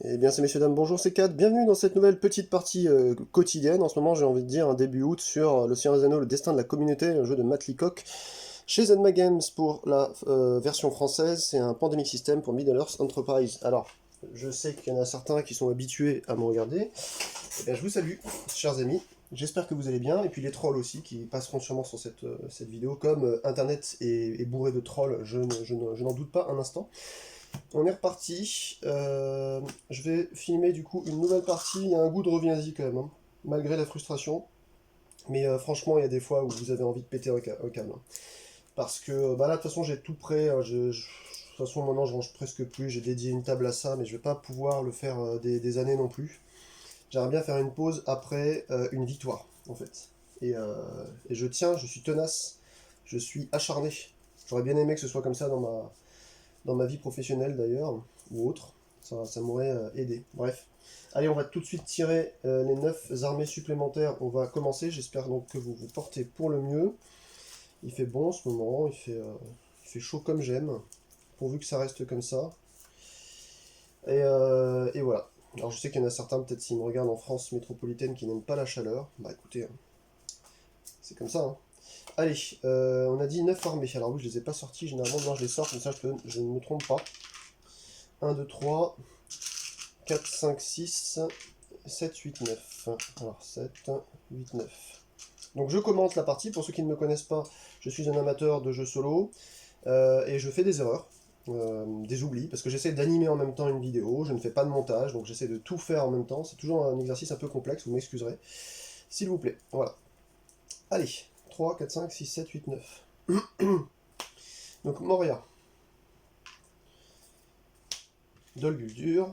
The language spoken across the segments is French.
Eh bien, c'est messieurs, dames, bonjour, c'est Kat. Bienvenue dans cette nouvelle petite partie quotidienne. En ce moment, j'ai envie de dire un début août sur Le Seigneur des Anneaux, le destin de la communauté, un jeu de Matt Leacock chez Zenma Games pour la version française. C'est un Pandemic System pour Middle-earth Enterprise. Alors, je sais qu'il y en a certains qui sont habitués à me regarder. Eh bien, je vous salue, chers amis. J'espère que vous allez bien. Et puis les trolls aussi, qui passeront sûrement sur cette vidéo. Comme Internet est bourré de trolls, je n'en doute pas un instant. On est reparti. Je vais filmer du coup une nouvelle partie. Il y a un goût de reviens-y quand même, hein, malgré la frustration. Mais franchement, il y a des fois où vous avez envie de péter un câble, hein. Parce que bah là, de toute façon, j'ai tout prêt, hein. De toute façon, maintenant, je range presque plus. J'ai dédié une table à ça, mais je vais pas pouvoir le faire des années non plus. J'aimerais bien faire une pause après une victoire, en fait. Et je tiens, je suis tenace, je suis acharné. J'aurais bien aimé que ce soit comme ça dans ma vie professionnelle d'ailleurs, ou autre, ça m'aurait aidé. Bref. Allez, on va tout de suite tirer les 9 armées supplémentaires. On va commencer, j'espère donc que vous vous portez pour le mieux. Il fait bon en ce moment, il fait chaud comme j'aime, pourvu que ça reste comme ça. Et voilà. Alors je sais qu'il y en a certains, peut-être s'ils me regardent en France métropolitaine, qui n'aiment pas la chaleur. Bah écoutez, hein, c'est comme ça, hein. Allez, on a dit 9 armées. Alors oui, je les ai pas sorties, généralement, non, je les sors, comme ça je ne me trompe pas. 1, 2, 3, 4, 5, 6, 7, 8, 9. Alors 7, 8, 9. Donc je commente la partie, pour ceux qui ne me connaissent pas, je suis un amateur de jeux solo, et je fais des erreurs, des oublis, parce que j'essaie d'animer en même temps une vidéo, je ne fais pas de montage, donc j'essaie de tout faire en même temps, c'est toujours un exercice un peu complexe, vous m'excuserez, s'il vous plaît. Voilà. Allez, 3, 4, 5, 6, 7, 8, 9. Donc Moria, Dol Guldur,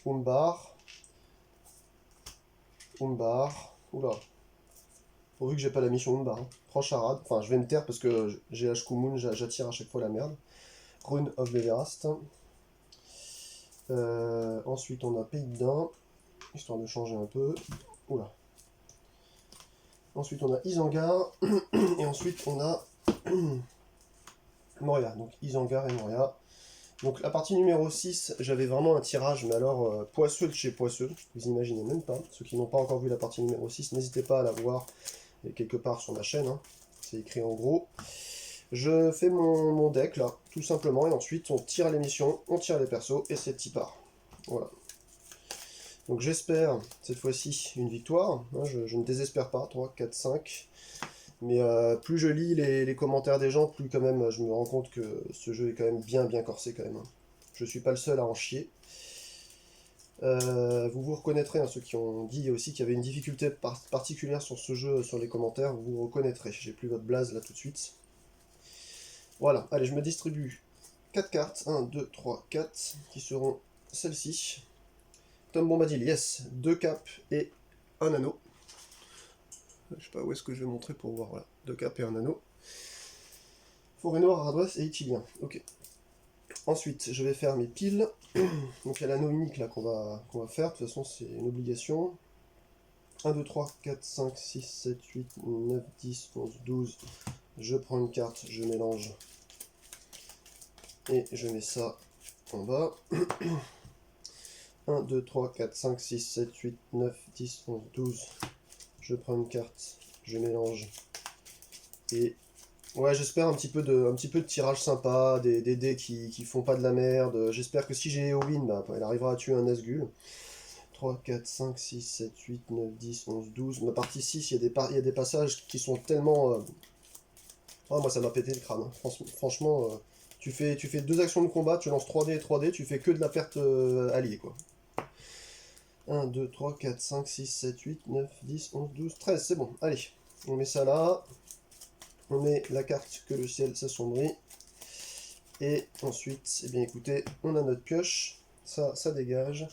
Umbar, oula, pourvu que j'ai pas la mission Umbar, hein. Proche Arad, enfin je vais me taire parce que j'ai Ashkumun, j'attire à chaque fois la merde. Rune of Beverast. Ensuite on a Pays de Dain, histoire de changer un peu. Oula. Ensuite on a Isengard, et ensuite on a Moria, donc Isengard et Moria. Donc la partie numéro 6, j'avais vraiment un tirage, mais alors poisseux de chez poisseux, vous imaginez même pas. Ceux qui n'ont pas encore vu la partie numéro 6, n'hésitez pas à la voir quelque part sur ma chaîne, hein. C'est écrit en gros. Je fais mon deck là, tout simplement, et ensuite on tire les missions, on tire les persos, et c'est petit part. Voilà. Donc j'espère, cette fois-ci, une victoire, hein, je ne désespère pas, 3, 4, 5. Mais plus je lis les commentaires des gens, plus quand même je me rends compte que ce jeu est quand même bien corsé quand même, hein. Je suis pas le seul à en chier. Vous vous reconnaîtrez, hein, ceux qui ont dit aussi qu'il y avait une difficulté particulière sur ce jeu, sur les commentaires, vous vous reconnaîtrez. J'ai plus votre blaze là tout de suite. Voilà, allez, je me distribue 4 cartes, 1, 2, 3, 4, qui seront celles-ci. Tom Bombadil, yes, 2 capes et un anneau. Je sais pas où est-ce que je vais montrer pour voir, voilà, 2 capes et un anneau. Forêt noire, Radouas et Itilien, ok. Ensuite, je vais faire mes piles. Donc il y a l'anneau unique là qu'on va faire, de toute façon c'est une obligation. 1, 2, 3, 4, 5, 6, 7, 8, 9, 10, 11, 12. Je prends une carte, je mélange. Et je mets ça en bas. 1, 2, 3, 4, 5, 6, 7, 8, 9, 10, 11, 12. Je prends une carte, je mélange. Et ouais, j'espère un petit peu de tirage sympa, des dés qui font pas de la merde. J'espère que si j'ai Eowyn, bah, elle arrivera à tuer un Nazgûl. 3, 4, 5, 6, 7, 8, 9, 10, 11, 12. Ma partie 6, il y a des passages qui sont tellement... Ah, moi ça m'a pété le crâne, hein. Franchement, tu fais deux actions de combat, tu lances 3D et 3D, tu fais que de la perte alliée, quoi. 1, 2, 3, 4, 5, 6, 7, 8, 9, 10, 11, 12, 13, c'est bon. Allez, on met ça là. On met la carte que le ciel s'assombrit. Et ensuite, eh bien écoutez, on a notre pioche. Ça dégage.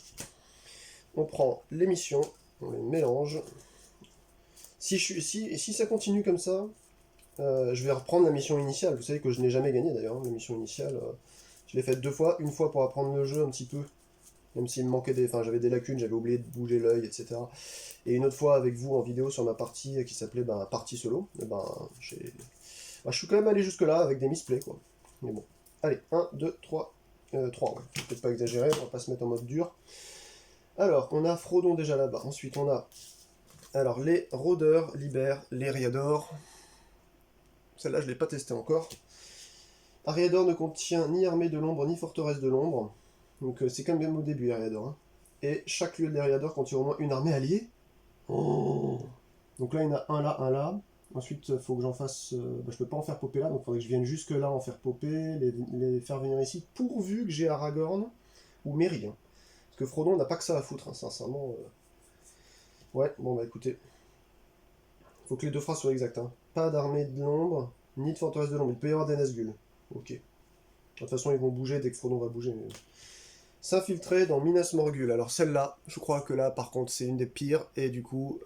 On prend les missions, on les mélange. Si ça continue comme ça, je vais reprendre la mission initiale. Vous savez que je n'ai jamais gagné d'ailleurs, hein, la mission initiale. Je l'ai faite deux fois. Une fois pour apprendre le jeu un petit peu. Même s'il me manquait des... Enfin, j'avais des lacunes, j'avais oublié de bouger l'œil, etc. Et une autre fois avec vous en vidéo sur ma partie qui s'appelait partie solo. Et je suis quand même allé jusque là avec des misplays, quoi. Mais bon. Allez, 1, 2, 3, 3, ouais. Faut peut-être pas exagérer, on va pas se mettre en mode dur. Alors, on a Frodon déjà là-bas. Ensuite, on a... Alors, les rôdeurs libèrent les Riador. Celle-là, je l'ai pas testée encore. Ariador ne contient ni armée de l'ombre, ni forteresse de l'ombre. Donc, c'est comme même au début, Ariador. Hein. Et chaque lieu de l'Ariador contient au moins une armée alliée. Oh. Donc là, il y en a un là, un là. Ensuite, il faut que j'en fasse... je peux pas en faire popper là, donc il faudrait que je vienne jusque là en faire popper, les faire venir ici, pourvu que j'ai Aragorn ou Merry. Hein. Parce que Frodon n'a pas que ça à foutre, hein, sincèrement. Ouais, bon bah écoutez. Faut que les deux phrases soient exactes. Hein. Pas d'armée de l'ombre, ni de forteresse de l'ombre. Il peut y avoir des Nazgûl. Ok. De toute façon, ils vont bouger dès que Frodon va bouger. Mais... S'infiltrer dans Minas Morgul. Alors celle-là, je crois que là, par contre, c'est une des pires. Et du coup,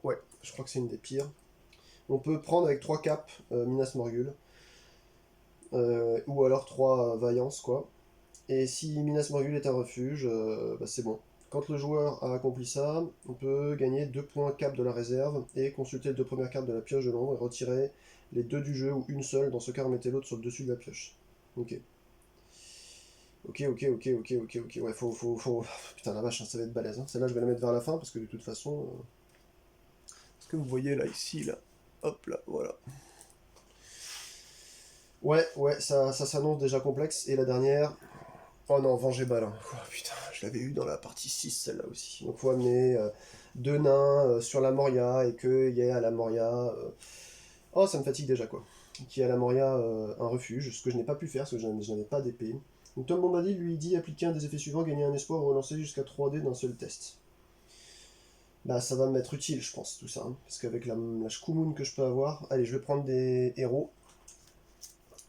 ouais, je crois que c'est une des pires. On peut prendre avec 3 caps Minas Morgul. Ou alors 3 vaillance, quoi. Et si Minas Morgul est un refuge, bah c'est bon. Quand le joueur a accompli ça, on peut gagner 2 points cap de la réserve et consulter les 2 premières cartes de la pioche de l'ombre et retirer les 2 du jeu ou une seule. Dans ce cas, remettez l'autre sur le dessus de la pioche. Ok. Ok. Ouais, faut... Putain, la vache, hein, ça va être balèze. Hein. Celle-là, je vais la mettre vers la fin parce que de toute façon... Ce que vous voyez là, ici, là. Hop là, voilà. Ouais, ça s'annonce déjà complexe. Et la dernière... Oh non, Vengébal. Hein. Oh, putain, je l'avais eu dans la partie 6, celle-là aussi. Donc faut amener 2 nains sur la Moria et qu'il y ait à la Moria... Oh, ça me fatigue déjà, quoi. Qu'il y ait à la Moria un refuge, ce que je n'ai pas pu faire parce que je n'avais pas d'épée. Donc Tom Bombadil lui dit appliquer un des effets suivants, gagner un espoir ou relancer jusqu'à 3D d'un seul test. Bah ça va m'être utile, je pense, tout ça. Hein, parce qu'avec la Shkumun que je peux avoir... Allez, je vais prendre des héros.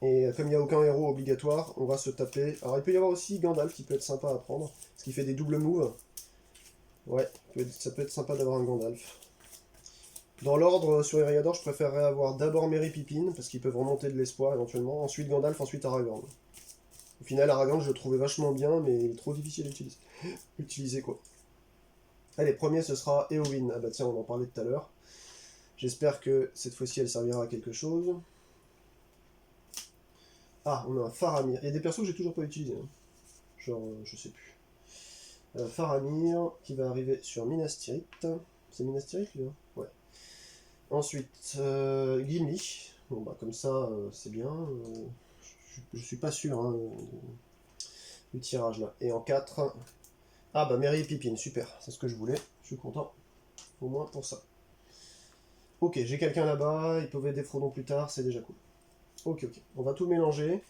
Et comme il n'y a aucun héros obligatoire, on va se taper... Alors il peut y avoir aussi Gandalf qui peut être sympa à prendre, parce qu'il fait des doubles moves. Ouais, ça peut être sympa d'avoir un Gandalf. Dans l'ordre sur Eriador, je préférerais avoir d'abord Merry Pippin, parce qu'ils peuvent remonter de l'espoir éventuellement, ensuite Gandalf, ensuite Aragorn. Au final, Aragorn, je le trouvais vachement bien, mais il est trop difficile à utiliser quoi. Allez, premier, ce sera Éowyn. Ah bah tiens, on en parlait tout à l'heure. J'espère que cette fois-ci, elle servira à quelque chose. Ah, on a un Faramir. Il y a des persos que j'ai toujours pas utilisés. Hein. Genre, je sais plus. Faramir, qui va arriver sur Minas Tirith. C'est Minas Tirith, lui, hein. Ouais. Ensuite, Gimli. Bon, bah, comme ça, c'est bien. Je suis pas sûr hein, du tirage, là. Et en 4... Ah, bah, Merry et Pippin, super. C'est ce que je voulais. Je suis content. Au moins pour ça. Ok, j'ai quelqu'un là-bas. Ils peuvent aider Frodon plus tard. C'est déjà cool. Ok. On va tout mélanger.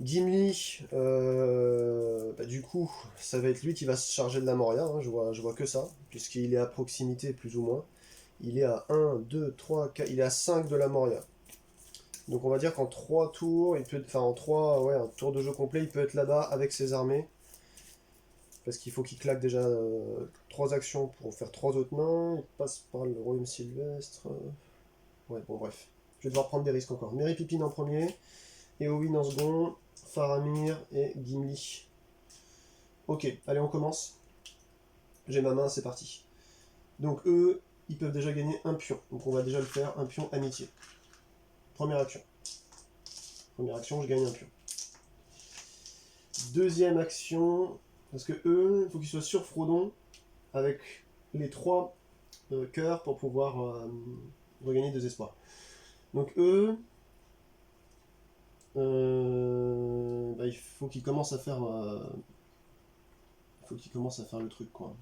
Gimli, bah, du coup, ça va être lui qui va se charger de la Moria, hein, je vois que ça, puisqu'il est à proximité plus ou moins. Il est à 1, 2, 3, 4, il est à 5 de la Moria. Donc on va dire qu'en 3 tours, il peut, enfin en 3, ouais, un tour de jeu complet, il peut être là-bas avec ses armées. Parce qu'il faut qu'il claque déjà 3 actions pour faire 3 autres nains, il passe par le royaume sylvestre. Ouais, bon bref. Je vais devoir prendre des risques encore. Merry Pippin en premier, Éowyn en second, Faramir et Gimli. Ok, allez on commence. J'ai ma main, c'est parti. Donc eux, ils peuvent déjà gagner un pion. Donc on va déjà le faire, un pion amitié. Première action. Première action, je gagne un pion. Deuxième action, parce que eux, il faut qu'ils soient sur Frodon avec les 3 cœurs pour pouvoir regagner 2 espoirs. Donc eux, bah, il faut qu'ils commencent à faire... il faut qu'ils commencent à faire le truc, quoi.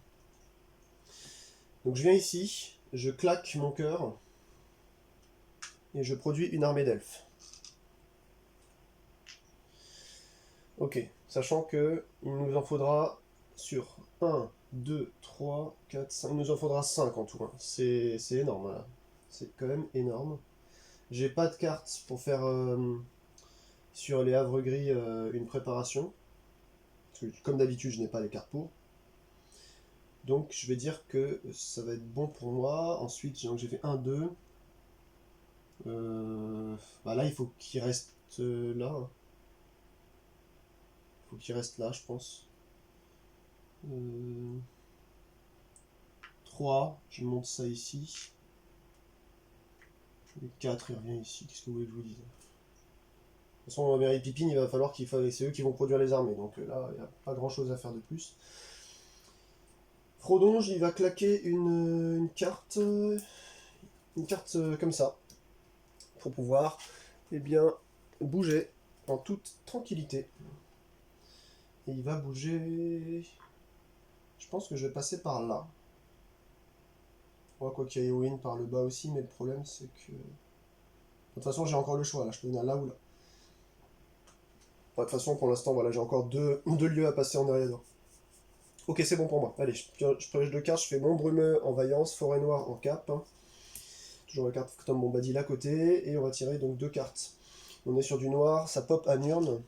Donc je viens ici, je claque mon cœur, et je produis une armée d'elfes. Ok, sachant que il nous en faudra sur 1, 2, 3, 4, 5, il nous en faudra 5 en tout. Hein. C'est énorme, là. C'est quand même énorme. J'ai pas de carte pour faire sur les havres gris une préparation. Parce que, comme d'habitude, je n'ai pas les cartes pour. Donc je vais dire que ça va être bon pour moi. Ensuite, j'ai fait 1, 2. Bah là, il faut qu'il reste là. Hein. Il faut qu'il reste là, je pense. 3, je monte ça ici. Le 4, il revient ici. Qu'est-ce que vous voulez que je vous dise? toute façon, Merry Pippin, il va falloir c'est eux qui vont produire les armées, donc là, il n'y a pas grand chose à faire de plus. Frodon, il va claquer une carte, comme ça, pour pouvoir, eh bien, bouger en toute tranquillité. Et il va bouger... Je pense que je vais passer par là. Quoi qu'il y ait Eowyn par le bas aussi, mais le problème c'est que... De toute façon, j'ai encore le choix, là, je peux venir là ou là. De toute façon, pour l'instant, voilà, j'ai encore deux lieux à passer en Eriador. Ok, c'est bon pour moi. Allez, je pioche deux cartes, je fais mon brumeux en vaillance, forêt noire en cap. Toujours la carte Tom Bombadil à côté, et on va tirer donc deux cartes. On est sur du noir, ça pop à Nurn,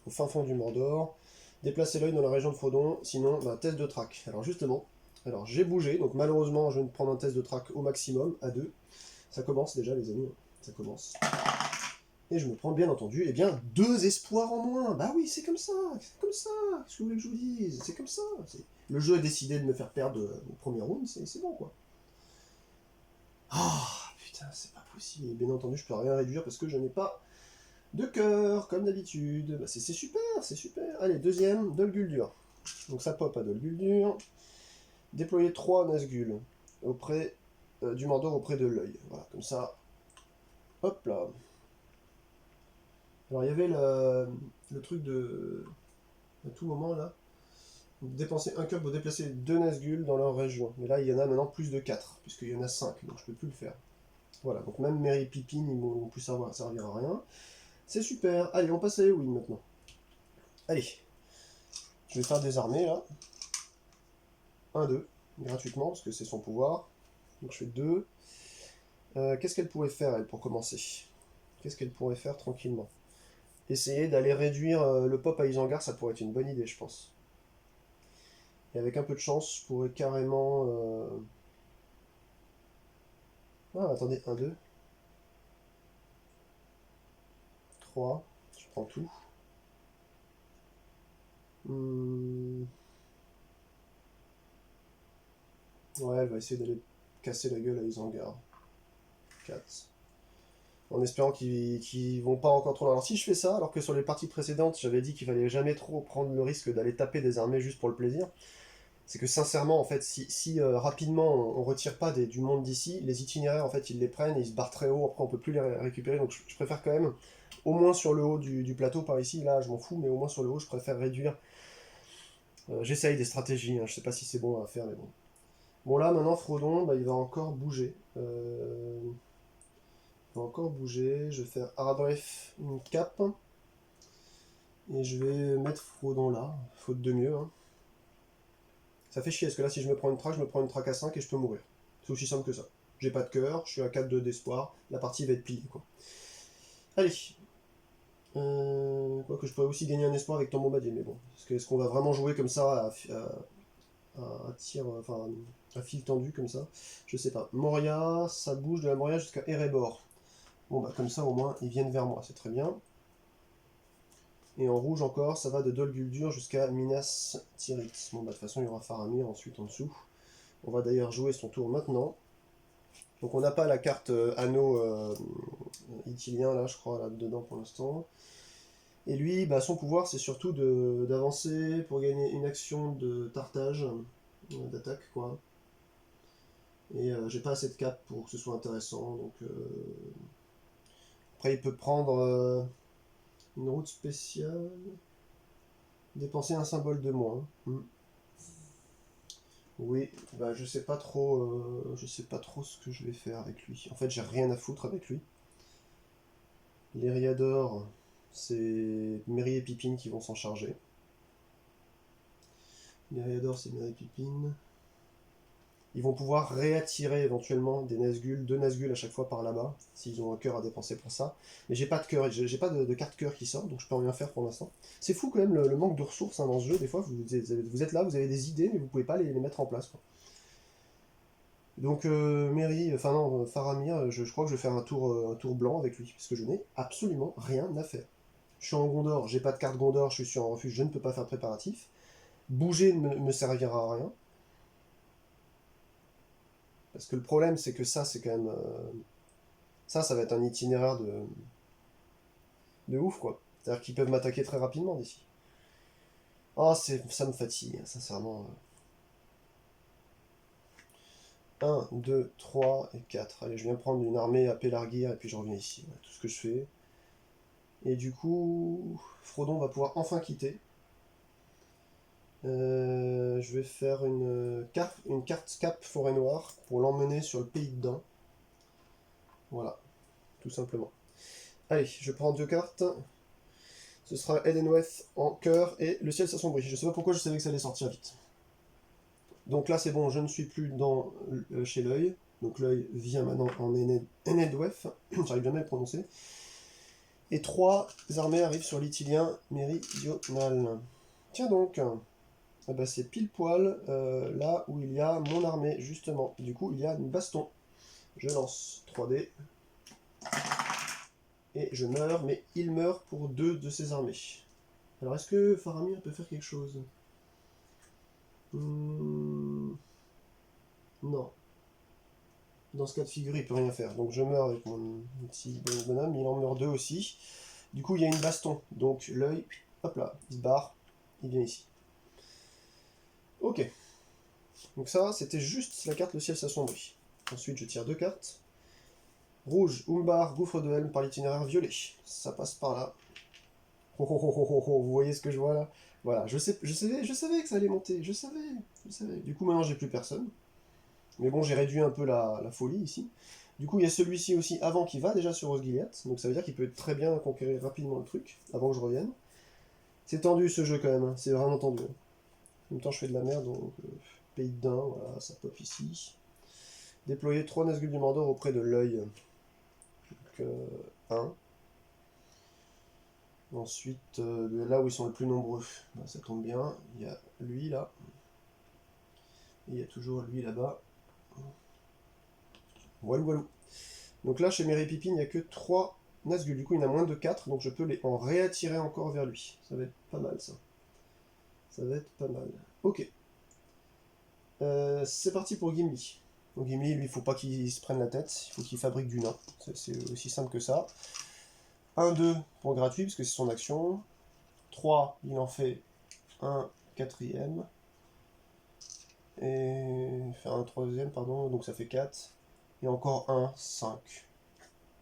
au fin fond du Mordor. Déplacez l'œil dans la région de Frodon, sinon, bah, test de track. Alors justement, j'ai bougé, donc malheureusement, je vais prendre un test de track au maximum, à 2. Ça commence déjà, les amis, ça commence. Et je me prends bien entendu, eh bien, 2 espoirs en moins. Bah oui, c'est comme ça, c'est comme ça. Qu'est-ce que vous voulez que je vous dise? C'est comme ça. Le jeu a décidé de me faire perdre au premier round, c'est bon, quoi. Ah, putain, c'est pas possible. Et bien entendu, je peux rien réduire parce que je n'ai pas de cœur, comme d'habitude. Bah, c'est super, c'est super. Allez, deuxième, Dol Guldur. Donc ça pop à Dol Guldur. Déployer 3 Nazgûl auprès du Mordor auprès de l'œil. Voilà, comme ça. Hop là. Alors il y avait le truc de... À tout moment là. Dépenser un cœur pour déplacer 2 Nazgûl dans leur région. Mais là il y en a maintenant plus de 4, puisqu'il y en a 5, donc je peux plus le faire. Voilà, donc même Merry Pippin, ils vont plus servir à rien. C'est super. Allez, on passe à Eowyn maintenant. Allez. Je vais faire des armées là. 1-2, gratuitement, parce que c'est son pouvoir. Donc je fais 2. Qu'est-ce qu'elle pourrait faire, elle, pour commencer? Qu'est-ce qu'elle pourrait faire tranquillement? Essayer d'aller réduire le pop à Isengard, ça pourrait être une bonne idée, je pense. Et avec un peu de chance, je pourrais carrément... Ah, attendez, 1, 2, 3, je prends tout. Ouais, elle va essayer d'aller casser la gueule à Isengard. 4. En espérant qu'ils vont pas encore trop loin. Alors si je fais ça, alors que sur les parties précédentes, j'avais dit qu'il fallait jamais trop prendre le risque d'aller taper des armées juste pour le plaisir, c'est que sincèrement, en fait, si rapidement on retire pas du monde d'ici, les itinéraires, en fait, ils les prennent et ils se barrent très haut, après on peut plus les récupérer, donc je préfère quand même, au moins sur le haut du plateau par ici, là je m'en fous, mais au moins sur le haut, je préfère réduire. J'essaye des stratégies, hein, je sais pas si c'est bon à faire, mais bon. Bon là, maintenant, Frodon, bah, il va encore bouger. Je vais faire Arabref une cape, et je vais mettre Frodon là, faute de mieux, hein. Ça fait chier, parce que là, si je me prends une traque à 5 et je peux mourir. C'est aussi simple que ça. J'ai pas de cœur, je suis à 4-2 d'espoir, la partie va être pliée, quoi. Allez. Quoique je pourrais aussi gagner un espoir avec Tom Bombadil, mais bon. Est-ce qu'on va vraiment jouer comme ça à tir, enfin, à fil tendu comme ça? Je sais pas. Moria, ça bouge de la Moria jusqu'à Erebor. Bon bah comme ça au moins ils viennent vers moi, c'est très bien. Et en rouge encore, ça va de Dol Guldur jusqu'à Minas Tirith. Bon bah de toute façon il y aura Faramir ensuite en dessous. On va d'ailleurs jouer son tour maintenant. Donc on n'a pas la carte anneau itilien là je crois là dedans pour l'instant. Et lui, bah, son pouvoir c'est surtout d'avancer pour gagner une action de tartage, d'attaque quoi. Et j'ai pas assez de cap pour que ce soit intéressant, donc après il peut prendre une route spéciale, dépenser un symbole de moins. Oui, bah je sais pas trop ce que je vais faire avec lui. En fait, j'ai rien à foutre avec lui. L'Eriador, c'est Merry et Pippin qui vont s'en charger. L'Eriador, c'est Merry et Pippin. Ils vont pouvoir réattirer éventuellement des Nazgûl, 2 Nazgûl à chaque fois par là-bas, s'ils ont un cœur à dépenser pour ça. Mais j'ai pas de cœur, j'ai pas de carte cœur qui sort, donc je peux rien faire pour l'instant. C'est fou quand même le manque de ressources hein, dans ce jeu, des fois vous êtes là, vous avez des idées, mais vous pouvez pas les mettre en place, quoi. Donc enfin non, Faramir, je crois que je vais faire un tour blanc avec lui, parce que je n'ai absolument rien à faire. Je suis en Gondor, j'ai pas de carte Gondor, je suis en refuge, je ne peux pas faire de préparatif. Bouger ne me servira à rien. Parce que le problème, c'est que ça, c'est quand même... ça va être un itinéraire de ouf, quoi. C'est-à-dire qu'ils peuvent m'attaquer très rapidement d'ici. Ah, ça me fatigue, sincèrement. 1, 2, 3 et 4. Allez, je viens prendre une armée à Pélargir et puis je reviens ici. Voilà, tout ce que je fais. Et du coup, Frodon va pouvoir enfin quitter. Je vais faire une carte cap forêt noire pour l'emmener sur le pays de Dain. Voilà, tout simplement. Allez, je prends 2 cartes. Ce sera Edenweth en cœur et le ciel s'assombrit. Je sais pas pourquoi je savais que ça allait sortir vite. Donc là c'est bon, je ne suis plus chez l'œil. Donc l'œil vient maintenant en Enedweth. J'arrive jamais à le prononcer. Et 3 armées arrivent sur l'Itilien méridional. Tiens donc, ah bah c'est pile poil là où il y a mon armée, justement. Du coup, il y a une baston. Je lance 3 dés. Et je meurs, mais il meurt pour 2 de ses armées. Alors est-ce que Faramir peut faire quelque chose? Non. Dans ce cas de figure, il peut rien faire. Donc je meurs avec mon petit bonhomme, il en meurt 2 aussi. Du coup, il y a une baston. Donc l'œil, hop là, il se barre, il vient ici. Ok. Donc ça, c'était juste la carte Le ciel s'assombrit. Ensuite, je tire 2 cartes. Rouge, Umbar, gouffre de Helm par l'itinéraire violet. Ça passe par là. Oh, oh, oh, oh, oh, oh, vous voyez ce que je vois là? Voilà, je savais que ça allait monter, je savais. Du coup, maintenant, j'ai plus personne. Mais bon, j'ai réduit un peu la folie ici. Du coup, il y a celui-ci aussi avant qui va déjà sur Osgiliath. Donc ça veut dire qu'il peut très bien conquérir rapidement le truc, avant que je revienne. C'est tendu ce jeu quand même, hein. C'est vraiment tendu. En même temps, je fais de la merde, donc pays de Dain, voilà, ça pop ici. Déployer 3 Nazgûl du Mordor auprès de l'œil. Donc 1. Ensuite, là où ils sont le plus nombreux, bah, ça tombe bien, il y a lui là. Et il y a toujours lui là-bas. Voilà. Donc là, chez Merry Pippin, il n'y a que 3 Nazgûl. Du coup, il y en a moins de 4, donc je peux en réattirer encore vers lui. Ça va être pas mal, ça. Ça va être pas mal. Ok. C'est parti pour Gimli. Donc Gimli, lui, il faut pas qu'il se prenne la tête. Il faut qu'il fabrique du nain. C'est aussi simple que ça. 1, 2 pour gratuit, parce que c'est son action. 3, il en fait un 4ème. Et faire un 3ème, pardon, donc ça fait 4. Et encore un 5.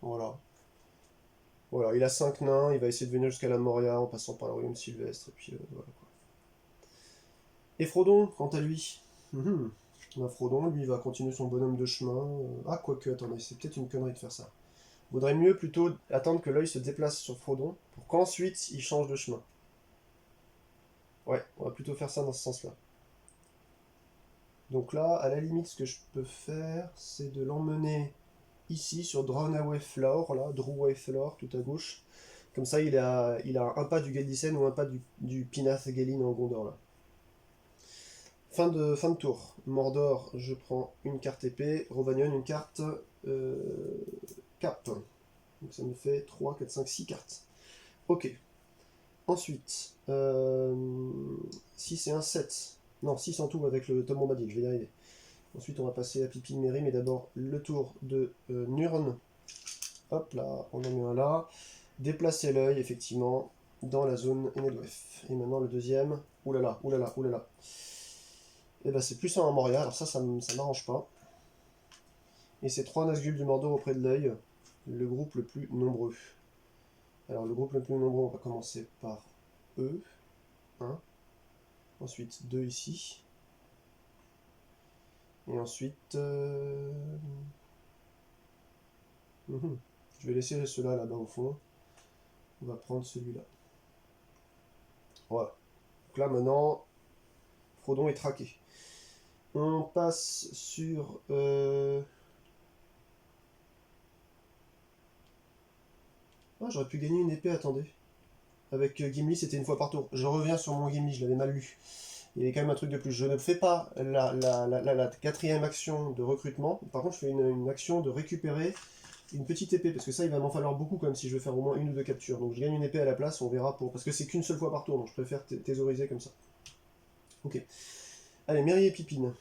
Voilà. Voilà, il a 5 nains, il va essayer de venir jusqu'à la Moria en passant par le royaume sylvestre, et puis voilà quoi. Et Frodon, quant à lui, Frodon, lui, va continuer son bonhomme de chemin. Ah, quoique, attendez, c'est peut-être une connerie de faire ça. Vaudrait mieux plutôt attendre que l'œil se déplace sur Frodon, pour qu'ensuite il change de chemin. Ouais, on va plutôt faire ça dans ce sens-là. Donc là, à la limite, ce que je peux faire, c'est de l'emmener ici sur Drawnaway Floor, là, Drewway Floor, tout à gauche. Comme ça, il a un pas du Geldisen ou un pas du Pinath Gelin en Gondor, là. Fin de tour. Mordor, je prends une carte épée. Rovanion, une carte cap. Donc ça me fait 3, 4, 5, 6 cartes. Ok. Ensuite, 6 et un 7. Non, 6 en tout avec le Tom Bombadil, je vais y arriver. Ensuite, on va passer à Pippin Merry, mais d'abord le tour de Nurn. Hop là, on en met un là. Déplacer l'œil, effectivement, dans la zone Enedweth. Et maintenant le deuxième. Oulala. Et bah c'est plus un Moria, alors ça m'arrange pas. Et c'est 3 Nazgûl du Mordor auprès de l'œil, le groupe le plus nombreux. Alors le groupe le plus nombreux, on va commencer par eux. 1. Ensuite 2 ici. Et ensuite... Je vais laisser ceux-là là-bas au fond. On va prendre celui-là. Voilà. Donc là maintenant, Frodon est traqué. On passe sur... Ah, j'aurais pu gagner une épée, attendez. Avec Gimli, c'était une fois par tour. Je reviens sur mon Gimli, je l'avais mal lu. Il y avait quand même un truc de plus. Je ne fais pas la 4ème action de recrutement. Par contre, je fais une action de récupérer une petite épée. Parce que ça, il va m'en falloir beaucoup quand même si je veux faire au moins 1 ou 2 captures. Donc je gagne une épée à la place, on verra pour... Parce que c'est qu'une seule fois par tour, donc je préfère thésauriser comme ça. Ok. Allez, Merry et Pippin.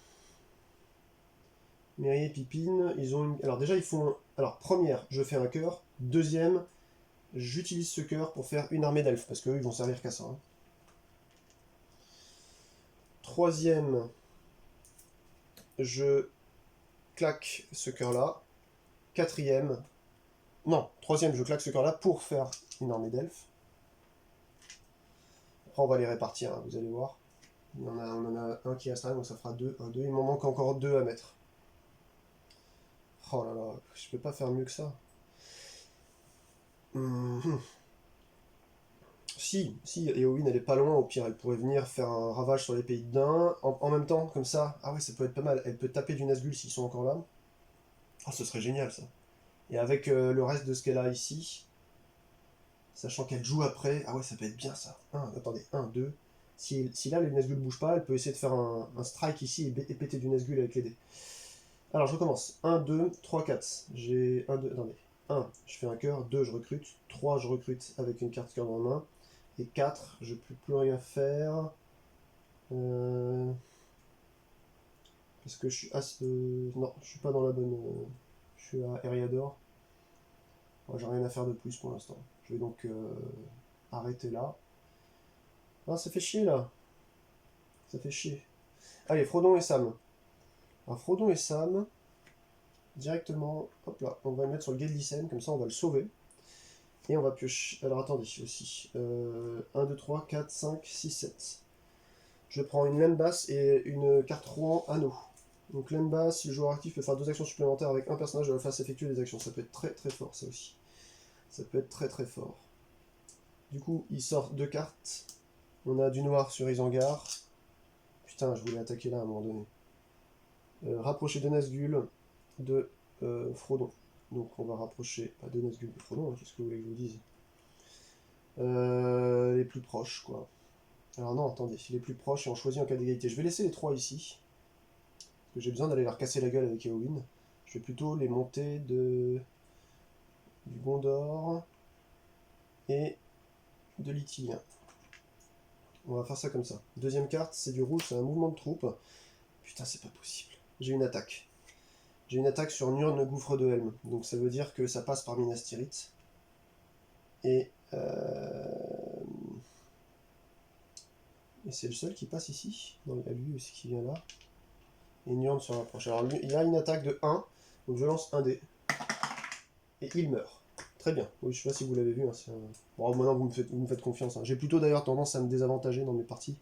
Merry et Pippin, ils ont une... Alors déjà, ils font... Alors, première, je fais un cœur. Deuxième, j'utilise ce cœur pour faire une armée d'elfes, parce qu'eux ils vont servir qu'à ça. Hein. Troisième, je claque ce cœur-là. Quatrième, non, troisième, je claque ce cœur-là pour faire une armée d'elfes. Après, on va les répartir, hein, vous allez voir. On en a un qui restera, donc ça fera 2. 1, 2. Il m'en manque encore 2 à mettre. Oh là là, je peux pas faire mieux que ça. Si, Éowyn elle est pas loin, au pire, elle pourrait venir faire un ravage sur les pays de Dain, en même temps, comme ça. Ah ouais, ça peut être pas mal. Elle peut taper du Nazgûl s'ils sont encore là. Ah, ce serait génial ça. Et avec le reste de ce qu'elle a ici, sachant qu'elle joue après, ah ouais, ça peut être bien ça. Attendez, 1, 2. Si là les Nazgûl bougent pas, elle peut essayer de faire un strike ici et péter du Nazgûl avec les dés. Alors je recommence. 1, 2, 3, 4. J'ai 1, 2, attendez. 1, je fais un cœur. 2, je recrute. 3, je recrute avec une carte cœur dans la main. Et 4, je peux plus rien faire. Parce que je suis non, je suis pas dans la bonne. Je suis à Eriador. Moi, j'ai rien à faire de plus pour l'instant. Je vais donc arrêter là. Ah, ça fait chier là. Ça fait chier. Allez, Frodon et Sam. Alors, Frodon et Sam, directement, hop là, on va le mettre sur le Gedlisen, comme ça on va le sauver. Et on va piocher. Alors attendez aussi. 1, 2, 3, 4, 5, 6, 7. Je prends une laine basse et une carte Rouen anneau. Donc laine basse, si le joueur actif peut faire 2 actions supplémentaires avec un personnage de la face effectuer des actions. Ça peut être très très fort ça aussi. Ça peut être très très fort. Du coup, il sort 2 cartes. On a du noir sur Isengard. Putain, je voulais attaquer là à un moment donné. Rapprocher de Nazgûl de Frodon. Donc on va rapprocher, pas de Nazgûl de Frodon, hein, qu'est-ce que vous voulez que je vous dise les plus proches, quoi. Alors non, attendez, les plus proches et on choisit en cas d'égalité. Je vais laisser les 3 ici. Parce que j'ai besoin d'aller leur casser la gueule avec Éowyn. Je vais plutôt les monter du Gondor et de l'Ithilien. On va faire ça comme ça. Deuxième carte, c'est du rouge, c'est un mouvement de troupe. Putain, c'est pas possible. J'ai une attaque. J'ai une attaque sur Nurn, gouffre de Helm. Donc ça veut dire que ça passe par Minas Tirith. Et c'est le seul qui passe ici. Non, il y a lui aussi qui vient là. Et Nurn se rapproche. Alors lui, il a une attaque de 1. Donc je lance un dé. Et il meurt. Très bien. Oui, je sais pas si vous l'avez vu. Hein, bon, maintenant vous me faites confiance. Hein. J'ai plutôt d'ailleurs tendance à me désavantager dans mes parties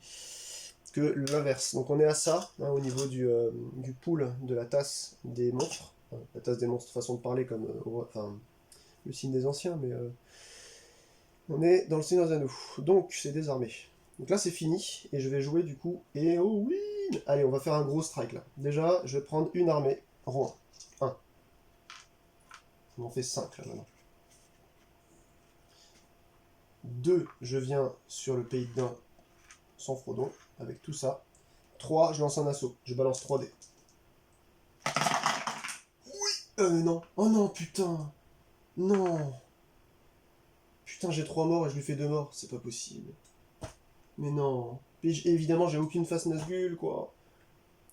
que l'inverse. Donc on est à ça, hein, au niveau du pool de la tasse des monstres. Enfin, la tasse des monstres, façon de parler comme enfin, le signe des anciens, mais on est dans le Seigneur des Anneaux. Donc c'est désarmé. Donc là c'est fini, et je vais jouer du coup Éowyn. Allez, on va faire un gros strike là. Déjà, je vais prendre une armée. Rouen. 1. On en fait 5 là maintenant. 2, je viens sur le pays de Dain sans Frodon, avec tout ça. 3, je lance un assaut. Je balance 3 dés. Oui. Non. Oh non, putain. Non. Putain, j'ai 3 morts et je lui fais 2 morts. C'est pas possible. Mais non. Évidemment, j'ai aucune face Nazgûl, quoi.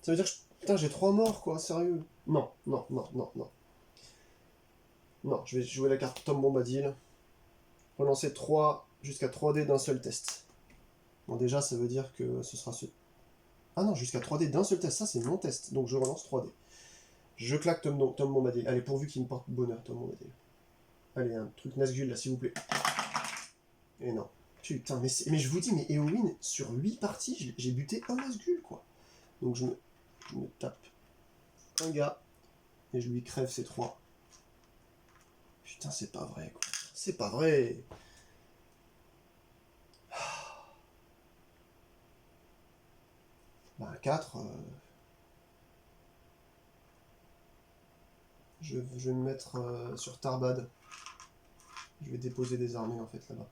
Ça veut dire que putain, j'ai 3 morts, quoi. Sérieux. Non, non, non, non, non. Non, je vais jouer la carte Tom Bombadil. Relancer 3 jusqu'à 3 dés d'un seul test. Bon, déjà, ça veut dire que ce sera ce... Ah non, jusqu'à 3 dés d'un seul test. Ça, c'est mon test. Donc, je relance 3 dés. Je claque Tom Bombadil. Allez, pourvu qu'il me porte bonheur, Tom Bombadil. Allez, un truc Nazgûl, là, s'il vous plaît. Et non. Putain, mais je vous dis, mais Éowyn, sur 8 parties, j'ai buté un Nazgûl, quoi. Donc, je me tape un gars, et je lui crève ces 3. Putain, c'est pas vrai, quoi. C'est pas vrai. Bah, 4. Je vais me mettre sur Tarbad. Je vais déposer des armées, en fait, là-bas.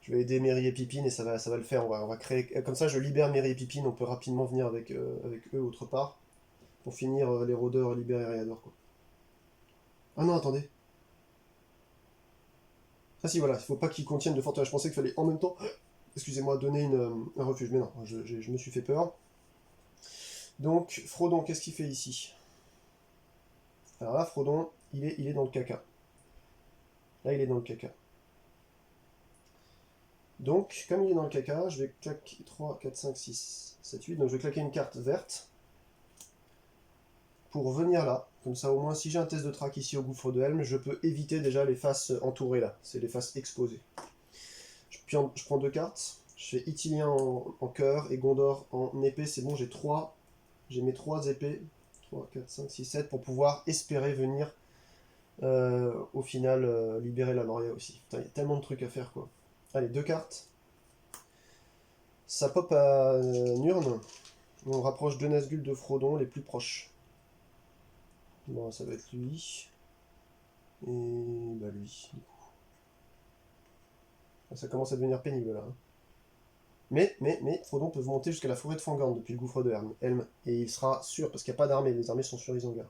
Je vais aider Merry et Pippin, et ça va le faire. On va créer... Comme ça, je libère Merry et Pippin. On peut rapidement venir avec eux autre part. Pour finir les rôdeurs libérer Eriador, quoi. Ah non, attendez. Ah si, voilà, il faut pas qu'ils contiennent de forteresse. Je pensais qu'il fallait en même temps, excusez-moi, donner un refuge. Mais non, je me suis fait peur. Donc, Frodon, qu'est-ce qu'il fait ici? Alors là, Frodon, il est dans le caca. Là, il est dans le caca. Donc, comme il est dans le caca, je vais claquer 3, 4, 5, 6, 7, 8. Donc, je vais claquer une carte verte pour venir là. Comme ça, au moins, si j'ai un test de track ici au gouffre de Helm, je peux éviter déjà les faces entourées là. C'est les faces exposées. Je prends deux cartes. Je fais Ithilien en cœur et Gondor en épée. C'est bon, j'ai mes 3 épées. 3, 4, 5, 6, 7 pour pouvoir espérer venir au final libérer la Noria aussi. Putain, il y a tellement de trucs à faire quoi. Allez, deux cartes. Ça pop à Nurn. On rapproche deux Nazgûl de Frodon, les plus proches. Bon, ça va être lui. Et bah lui. Ça commence à devenir pénible là. Mais, Frodon peut monter jusqu'à la forêt de Fangorn depuis le gouffre de Helm. Et il sera sûr, parce qu'il n'y a pas d'armée, les armées sont sur Isengard.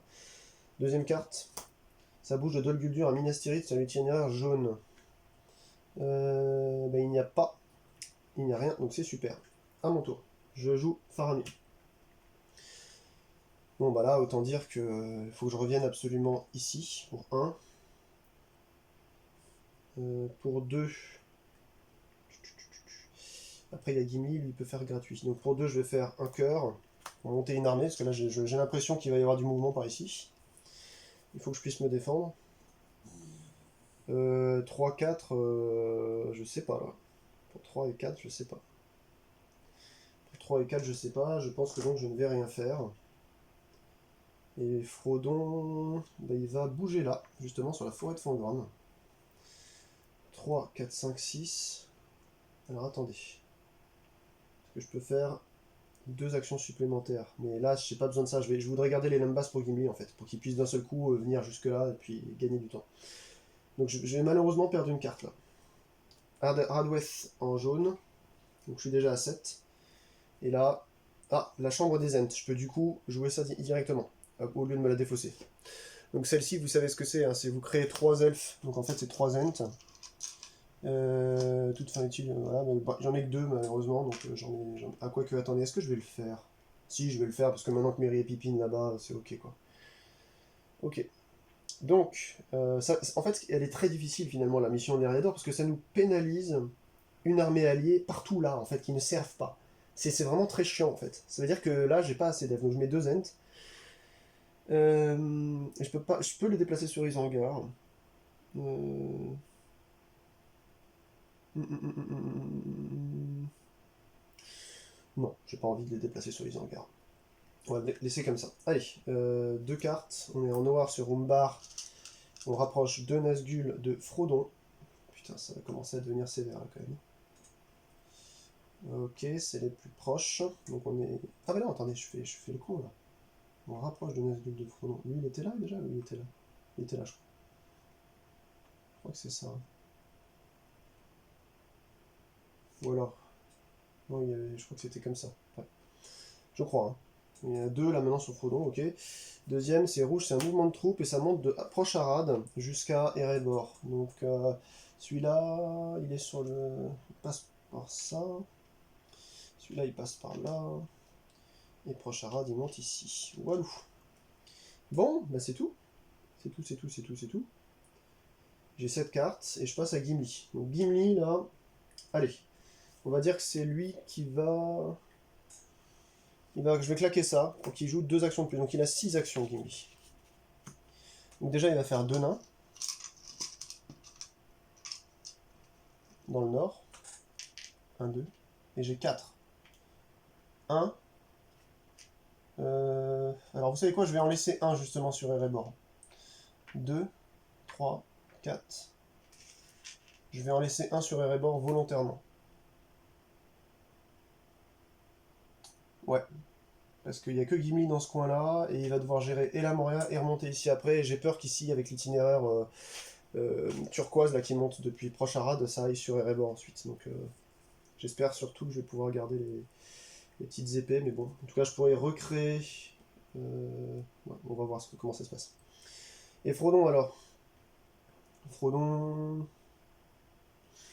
Deuxième carte. Ça bouge de Dol Guldur à Minas Tirith sur l'itinéraire jaune. Bah, il n'y a pas. Il n'y a rien, donc c'est super. À mon tour. Je joue Faramir. Bon bah là, autant dire que faut que je revienne absolument ici, pour 1. Pour 2. Après il y a Gimli, lui il peut faire gratuit. Donc pour 2 je vais faire un cœur, pour monter une armée, parce que là j'ai l'impression qu'il va y avoir du mouvement par ici. Il faut que je puisse me défendre. 3, 4, je sais pas là. Pour 3 et 4, je sais pas. Pour 3 et 4, je sais pas. Je pense que donc je ne vais rien faire. Et Frodon, bah, il va bouger là, justement sur la forêt de Fangorn. 3, 4, 5, 6. Alors attendez. Est-ce que je peux faire 2 actions supplémentaires? Mais là, j'ai pas besoin de ça. Je voudrais garder les Lambas pour Gimli en fait, pour qu'il puisse d'un seul coup venir jusque là et puis gagner du temps. Donc je vais malheureusement perdre une carte là. Radweth en jaune. Donc je suis déjà à 7. Et là, ah, la chambre des Ents. Je peux du coup jouer ça directement, au lieu de me la défausser. Donc celle-ci, vous savez ce que c'est, hein, c'est vous créez 3 elfes. Donc en fait, c'est 3 Ents. Toute fin utile, voilà. J'en ai que 2 malheureusement, donc Ah, quoi que, attendez, est-ce que je vais le faire? Si, je vais le faire, parce que maintenant que Merry et Pippin là-bas, c'est ok quoi. Ok. Donc, en fait, elle est très difficile finalement la mission d'Eriador, parce que ça nous pénalise une armée alliée partout là, en fait, qui ne servent pas. C'est vraiment très chiant en fait. Ça veut dire que là, j'ai pas assez d'elfes, donc je mets 2 Ents. Je peux les déplacer sur Isengard. Euh... Non, j'ai pas envie de les déplacer sur Isengard. On va laisser comme ça. Allez, 2 cartes. On est en noir sur Umbar. On rapproche 2 Nazgûl de Frodon. Putain, ça va commencer à devenir sévère là quand même. Ok, c'est les plus proches. Donc on est. Ah bah non, attendez, je fais le con là. On rapproche de Nazgûl de Frodon. Lui, il était là déjà? Oui, il était là. Il était là, je crois. Je crois que c'est ça. Ou alors. Non, je crois que c'était comme ça. Ouais. Je crois. Hein. Il y en a 2 là maintenant sur Frodon, ok. Deuxième, c'est rouge, c'est un mouvement de troupe et ça monte de Proche-Arad jusqu'à Erebor. Donc celui-là, il est sur le. Il passe par ça. Celui-là, il passe par là. Et Proche-Arad, il monte ici. Walou. Bon, bah c'est tout. C'est tout, c'est tout, c'est tout, c'est tout. J'ai 7 cartes et je passe à Gimli. Donc Gimli, là. Allez. On va dire que c'est lui qui va. Je vais claquer ça pour qu'il joue 2 actions de plus. Donc il a 6 actions, Gimli. Donc déjà, il va faire 2 nains. Dans le nord. 1, 2. Et j'ai 4. 1. Alors vous savez quoi, je vais en laisser un justement sur Erebor. 2, 3, 4. Je vais en laisser un sur Erebor volontairement. Ouais. Parce qu'il n'y a que Gimli dans ce coin-là, et il va devoir gérer et la Moria et remonter ici après. Et j'ai peur qu'ici, avec l'itinéraire turquoise là, qui monte depuis Proche-Arad, ça aille sur Erebor ensuite. Donc j'espère surtout que je vais pouvoir garder les petites épées, mais bon. En tout cas, je pourrais recréer. Ouais, on va voir comment ça se passe. Et Frodon alors. Frodon.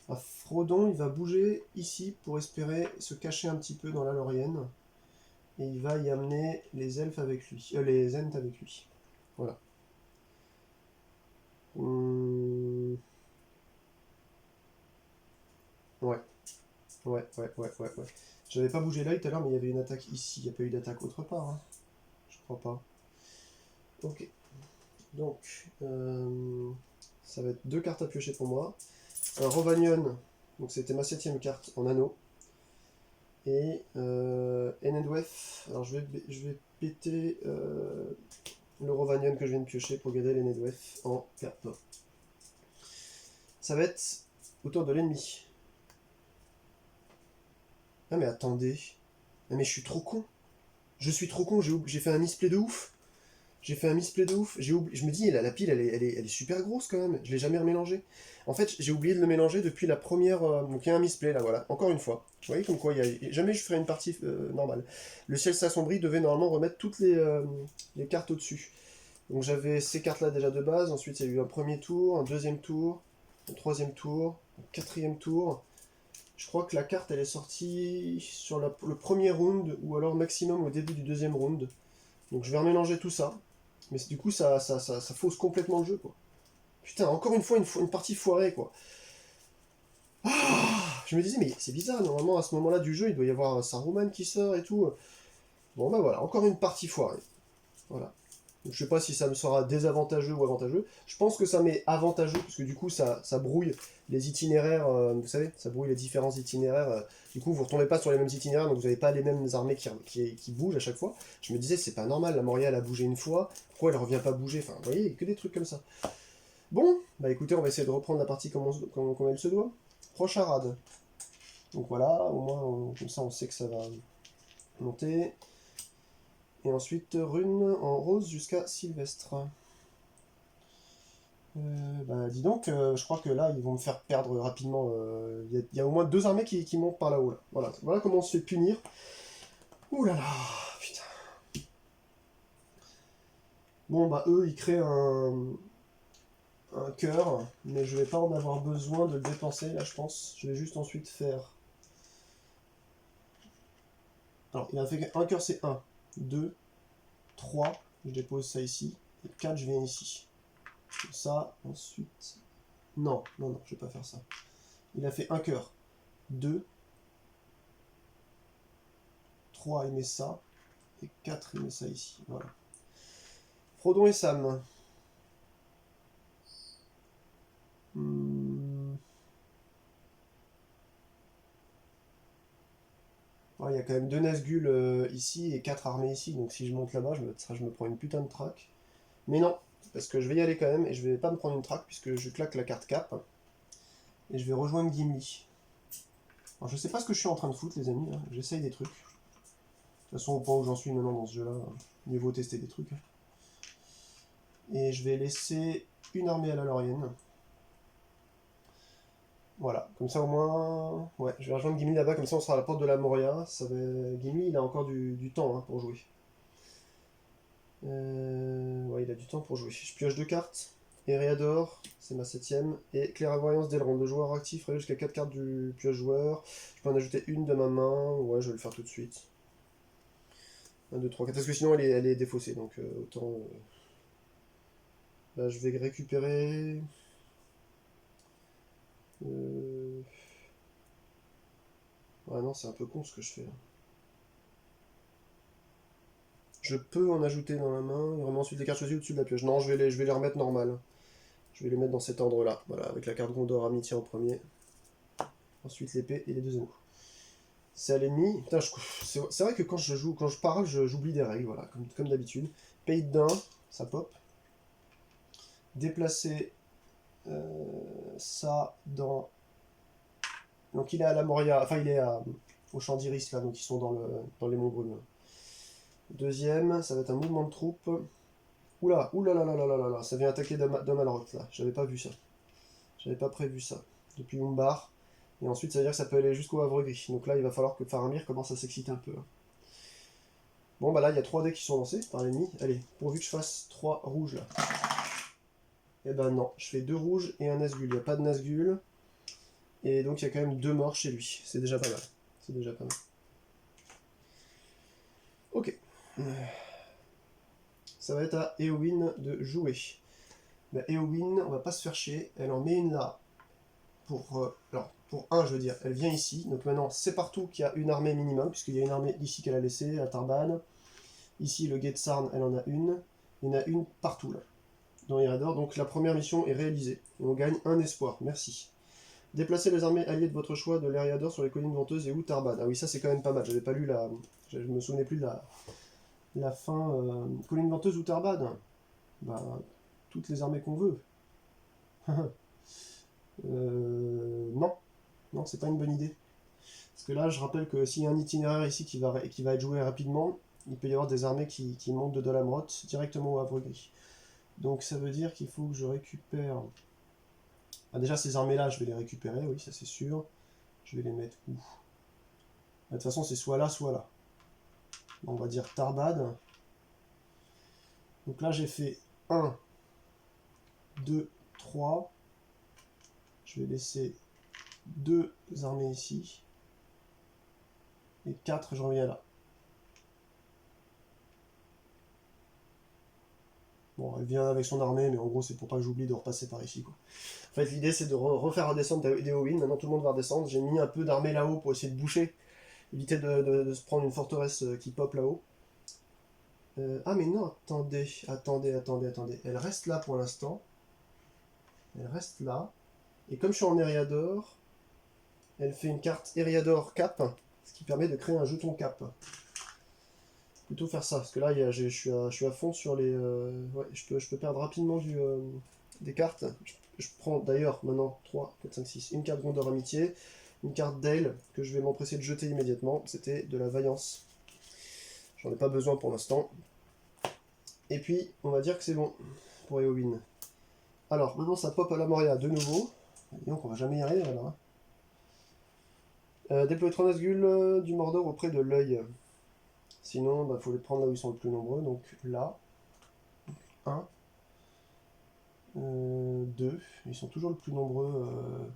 Ah, Frodon, il va bouger ici pour espérer se cacher un petit peu dans la Lorienne. Et il va y amener les elfes avec lui. Les Ents avec lui. Voilà. Ouais, ouais. J'avais pas bougé l'œil tout à l'heure, mais il y avait une attaque ici. Il n'y a pas eu d'attaque autre part, hein. Je crois pas. Ok. Donc, ça va être 2 cartes à piocher pour moi. Un Rovanion, donc c'était ma 7ème carte en anneau. Et Enedwef, alors je vais péter le Rovanion que je viens de piocher pour garder l'Enedwef en carte. Ça va être autour de l'ennemi. Ah mais attendez. Ah mais je suis trop con. Je suis trop con, j'ai fait un misplay de ouf. J'ai fait un misplay de ouf. Je me dis, la pile, elle est super grosse quand même. Je l'ai jamais remélangée. En fait, j'ai oublié de le mélanger depuis la première. Donc il y a un misplay là, voilà. Encore une fois. Vous voyez comme quoi, jamais je ferai une partie normale. Le ciel s'assombrit devait normalement remettre toutes les cartes au-dessus. Donc j'avais ces cartes-là déjà de base. Ensuite, il y a eu un premier tour, un deuxième tour, un troisième tour, un quatrième tour. Je crois que la carte, elle est sortie sur le premier round, ou alors maximum au début du deuxième round. Donc je vais remélanger tout ça. Mais du coup, ça fausse complètement le jeu, quoi. Putain, encore une fois, une partie foirée, quoi. Ah, je me disais, mais c'est bizarre, normalement, à ce moment-là du jeu, il doit y avoir un Saruman qui sort et tout. Bon, bah voilà, encore une partie foirée. Voilà. Donc, je sais pas si ça me sera désavantageux ou avantageux. Je pense que ça m'est avantageux, parce que du coup, ça brouille les itinéraires, vous savez, ça brouille les différents itinéraires. Du coup, vous retombez pas sur les mêmes itinéraires, donc vous n'avez pas les mêmes armées qui bougent à chaque fois. Je me disais, c'est pas normal, la Moria, elle a bougé une fois, pourquoi elle revient pas bouger? Enfin, vous voyez, que des trucs comme ça. Bon, bah écoutez, on va essayer de reprendre la partie comme elle se doit. Procharade. Donc voilà, au moins, comme ça, on sait que ça va monter. Et ensuite, rune en rose jusqu'à Sylvestre. Bah dis donc, je crois que là, ils vont me faire perdre rapidement. Il y a au moins 2 armées qui montent par là-haut. Là. Voilà comment on se fait punir. Ouh là là, putain. Bon, bah eux, ils créent un cœur, mais je vais pas en avoir besoin de le dépenser, là, je pense. Je vais juste ensuite faire... Alors, il a fait un cœur, c'est 1, 2, 3, je dépose ça ici, et 4, je viens ici. Comme ça, ensuite... Non, je vais pas faire ça. Il a fait un cœur, 2, 3, il met ça, et 4, il met ça ici, voilà. Frodon et Sam. Ouais, il y a quand même 2 Nazgûl ici et 4 armées ici, donc si je monte là-bas, je me prends une putain de track. Mais non, parce que je vais y aller quand même, et je vais pas me prendre une track, puisque je claque la carte cap, et je vais rejoindre Gimli. Alors je sais pas ce que je suis en train de foutre les amis, hein. J'essaye des trucs. De toute façon au point où j'en suis maintenant dans ce jeu-là, mieux vaut tester des trucs. Et je vais laisser une armée à la Lorienne. Voilà, comme ça au moins... Ouais, je vais rejoindre Gimli là-bas, comme ça on sera à la porte de la Moria. Gimli il a encore du temps hein, pour jouer. Ouais, il a du temps pour jouer. Je pioche 2 cartes. Eréador, c'est ma 7ème. Et Clairvoyance d'Elrond. Le joueur actif relève jusqu'à 4 cartes du pioche joueur. Je peux en ajouter une de ma main. Ouais, je vais le faire tout de suite. 1, 2, 3, 4. Parce que sinon elle est défaussée. Donc autant. Là, je vais récupérer. Ouais, non, c'est un peu con ce que je fais là. Je peux en ajouter dans la main. Il remet ensuite les cartes choisies au-dessus de la pioche. Non, je vais les remettre normales. Je vais les mettre dans cet ordre-là. Voilà, avec la carte Gondor Amitié en premier. Ensuite l'épée et les 2 anneaux. C'est à l'ennemi. Putain, c'est vrai que quand je parle, j'oublie des règles, voilà, comme d'habitude. Pays de Dain, ça pop. Déplacer ça dans... Donc il est à la Moria, enfin il est au champ d'Iris là, donc ils sont dans les monts brumes. Deuxième, ça va être un mouvement de troupes. Oula, oula là là là là là là, ça vient attaquer Damalroth là, j'avais pas vu ça. J'avais pas prévu ça. Depuis Umbar. Et ensuite ça veut dire que ça peut aller jusqu'au Havre Gris. Donc là il va falloir que Faramir commence à s'exciter un peu. Bon bah là il y a 3 dés qui sont lancés par l'ennemi. Allez, pourvu que je fasse 3 rouges là. Et ben non, je fais 2 rouges et un Nazgûl. Il n'y a pas de Nazgûl. Et donc il y a quand même 2 morts chez lui. C'est déjà pas mal. C'est déjà pas mal. Ok. Ça va être à Éowyn de jouer. Bah, Éowyn, on va pas se faire chier. Elle en met une là. pour 1, je veux dire, elle vient ici. Donc maintenant, c'est partout qu'il y a une armée minimum, puisqu'il y a une armée ici qu'elle a laissée, à Tarban. Ici, le Getsarn, elle en a une. Il y en a une partout, là, dans Eredor. Donc la première mission est réalisée. Et on gagne un espoir. Merci. Déplacez les armées alliées de votre choix de l'Eriador sur les collines venteuses et ou Tarban. Ah oui, ça c'est quand même pas mal. J'avais pas lu la... Je me souvenais plus de la fin. Collines venteuses ou Tarban. Bah, toutes les armées qu'on veut. Non. Non, c'est pas une bonne idée. Parce que là, je rappelle que s'il y a un itinéraire ici qui va être joué rapidement, il peut y avoir des armées qui montent de Dolamrot directement au Havre Gris. Donc ça veut dire qu'il faut que je récupère... Ah, déjà, ces armées-là, je vais les récupérer, oui, ça c'est sûr. Je vais les mettre où? De toute façon, c'est soit là, soit là. On va dire Tarbad. Donc là, j'ai fait 1, 2, 3. Je vais laisser 2 armées ici. Et 4, je reviens là. Bon, elle vient avec son armée, mais en gros, c'est pour pas que j'oublie de repasser par ici, quoi. En fait, l'idée, c'est de refaire redescendre des Owin. Maintenant, tout le monde va redescendre. J'ai mis un peu d'armée là-haut pour essayer de boucher. Éviter de se prendre une forteresse qui pop là-haut. Ah, mais non, attendez. Elle reste là pour l'instant. Elle reste là. Et comme je suis en Eriador, elle fait une carte Eriador Cap, ce qui permet de créer un jeton Cap. Plutôt faire ça, parce que là, je suis à fond sur les... ouais, je peux perdre rapidement des cartes. Je prends d'ailleurs maintenant 3, 4, 5, 6. Une carte Gondor Amitié, une carte Dale, que je vais m'empresser de jeter immédiatement. C'était de la vaillance. J'en ai pas besoin pour l'instant. Et puis, on va dire que c'est bon pour Eowyn. Alors, maintenant ça pop à la Moria de nouveau. Et donc on va jamais y arriver là. Déployer 3 Nazgûl du Mordor auprès de l'œil. Sinon, bah, faut les prendre là où ils sont le plus nombreux. Donc là, 1, 2. Ils sont toujours le plus nombreux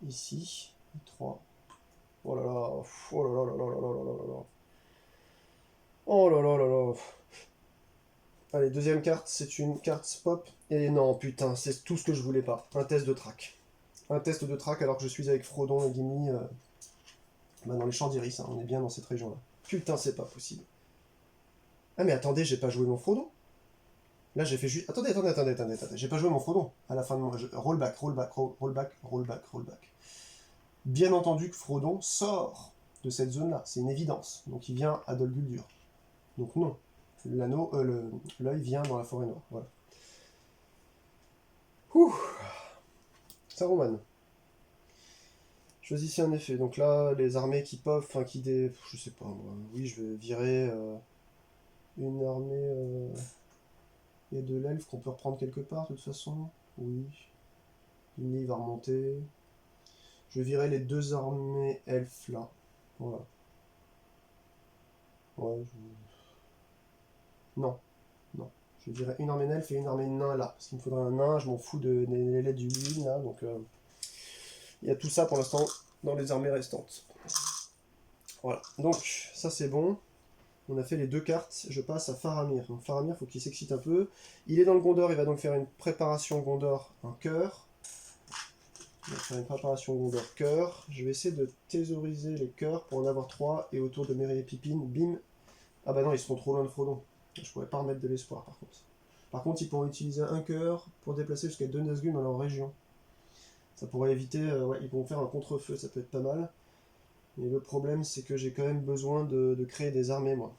ici. 3. Oh là là, oh là là là là là là là là là. Oh là là là là. Allez, deuxième carte, c'est une carte pop. Et non, putain, c'est tout ce que je voulais pas. Un test de track. Un test de track alors que je suis avec Frodon et Gimli bah dans les champs d'Iris, hein, on est bien dans cette région-là. Putain, c'est pas possible. Ah mais attendez, j'ai pas joué mon Frodon. Là j'ai fait juste... Attendez, j'ai pas joué mon Frodon. À la fin de mon... Rollback. Bien entendu que Frodon sort de cette zone-là, c'est une évidence. Donc il vient à Dol Guldur. Donc non. L'anneau, l'œil vient dans la forêt noire. Voilà. Ouh. Saruman. Choisissez un effet. Donc là, les armées qui pop, enfin qui dé... Je sais pas moi. Oui, je vais virer une armée... Il y a de l'elfe qu'on peut reprendre quelque part, de toute façon. Oui. Gimli va remonter. Je virer les 2 armées elfes là. Voilà. Ouais, Non. Non. Je dirais une armée elfe et une armée nain là. Parce qu'il me faudrait un nain, je m'en fous des laits du Lille là. Donc il y a tout ça pour l'instant dans les armées restantes. Voilà. Donc ça c'est bon. On a fait les 2 cartes. Je passe à Faramir. Donc Faramir, faut qu'il s'excite un peu. Il est dans le Gondor, il va donc faire une préparation Gondor, un cœur. On va faire une préparation Gondor cœur. Je vais essayer de thésauriser les cœurs pour en avoir 3. Et autour de Merry et Pippin, bim. Ah bah non, ils seront trop loin de Frodon. Je pourrais pas remettre de l'espoir par contre. Par contre, ils pourront utiliser un cœur pour déplacer jusqu'à 2 Nazgûl dans leur région. Ça pourrait éviter... ouais, ils vont faire un contre-feu, ça peut être pas mal. Mais le problème, c'est que j'ai quand même besoin de créer des armées, moi.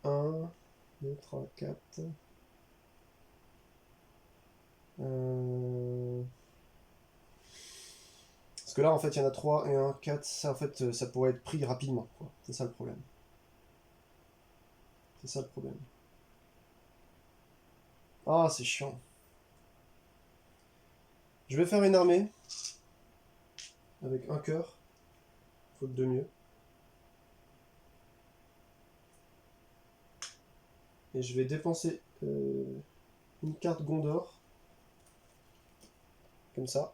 1, 2, 3, 4... Parce que là, en fait, il y en a 3 et 1, 4. Ça, en fait, ça pourrait être pris rapidement. C'est ça le problème. C'est ça le problème. Ah, c'est chiant. Je vais faire une armée. Avec un cœur. Faute de mieux. Et je vais dépenser une carte Gondor. Comme ça.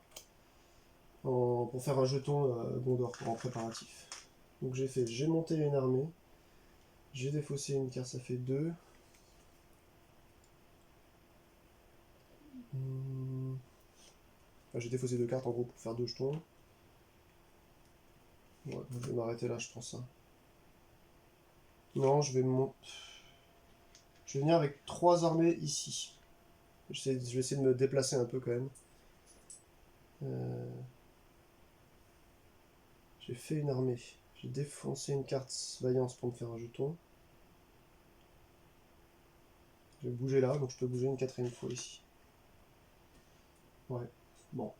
Pour faire un jeton Gondor en préparatif. Donc j'ai monté une armée. J'ai défaussé une carte, ça fait 2. Enfin, j'ai défaussé 2 cartes en gros pour faire 2 jetons. Ouais, je vais m'arrêter là, je pense ça. Non, je vais venir avec 3 armées ici. Je vais essayer de me déplacer un peu quand même. J'ai fait une armée. J'ai défoncé une carte vaillance pour me faire un jeton. Je vais bouger là, donc je peux bouger une 4ème fois ici. Ouais, bon.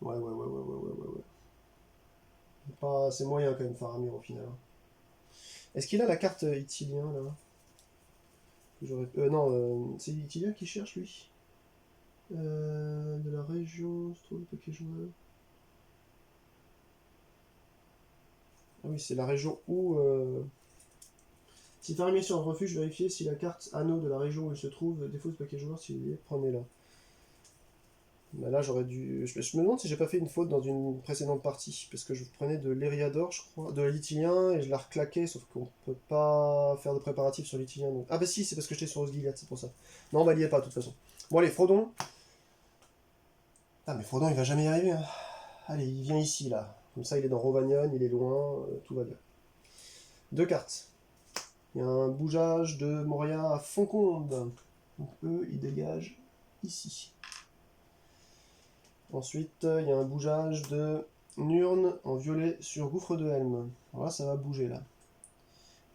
Ouais. C'est moyen quand même Faramir au final. Est-ce qu'il a la carte Itilien là? Non, c'est Itilien qui cherche lui. De la région, se trouve le paquet joueur. Ah oui, c'est la région où. Si Faramir est sur un refuge, vérifiez si la carte anneau de la région où il se trouve défausse paquet joueur, s'il y est, prenez-la. Bah là j'aurais dû. Je me demande si j'ai pas fait une faute dans une précédente partie, parce que je prenais de l'Eriador, je crois, de l'Itilien, et je la reclaquais, sauf qu'on peut pas faire de préparatifs sur l'Itilien. Donc... Ah bah si, c'est parce que j'étais sur Osgiliath, c'est pour ça. Non, bah n'y est pas de toute façon. Bon allez, Frodon. Ah mais Frodon il va jamais y arriver. Hein. Allez, il vient ici là. Comme ça il est dans Rovanion, il est loin, tout va bien. 2 cartes. Il y a un bougeage de Moria à Fonconde. Donc eux, ils dégagent ici. Ensuite, il y a un bougeage de Nurn en violet sur Gouffre de Helm. Alors là, ça va bouger, là.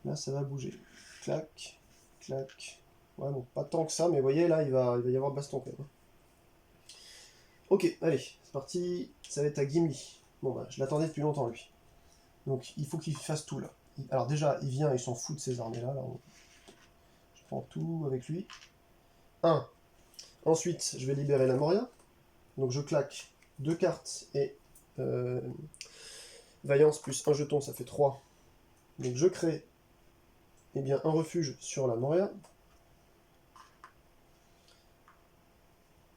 Là, ça va bouger. Clac, clac. Ouais, bon, pas tant que ça, mais vous voyez, là, il va y avoir baston, quand même. Ok, allez, c'est parti. Ça va être à Gimli. Bon, bah, je l'attendais depuis longtemps, lui. Donc, il faut qu'il fasse tout, là. Alors déjà, il vient, il s'en fout de ces armées-là. Là. Je prends tout avec lui. 1. Ensuite, je vais libérer la Moria. Donc je claque 2 cartes et Vaillance plus un jeton, ça fait 3. Donc je crée un refuge sur la Moria.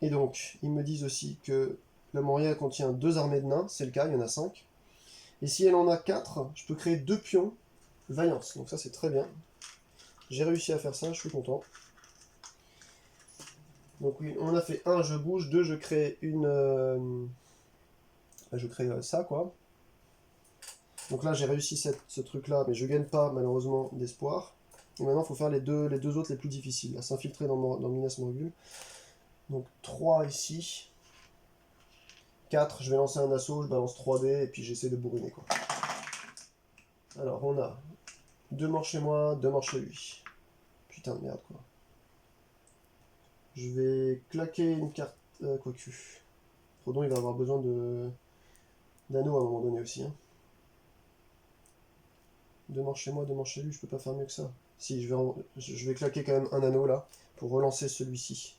Et donc, ils me disent aussi que la Moria contient 2 armées de nains, c'est le cas, il y en a 5. Et si elle en a 4, je peux créer 2 pions Vaillance. Donc ça c'est très bien. J'ai réussi à faire ça, je suis content. Donc oui, on a fait 1, je bouge, 2, je crée une... je crée ça, quoi. Donc là, j'ai réussi ce truc-là, mais je gagne pas, malheureusement, d'espoir. Et maintenant, il faut faire les deux autres les plus difficiles, à s'infiltrer dans Minas Morgul. Donc 3 ici. 4, je vais lancer un assaut, je balance 3 dés, et puis j'essaie de bourriner, quoi. Alors, on a 2 morts chez moi, 2 morts chez lui. Putain de merde, quoi. Je vais claquer une carte... quoique... Frodon, il va avoir besoin d'anneaux à un moment donné aussi, hein. 2 morts chez moi, 2 morts chez lui, je peux pas faire mieux que ça. Si, je vais claquer quand même un anneau là, pour relancer celui-ci.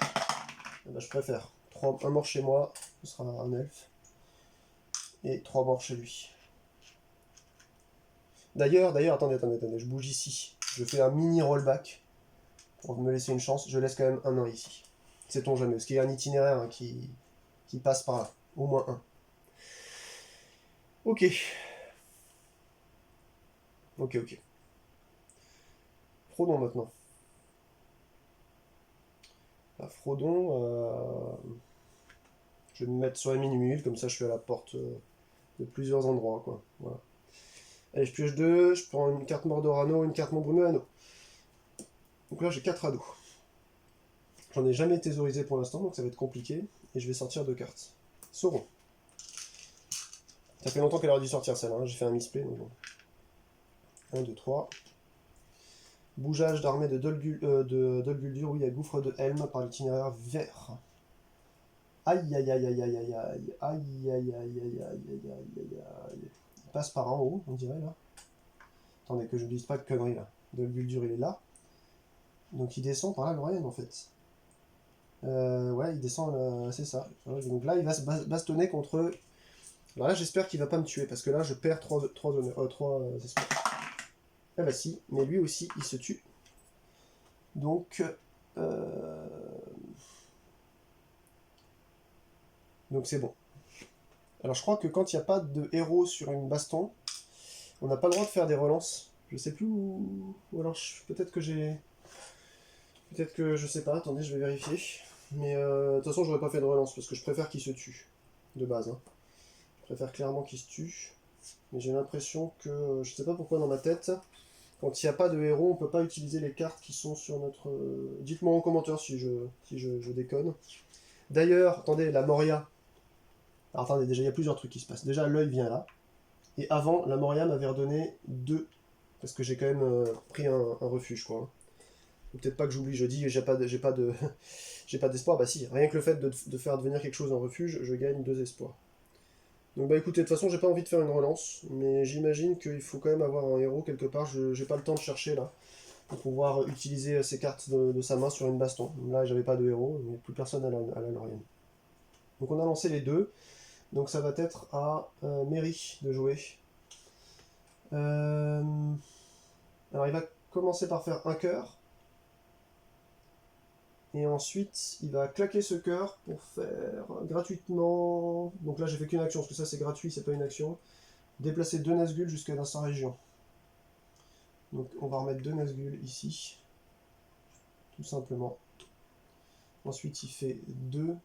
Eh ben, je préfère. 1 mort chez moi, ce sera un elfe. Et 3 morts chez lui. D'ailleurs, attendez, je bouge ici. Je fais un mini rollback, pour me laisser une chance. Je laisse quand même un nain ici. Sait-on jamais, parce qu'il y a un itinéraire hein, qui passe par là. Au moins un. Ok. Ok. Frodon maintenant. Là, Frodon, je vais me mettre sur la mini-mule, comme ça je suis à la porte de plusieurs endroits, quoi. Voilà. Allez, je pioche 2, je prends une carte Mordor anneau, une carte Montbrumeux anneau. Donc là j'ai 4 anneaux. J'en ai jamais thésaurisé pour l'instant, donc ça va être compliqué. Et je vais sortir 2 cartes. Sauron. Ça fait longtemps qu'elle aurait dû sortir celle-là, hein. J'ai fait un misplay, donc bon. 1, 2, 3. Bougeage d'armée de Dol Guldur, oui, à Gouffre de Helm par l'itinéraire vert. Aïe aïe aïe aïe aïe aïe aïe aïe aïe aïe aïe aïe aïe. Il passe par en haut, on dirait là. Attendez que je ne dise pas de conneries là. Dol Guldur il est là. Donc il descend par la Lorienne en fait. Ouais, il descend là, c'est ça. Donc là il va se bastonner contre. Alors là j'espère qu'il va pas me tuer parce que là je perds 3 espoirs. Ah bah si, mais lui aussi il se tue. Donc donc c'est bon. Alors je crois que quand il n'y a pas de héros sur une baston, on n'a pas le droit de faire des relances. Je sais plus où... Ou alors peut-être que j'ai... Peut-être que je sais pas, attendez, je vais vérifier. Mais de toute façon, j'aurais pas fait de relance parce que je préfère qu'il se tue, de base. Hein. Je préfère clairement qu'il se tue. Mais j'ai l'impression que, je sais pas pourquoi dans ma tête, quand il n'y a pas de héros, on peut pas utiliser les cartes qui sont sur notre... Dites-moi en commentaire si je déconne. D'ailleurs, attendez, la Moria. Alors attendez, déjà il y a plusieurs trucs qui se passent. Déjà, l'œil vient là. Et avant, la Moria m'avait redonné 2. Parce que j'ai quand même pris un refuge, quoi. Faut peut-être pas que j'oublie, je dis, j'ai pas d'espoir. Bah si, rien que le fait de faire devenir quelque chose en refuge, je gagne 2 espoirs. Donc bah écoutez, de toute façon, j'ai pas envie de faire une relance, mais j'imagine qu'il faut quand même avoir un héros quelque part. J'ai pas le temps de chercher là, pour pouvoir utiliser ces cartes de sa main sur une baston. Là, j'avais pas de héros, mais plus personne à la Lorien. Donc on a lancé les 2. Donc ça va être à Mary de jouer. Euh, Alors il va commencer par faire un cœur. Et ensuite, il va claquer ce cœur pour faire gratuitement... Donc là, j'ai fait qu'une action, parce que ça c'est gratuit, c'est pas une action. Déplacer 2 Nazgûl jusqu'à dans sa région. Donc on va remettre 2 Nazgûl ici. Tout simplement. Ensuite, il fait 2,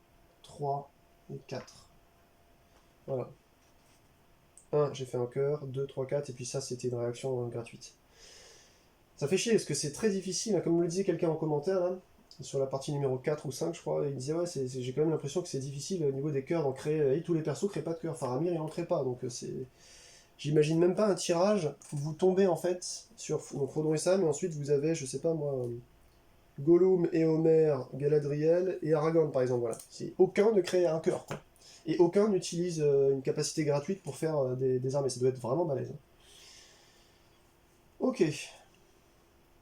3 et 4. Voilà. 1, j'ai fait un cœur, 2, 3, 4, et puis ça, c'était une réaction gratuite. Ça fait chier, parce que c'est très difficile, comme le disait quelqu'un en commentaire, là, sur la partie numéro 4 ou 5, je crois, il disait, ouais, j'ai quand même l'impression que c'est difficile au niveau des cœurs d'en créer, et tous les persos créent pas de cœur, Faramir, il en crée pas, donc c'est... J'imagine même pas un tirage où vous tombez, en fait, sur donc, Frodon et Sam, et ensuite vous avez, je sais pas moi... Gollum, Éomer, Galadriel et Aragorn par exemple, voilà. Aucun ne crée un cœur, quoi. Et aucun n'utilise une capacité gratuite pour faire des armées, ça doit être vraiment balèze. Hein. Ok.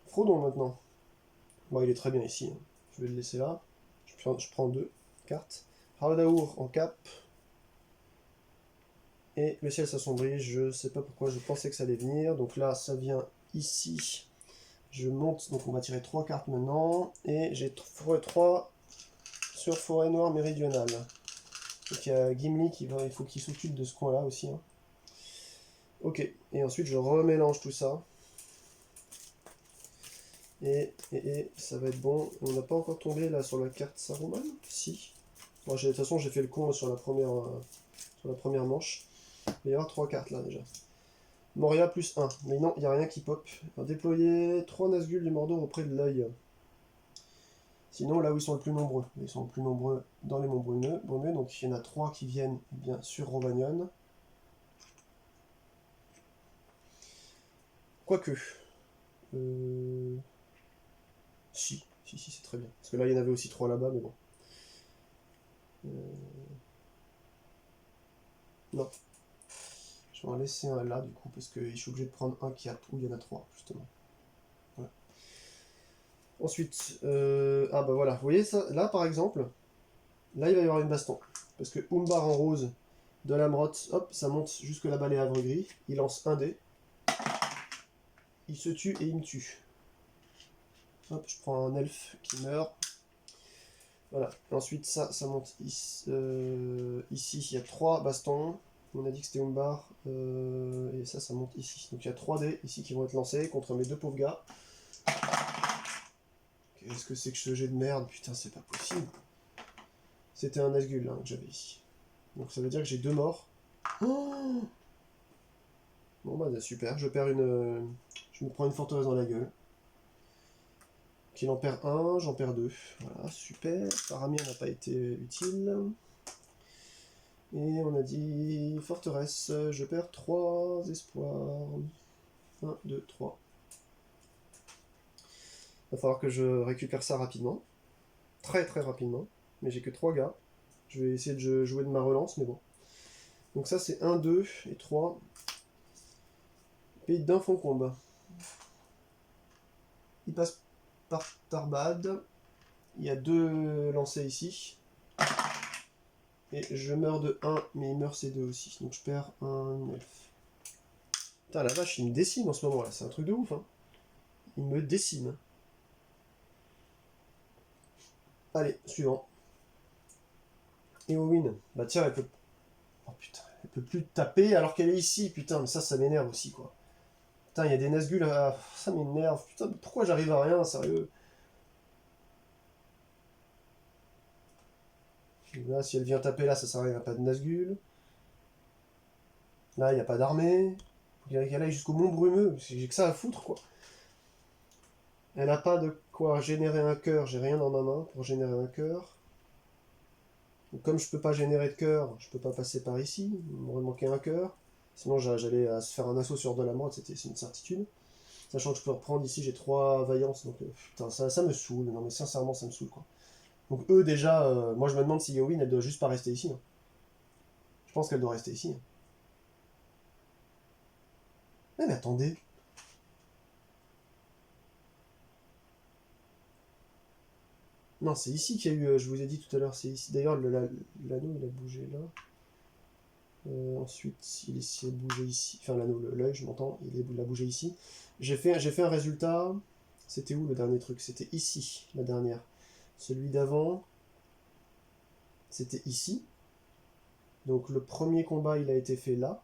Frodon maintenant. Bon, il est très bien ici, hein. Je vais le laisser là. Je prends 2 cartes. Hardaour en cap. Et le ciel s'assombrit, je sais pas pourquoi, je pensais que ça allait venir. Donc là, ça vient ici. Je monte, donc on va tirer 3 cartes maintenant. Et j'ai 3 sur Forêt Noire Méridionale. Donc il y a Gimli il faut qu'il s'occupe de ce coin-là aussi. Hein. Ok, et ensuite je remélange tout ça. Et ça va être bon. On n'a pas encore tombé là sur la carte Saruman? Si. Bon, de toute façon j'ai fait le con sur la première manche. Il va y avoir 3 cartes là déjà. Moria plus 1. Mais non, il n'y a rien qui pop. On va déployer 3 Nazgûl du Mordor auprès de l'œil. Sinon, là où ils sont le plus nombreux. Ils sont le plus nombreux dans les monts brumeux. Donc il y en a 3 qui viennent bien sur Rovanion. Quoique. Si, c'est très bien. Parce que là, il y en avait aussi 3 là-bas, mais bon. Non. Je vais en laisser un là, du coup, parce que je suis obligé de prendre un qui a où il y en a 3, justement. Voilà. Ensuite, ah bah voilà, vous voyez ça, là par exemple, là il va y avoir une baston. Parce que Umbar en rose de Lamrot, hop, ça monte jusque là-bas les havres gris, il lance un dé, il se tue et il me tue. Hop, je prends un elfe qui meurt. Voilà, et ensuite ça monte ici, il y a 3 bastons. On a dit que c'était Umbar, et ça monte ici. Donc il y a 3 dés ici qui vont être lancés contre mes 2 pauvres gars. Qu'est-ce que c'est que ce jet de merde? Putain, c'est pas possible. C'était un Nazgûl hein, que j'avais ici. Donc ça veut dire que j'ai 2 morts. Oh bon bah super, je me prends une forteresse dans la gueule. Qu'il en perd 1, j'en perds 2. Voilà, super. Faramir n'a pas été utile. Et on a dit forteresse, je perds 3 espoirs. 1, 2, 3. Il va falloir que je récupère ça rapidement. Très très rapidement. Mais j'ai que 3 gars. Je vais essayer de jouer de ma relance, mais bon. Donc ça c'est 1, 2 et 3. Pays d'un fond combat. Il passe par Tarbad. Il y a 2 lancés ici. Et je meurs de 1, mais il meurt C2 aussi. Donc je perds un elfe. Putain la vache, il me décime en ce moment là, c'est un truc de ouf. Hein. Il me décime. Allez, suivant. Eowyn. Bah tiens, elle peut... Oh putain, elle peut plus taper alors qu'elle est ici. Putain, mais ça m'énerve aussi quoi. Putain, il y a des Nazgûl là. Ça m'énerve. Putain, pourquoi j'arrive à rien, sérieux? Là, si elle vient taper là, ça sert à rien, il n'y a pas de Nazgûl. Là, il n'y a pas d'armée. Faut qu'elle aille jusqu'au Mont Brumeux, j'ai que ça à foutre, quoi. Elle n'a pas de quoi générer un cœur, j'ai rien dans ma main pour générer un cœur. Donc, comme je peux pas générer de cœur, je peux pas passer par ici, il m'aurait manqué un cœur. Sinon j'allais se faire un assaut sur de la mort, c'est une certitude. Sachant que je peux reprendre ici, j'ai 3 vaillances, donc putain, ça me saoule, non mais sincèrement ça me saoule quoi. Donc eux déjà, moi je me demande si Yowin elle doit juste pas rester ici. Hein. Je pense qu'elle doit rester ici. Hein. Mais attendez. Non, c'est ici qu'il y a eu, je vous ai dit tout à l'heure, c'est ici. D'ailleurs, l'anneau il a bougé là. Ensuite, il s'est bougé ici. Enfin, l'anneau, l'œil, je m'entends, il a bougé ici. J'ai fait un résultat. C'était où le dernier truc? C'était ici, la dernière. Celui d'avant, c'était ici. Donc le premier combat, il a été fait là.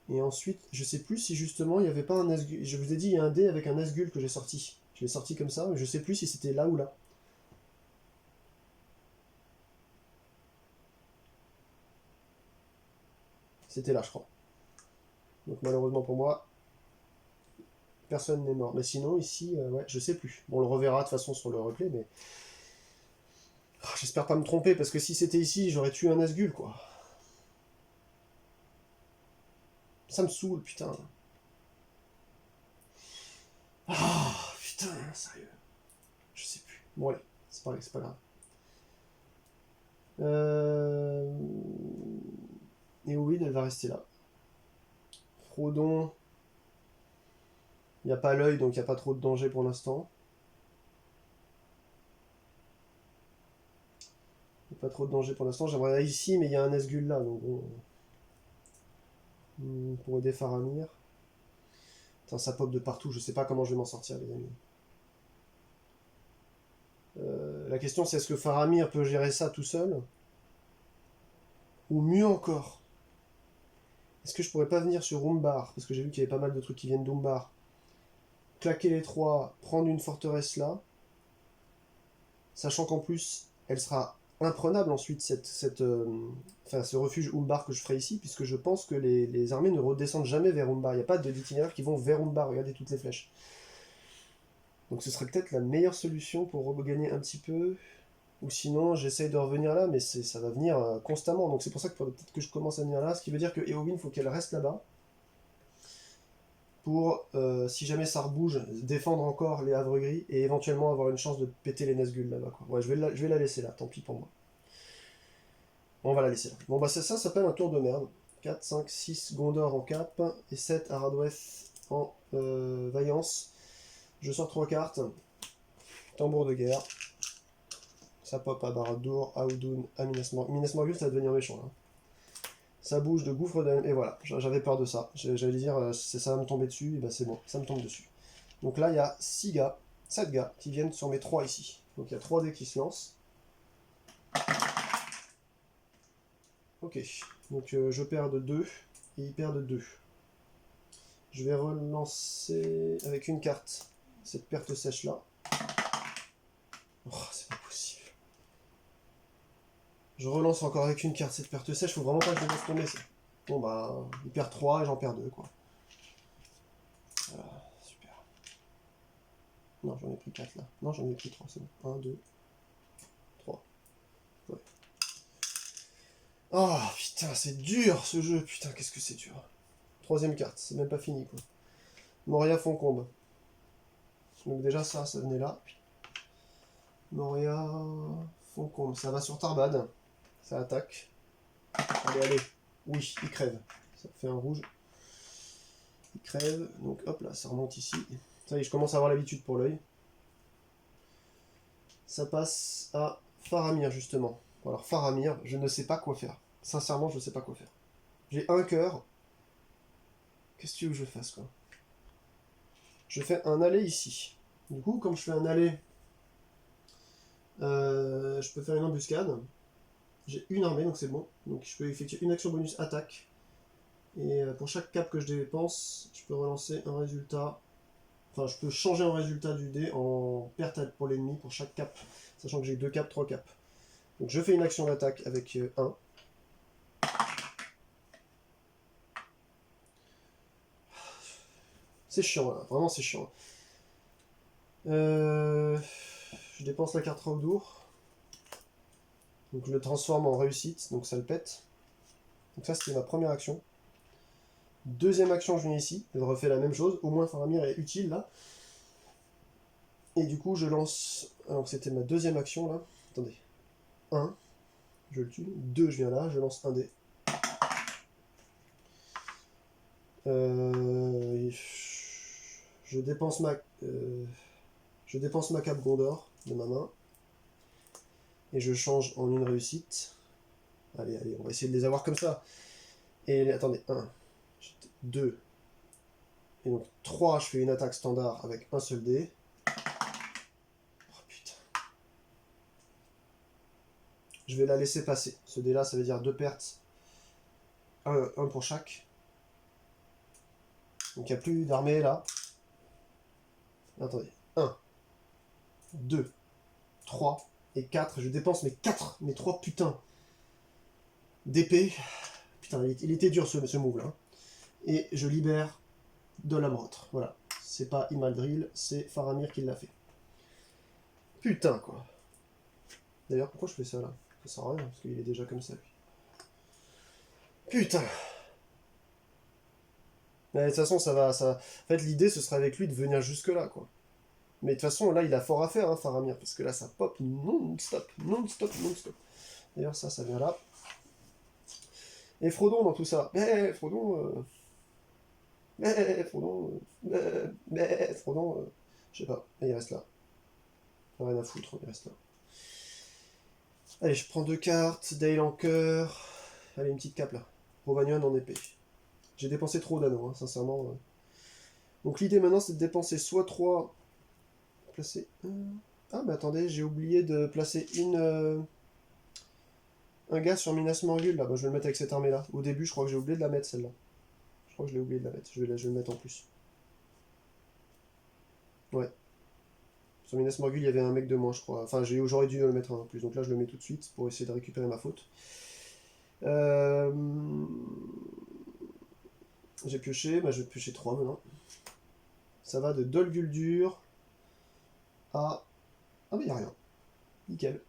Et ensuite, je sais plus si justement il n'y avait pas un Nazgûl. Je vous ai dit, il y a un dé avec un Nazgûl que j'ai sorti. Je l'ai sorti comme ça, mais je sais plus si c'était là ou là. C'était là, je crois. Donc malheureusement pour moi, personne n'est mort. Mais sinon, ici, ouais, je sais plus. Bon, on le reverra de toute façon sur le replay, mais... Oh, j'espère pas me tromper, parce que si c'était ici, j'aurais tué un Nazgûl, quoi. Ça me saoule, putain. Ah, putain, sérieux. Je sais plus. Bon, allez, c'est pas grave. Et oui, elle va rester là. Frodon. Il n'y a pas l'œil, donc il n'y a pas trop de danger pour l'instant. Il n'y a pas trop de danger pour l'instant. J'aimerais aller ici, mais il y a un Nazgûl là, donc bon. Pour aider Faramir. Putain, ça pop de partout, je sais pas comment je vais m'en sortir, les amis. La question c'est est-ce que Faramir peut gérer ça tout seul? Ou mieux encore, est-ce que je pourrais pas venir sur Umbar? Parce que j'ai vu qu'il y avait pas mal de trucs qui viennent d'Umbar. Claquer les 3, prendre une forteresse là. Sachant qu'en plus, elle sera imprenable ensuite, ce refuge Umbar que je ferai ici, puisque je pense que les armées ne redescendent jamais vers Umbar. Il n'y a pas d'itinéraire qui vont vers Umbar, regardez toutes les flèches. Donc ce serait peut-être la meilleure solution pour regagner un petit peu. Ou sinon, j'essaye de revenir là, mais ça va venir constamment. Donc c'est pour ça que peut-être que je commence à venir là. Ce qui veut dire que Éowyn, il faut qu'elle reste là-bas. Pour, si jamais ça rebouge, défendre encore les Havre Gris et éventuellement avoir une chance de péter les Nazgûl là-bas. Ouais, je vais la laisser là, tant pis pour moi. On va la laisser là. Bon bah ça s'appelle un tour de merde. 4, 5, 6 Gondor en cap et 7 Aradweth en vaillance. Je sors 3 cartes. Tambour de guerre. Ça pop à Barad-dûr, à Audun, à Minas Morgul. Minas Morgul, ça va devenir méchant là. Ça bouge de gouffre d'âme, et voilà, j'avais peur de ça. J'allais dire, ça va me tomber dessus, et bah c'est bon, ça me tombe dessus. Donc là, il y a 6 gars, 7 gars, qui viennent sur mes 3 ici. Donc il y a 3 dés qui se lancent. Ok, donc je perds de 2, et il perd de 2. Je vais relancer avec une carte cette perte sèche là. Oh, c'est pas possible. Je relance encore avec une carte cette perte sèche, faut vraiment pas que je laisse tomber ça. Bon bah, il perd 3 et j'en perds 2 quoi. Voilà, super. Non, j'en ai pris 4 là. Non, j'en ai pris 3, c'est bon. 1, 2, 3. Ouais. Oh putain, c'est dur ce jeu, putain, qu'est-ce que c'est dur. Troisième carte, c'est même pas fini quoi. Moria Foncombe. Donc déjà ça venait là. Moria Foncombe, ça va sur Tarbad. Ça attaque. Allez, allez. Oui, il crève. Ça fait un rouge. Il crève. Donc hop là, ça remonte ici. Ça y est, je commence à avoir l'habitude pour l'œil. Ça passe à Faramir justement. Alors Faramir, je ne sais pas quoi faire. Sincèrement, je ne sais pas quoi faire. J'ai un cœur. Qu'est-ce que tu veux que je fasse quoi? Je fais un aller ici. Du coup, comme je fais un aller, je peux faire une embuscade. J'ai une armée, donc c'est bon. Donc je peux effectuer une action bonus attaque. Et pour chaque cap que je dépense, je peux relancer un résultat. Enfin, je peux changer un résultat du dé en perte pour l'ennemi pour chaque cap. Sachant que j'ai 2 caps, 3 caps. Donc je fais une action d'attaque avec 1. C'est chiant là, vraiment c'est chiant. Je dépense la carte Raudour. Donc je le transforme en réussite, donc ça le pète. Donc ça c'était ma première action. Deuxième action, je viens ici, je refais la même chose, au moins Faramir est utile là. Et du coup je lance, alors c'était ma deuxième action là, attendez, 1, je le tue, 2 je viens là, je lance un dé. Je dépense ma cape Gondor de ma main. Et je change en une réussite. Allez, allez, on va essayer de les avoir comme ça. Et attendez, 1, 2, et donc 3, je fais une attaque standard avec un seul dé. Oh putain. Je vais la laisser passer. Ce dé là, ça veut dire 2 pertes. Un pour chaque. Donc il n'y a plus d'armée là. Attendez, 1, 2, 3 et 4. Je dépense mes 3 putains d'épée. Putain, il était dur ce move là. Et je libère de la Morotre. Voilà. C'est pas Imaldril, c'est Faramir qui l'a fait. Putain, quoi. D'ailleurs, pourquoi je fais ça, là? Ça sert à rien, parce qu'il est déjà comme ça, lui. Putain. Mais de toute façon, ça va... En fait, l'idée, ce serait avec lui de venir jusque-là, quoi. Mais de toute façon, là, il a fort à faire, hein, Faramir, parce que là, ça pop non-stop, non-stop, non-stop. D'ailleurs, ça vient là. Et Frodon dans tout ça. Frodon... Frodon... Frodon... Je sais pas. Et il reste là. Rien à foutre, il reste là. Allez, je prends 2 cartes. Dale en cœur. Allez, une petite cape là. Rovagnon en épée. J'ai dépensé trop d'anneaux, hein, sincèrement. Donc l'idée maintenant, c'est de dépenser soit 3. Placer. Ah, mais attendez, j'ai oublié de placer un gars sur Minas Morgul là. Bah, je vais le mettre avec cette armée là. Au début, je crois que j'ai oublié de la mettre celle-là. Je crois que je l'ai oublié de la mettre. Je vais le mettre en plus. Ouais. Sur Minas Morgul, il y avait un mec de moins, je crois. Enfin, j'aurais dû le mettre un en plus. Donc là, je le mets tout de suite pour essayer de récupérer ma faute. J'ai pioché, bah, je vais piocher 3 maintenant. Ça va de Dol Guldur à... Ah mais y'a rien. Nickel.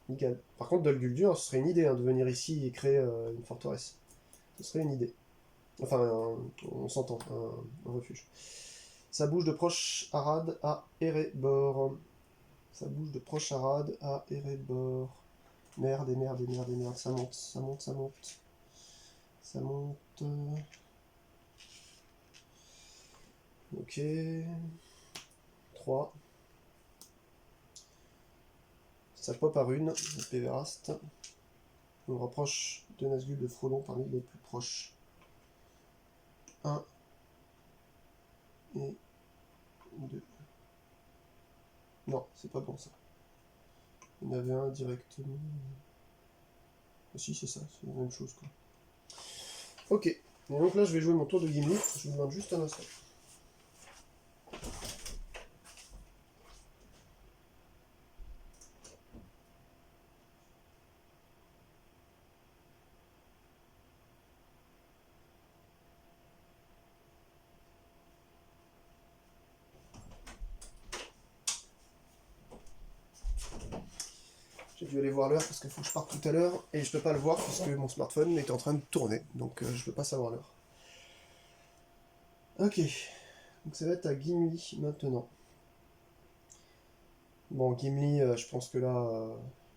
Nickel. Par contre, Dol Guldur, ce serait une idée hein, de venir ici et créer une forteresse. Ce serait une idée. Enfin, on s'entend, un refuge. Ça bouge de proche Arad à Erebor. Ça bouge de proche Arad à Erebor. Merde, et merde, et merde, et merde. Ça monte, ça monte, ça monte. Ça monte. Ok. 3. Ça pop par une, le Pévéraste. On rapproche de Nazgûl de Frodon parmi les plus proches. 1 et 2. Non, c'est pas bon ça. Il y en avait un directement. Ah si, c'est ça, c'est la même chose quoi. Ok, et donc là je vais jouer mon tour de Gimli. Je vous demande juste un instant. J'ai dû aller voir l'heure parce qu'il faut que je parte tout à l'heure et je peux pas le voir parce que mon smartphone est en train de tourner, donc je peux pas savoir l'heure. Ok, donc ça va être à Gimli maintenant. Bon, Gimli, je pense que là,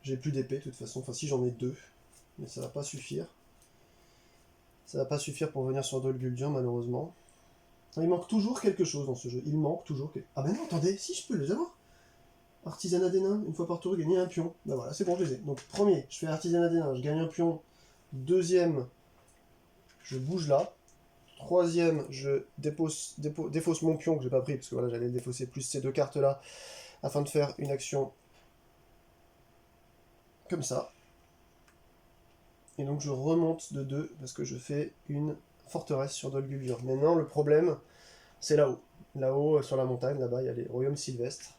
j'ai plus d'épée de toute façon, enfin si j'en ai 2, mais ça va pas suffire. Ça va pas suffire pour venir sur Dol Guldur malheureusement. Il manque toujours quelque chose dans ce jeu, il manque toujours quelque... Ah bah non, attendez, si je peux les avoir. Artisanat des nains, une fois par tour, gagner un pion. Bah voilà, c'est bon, je les ai. Donc premier, je fais artisanat des nains, je gagne un pion. Deuxième, je bouge là. Troisième, je défausse mon pion que j'ai pas pris, parce que voilà, j'allais le défausser, plus ces 2 cartes là, afin de faire une action comme ça. Et donc je remonte de 2, parce que je fais une forteresse sur Dol Guldur. Maintenant, le problème, c'est là-haut. Là-haut, sur la montagne, là-bas, il y a les royaumes sylvestres.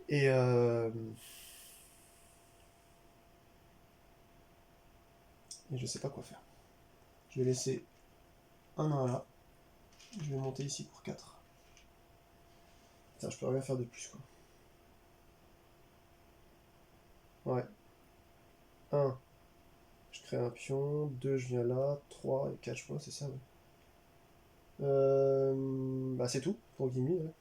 Et Et je sais pas quoi faire. Je vais laisser un 1 là. Je vais monter ici pour 4. Putain, je peux rien faire de plus, quoi. Ouais. 1. Je crée un pion. 2, je viens là. 3 et 4, je crois, c'est ça, ouais. Bah c'est tout pour Gimli, ouais.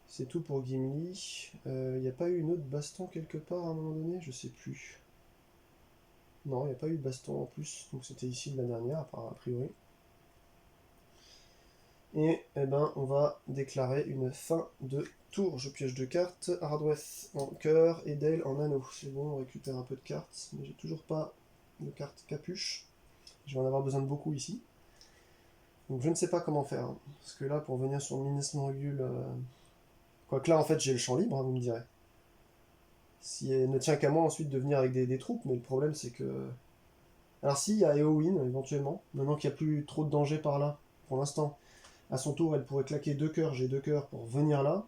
C'est tout pour Gimli. Il n'y a pas eu une autre baston quelque part à un moment donné? Je sais plus. Non, il n'y a pas eu de baston en plus. Donc c'était ici de la dernière, a priori. Et eh ben, on va déclarer une fin de tour. Je pioche 2 cartes. Hardweth en cœur et Dale en anneau. C'est bon, on récupère un peu de cartes. Mais j'ai toujours pas de carte capuche. Je vais en avoir besoin de beaucoup ici. Donc je ne sais pas comment faire, hein. Parce que là, pour venir sur Minas Morgul... Quoique là, en fait, j'ai le champ libre, hein, vous me direz. Si elle ne tient qu'à moi ensuite de venir avec des troupes, mais le problème c'est que... Alors si, il y a Éowyn, éventuellement. Maintenant qu'il n'y a plus trop de danger par là, pour l'instant. À son tour, elle pourrait claquer 2 cœurs, j'ai 2 cœurs pour venir là.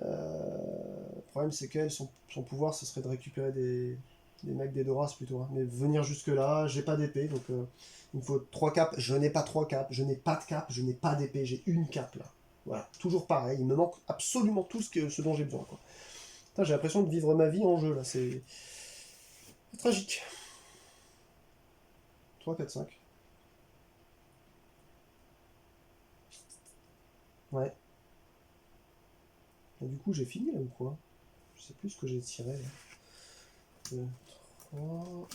Le problème c'est qu'elle, son pouvoir, ce serait de récupérer des mecs d'Edoras plutôt. Hein. Mais venir jusque là, j'ai pas d'épée, donc il me faut 3 capes. Je n'ai pas 3 capes, je n'ai pas de cape, je n'ai pas d'épée, j'ai une cape là. Voilà, toujours pareil, il me manque absolument tout ce dont j'ai besoin, quoi. Putain, j'ai l'impression de vivre ma vie en jeu là, c'est tragique. 3, 4, 5. Ouais. Et du coup, j'ai fini là ou quoi? Je sais plus ce que j'ai tiré là. 2, 3, 1,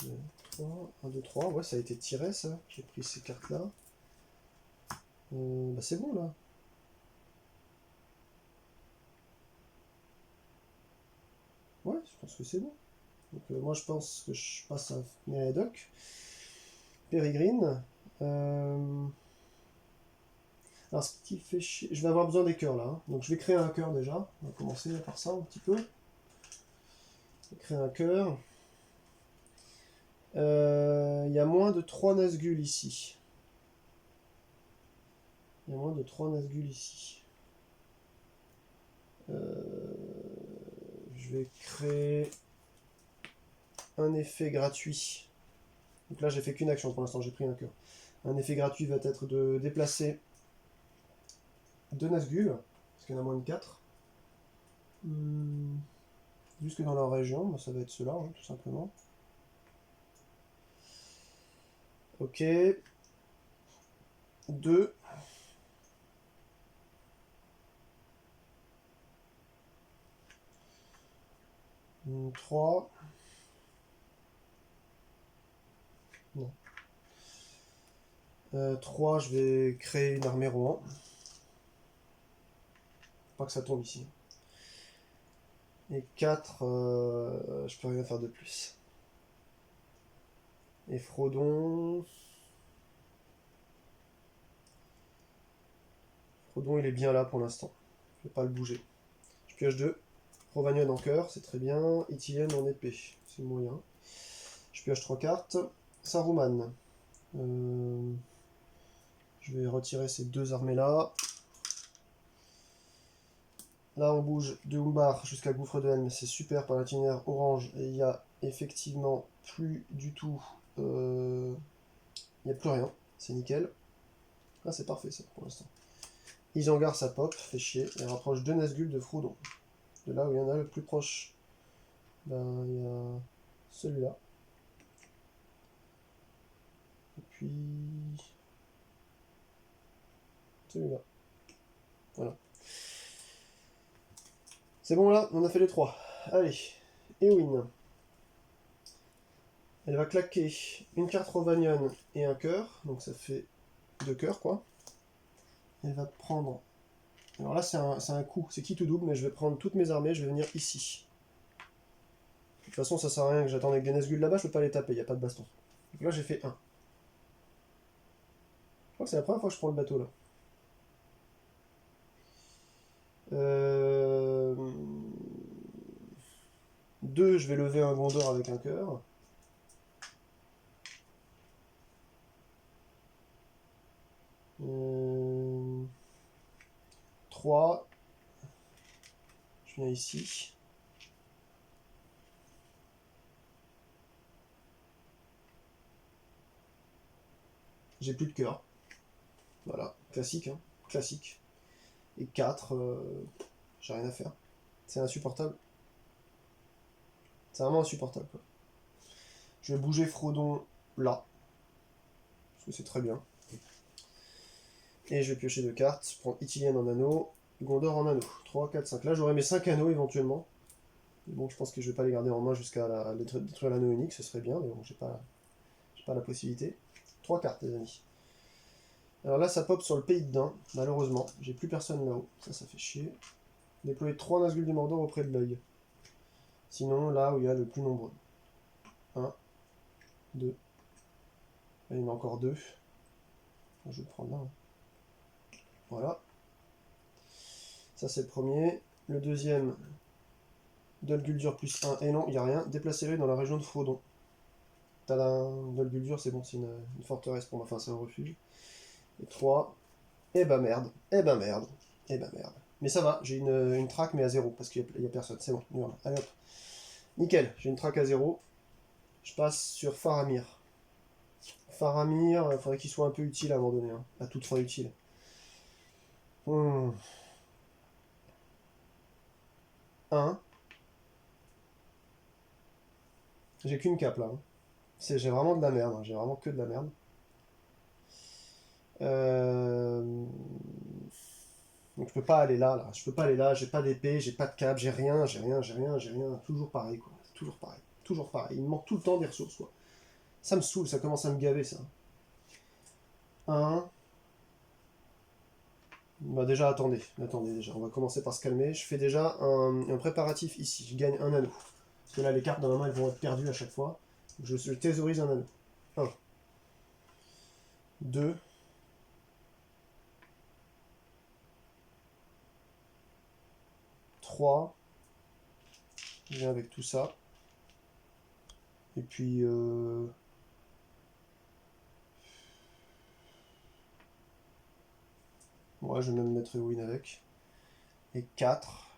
2, 3, 1, 2, 3. Ouais, ça a été tiré ça. J'ai pris ces cartes là. Bah c'est bon là. Ouais, je pense que c'est bon. Donc moi je pense que je passe à Mériadoc. Pérégrine. Alors ce qui fait chier. Je vais avoir besoin des cœurs là. Hein. Donc je vais créer un cœur déjà. On va commencer par ça un petit peu. Je vais créer un cœur. Il y a moins de 3 Nazgûl ici. Il y a moins de 3 Nazgûl ici. Je vais créer un effet gratuit. Donc là, j'ai fait qu'une action pour l'instant, j'ai pris un cœur. Un effet gratuit va être de déplacer 2 Nazgûl, parce qu'il y en a moins de 4. Jusque dans leur région, bah, ça va être cela, hein, tout simplement. Ok. 2. 3. Non. 3, je vais créer une armée Rohan. Faut pas que ça tombe ici. Et 4, je peux rien faire de plus. Et Frodon... Frodon, il est bien là pour l'instant. Je vais pas le bouger. Je pioche 2. Rovagnon en cœur, c'est très bien. Ithilien en épée, c'est moyen. Je pioche 3 cartes. Saruman. Je vais retirer ces 2 armées-là. Là, on bouge de Umbar jusqu'à Gouffre de Helm. C'est super par l'itinéraire orange. Et il n'y a effectivement plus du tout... Il n'y a plus rien. C'est nickel. Ah, c'est parfait ça pour l'instant. Isengard, ça pop, fait chier. Et rapproche 2 Nazgûl de Frodon. De là où il y en a le plus proche. Ben, il y a celui-là. Et puis... celui-là. Voilà. C'est bon là, on a fait les 3. Allez, Éowyn. Elle va claquer une carte Rovagnon et un cœur. Donc ça fait 2 cœurs quoi. Elle va prendre... Alors là c'est un coup, c'est qui tout double, mais je vais prendre toutes mes armées, je vais venir ici. De toute façon ça sert à rien que j'attende avec des Nazgûl là-bas, je peux pas les taper, il n'y a pas de baston. Donc là j'ai fait 1. Je crois que c'est la première fois que je prends le bateau là. 2, je vais lever un Gondor avec un cœur. Euh... 3. Je viens ici. J'ai plus de cœur. Voilà, classique, hein. Classique. Et 4, j'ai rien à faire. C'est insupportable. C'est vraiment insupportable, quoi. Je vais bouger Frodon là. Parce que c'est très bien. Et je vais piocher 2 cartes. Prendre Ithilien en anneau. Gondor en anneau. 3, 4, 5. Là, j'aurais mes 5 anneaux éventuellement. Mais bon, je pense que je vais pas les garder en main jusqu'à détruire l'anneau unique. Ce serait bien, mais bon, j'ai pas la possibilité. 3 cartes, les amis. Alors là, ça pop sur le pays de Dain. Malheureusement, j'ai plus personne là-haut. Ça fait chier. Déployer 3 Nazgûl du Mordor auprès de l'œil. Sinon, là où il y a le plus nombreux. 1, 2. Là, il y en a encore 2. Je vais le prendre là. Hein. Voilà. Ça, c'est le premier. Le deuxième, Dol Guldur plus 1. Et non, il n'y a rien. Déplacez-le dans la région de Frodon. Tadam. Dol Guldur, c'est bon, c'est une forteresse pour moi. Enfin, c'est un refuge. Et 3. Eh ben merde. Eh ben merde. Eh ben merde. Mais ça va, j'ai une track, mais à 0, parce qu'il n'y a personne. C'est bon, voilà. Allez hop. Nickel, j'ai une track à 0. Je passe sur Faramir. Faramir, il faudrait qu'il soit un peu utile à un moment donné. Hein. À toute fin utile. Hmm. 1. J'ai qu'une cape là. Hein. J'ai vraiment de la merde. Hein. J'ai vraiment que de la merde. Donc je peux pas aller là. Je peux pas aller là. J'ai pas d'épée, j'ai pas de cape, j'ai rien. Toujours pareil, quoi. Toujours pareil. Toujours pareil. Il me manque tout le temps des ressources, quoi. Ça me saoule, ça commence à me gaver, ça. 1. Bah déjà, attendez, déjà. On va commencer par se calmer. Je fais déjà un préparatif ici. Je gagne un anneau. Parce que là, les cartes, normalement, elles vont être perdues à chaque fois. Je thésaurise un anneau. 1. 2. 3. Je viens avec tout ça. Et puis... Ouais, je vais même mettre Eowyn avec. Et 4.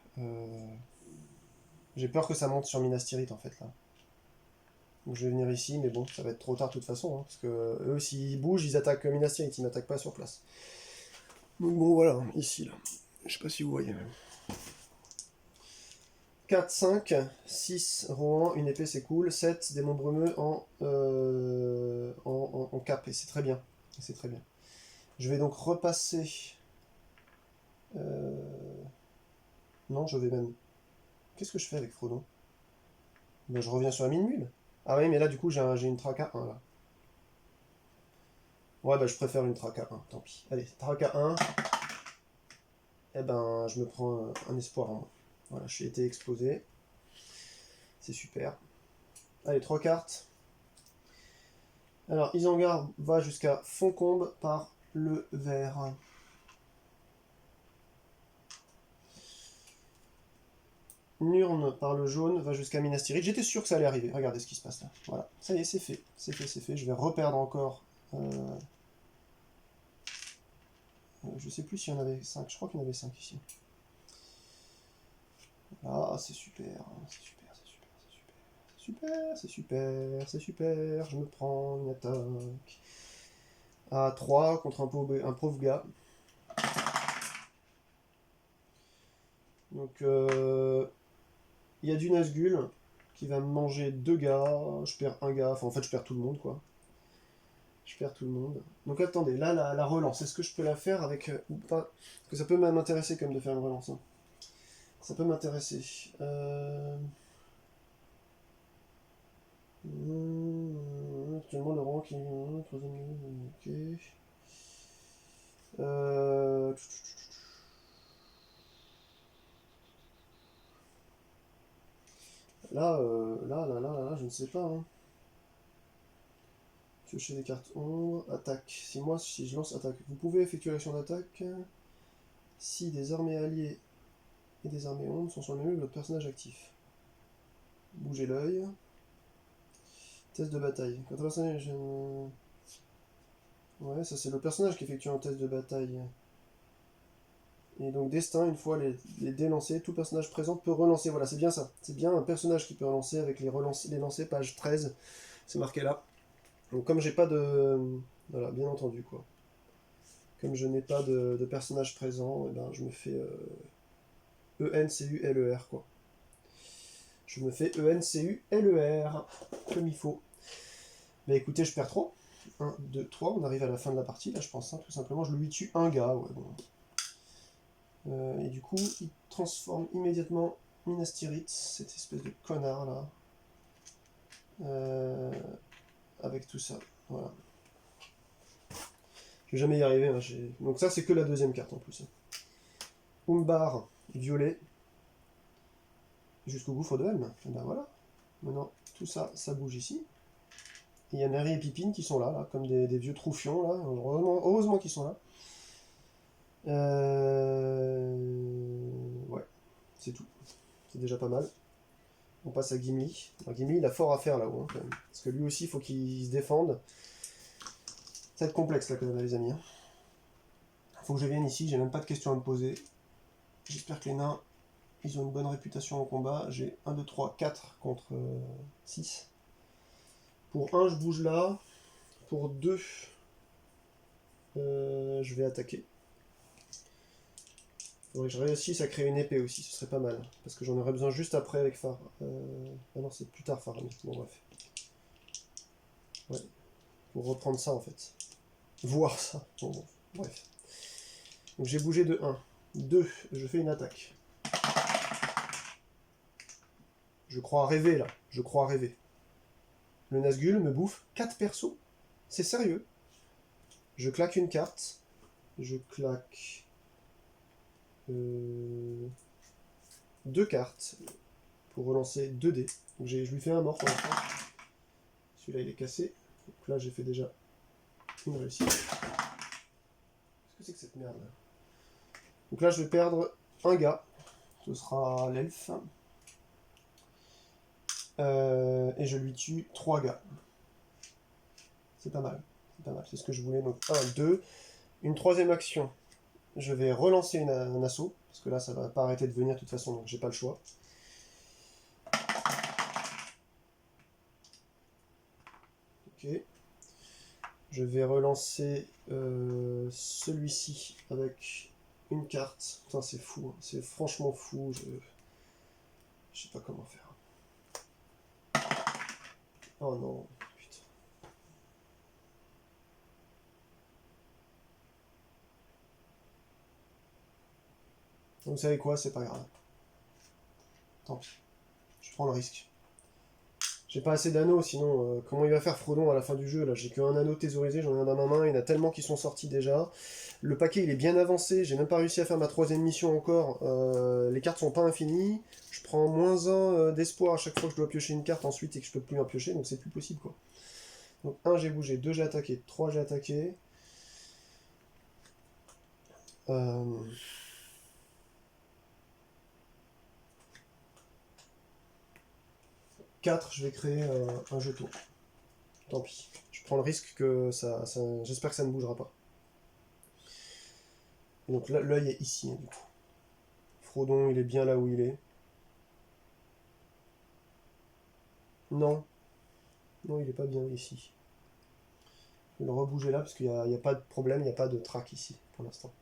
J'ai peur que ça monte sur Minas Tirith, en fait, là. Donc je vais venir ici, mais bon, ça va être trop tard de toute façon, hein, parce que eux, s'ils bougent, ils attaquent Minas Tirith, ils m'attaquent pas sur place. Donc bon, voilà, ici, là. Je sais pas si vous voyez. 4, 5, 6, Rohan, une épée, c'est cool. 7, démon brumeux en cap, et c'est très bien. C'est très bien. Je vais donc repasser... Non, je vais même... Qu'est-ce que je fais avec Frodon? Ben, je reviens sur la mine mule. Ah oui, mais là, du coup, j'ai une traque à 1, là. Ouais, bah je préfère une traque à 1, tant pis. Allez, traque à 1. Eh ben, je me prends un espoir en moi. Voilà, je suis été explosé. C'est super. Allez, 3 cartes. Alors, Isengard va jusqu'à Foncombe par le vert. Nurn par le jaune va jusqu'à Minas Tirith. J'étais sûr que ça allait arriver. Regardez ce qui se passe là. Voilà, ça y est, c'est fait. C'est fait, c'est fait. Je vais reperdre encore... je sais plus s'il y en avait 5. Je crois qu'il y en avait 5 ici. Ah, c'est super. C'est super, c'est super, c'est super. C'est super, c'est super. Je me prends une attaque. À 3 contre un pauvre gars. Donc, il y a du Nazgûl qui va me manger 2 gars. Je perds un gars. Enfin, en fait, je perds tout le monde, quoi. Je perds tout le monde. Donc, attendez. Là, la relance. Est-ce que je peux la faire avec... ou pas? Parce que ça peut m'intéresser, comme de faire une relance. Hein. Ça peut m'intéresser. Actuellement, le rang qui... Ok. Là, je ne sais pas. Hein. Piocher des cartes ombre. Attaque. Si je lance attaque, vous pouvez effectuer l'action d'attaque si des armées alliées et des armées ombres sont sur le même niveau que votre personnage actif. Bougez l'œil. Test de bataille. Quand un personnage... Ouais, ça c'est le personnage qui effectue un test de bataille. Et donc destin, une fois les dés lancés, tout personnage présent peut relancer. Voilà, c'est bien ça. C'est bien un personnage qui peut relancer avec les lancers, page 13. C'est marqué là. Donc comme j'ai pas de Voilà, bien entendu, quoi. Comme je n'ai pas de personnage présent, eh ben, je me fais ENCULER, quoi. Je me fais ENCULER, comme il faut. Bah écoutez, je perds 3. 1, 2, 3, on arrive à la fin de la partie, là, je pense, hein, tout simplement. Je lui tue un gars, ouais, bon. Et du coup, il transforme immédiatement Minas Tirith, cette espèce de connard, là. Avec tout ça, voilà. Je vais jamais y arriver, hein, donc ça, c'est que la deuxième carte, en plus. Umbar, violet, jusqu'au gouffre de Helm. Et ben voilà. Maintenant, tout ça, ça bouge ici. Il y a Mary et Pipine qui sont là, comme des vieux troufions, là. Heureusement qu'ils sont là. Ouais, c'est tout. C'est déjà pas mal. On passe à Gimli. Alors, Gimli, il a fort à faire là-haut, hein, quand même. Parce que lui aussi, il faut qu'il se défende. Ça va être complexe, là, quand même, les amis. Hein. Faut que je vienne ici, j'ai même pas de questions à me poser. J'espère que les nains, ils ont une bonne réputation au combat. J'ai 1, 2, 3, 4 contre 6. Pour 1, je bouge là. Pour 2, je vais attaquer. Faudrait que je réussisse à créer une épée aussi, ce serait pas mal. Parce que j'en aurais besoin juste après avec Phare. Ah non, c'est plus tard Faramir. Bon, bref. Ouais. Pour reprendre ça en fait. Voir ça. Bon, bref. Donc j'ai bougé de 1. 2, je fais une attaque. Je crois rêver là. Je crois rêver. Le Nazgûl me bouffe 4 persos. C'est sérieux. Je claque une carte. Je claque 2 cartes pour relancer 2 dés. Donc je lui fais un mort pour l'instant. Celui-là il est cassé. Donc là j'ai fait déjà une réussite. Qu'est-ce que c'est que cette merde là? Donc là je vais perdre un gars. Ce sera l'elfe. Et je lui tue 3 gars. C'est pas mal. C'est pas mal. C'est ce que je voulais. Donc 1, 2. Une troisième action. Je vais relancer un assaut. Parce que là ça va pas arrêter de venir de toute façon. Donc j'ai pas le choix. Ok. Je vais relancer celui-ci avec une carte. Putain, c'est fou. Hein. C'est franchement fou. Je sais pas comment faire. Oh non. Putain. Donc, vous savez quoi? C'est pas grave. Tant pis. Je prends le risque. J'ai pas assez d'anneaux, sinon comment il va faire Frodon à la fin du jeu là? J'ai qu'un anneau thésaurisé, j'en ai un dans ma main, il y en a tellement qui sont sortis déjà. Le paquet il est bien avancé, j'ai même pas réussi à faire ma troisième mission encore. Les cartes sont pas infinies. Je prends -1 d'espoir à chaque fois que je dois piocher une carte ensuite et que je peux plus en piocher, donc c'est plus possible quoi. Donc 1 j'ai bougé, 2 j'ai attaqué, 3 j'ai attaqué. 4 je vais créer un jeton. Tant pis. Je prends le risque que ça j'espère que ça ne bougera pas. Et donc là, l'œil est ici, hein, du coup. Frodon, il est bien là où il est. Non. Non, il est pas bien ici. Je vais le rebouger là, parce qu'il n'y a pas de problème, il n'y a pas de track ici, pour l'instant.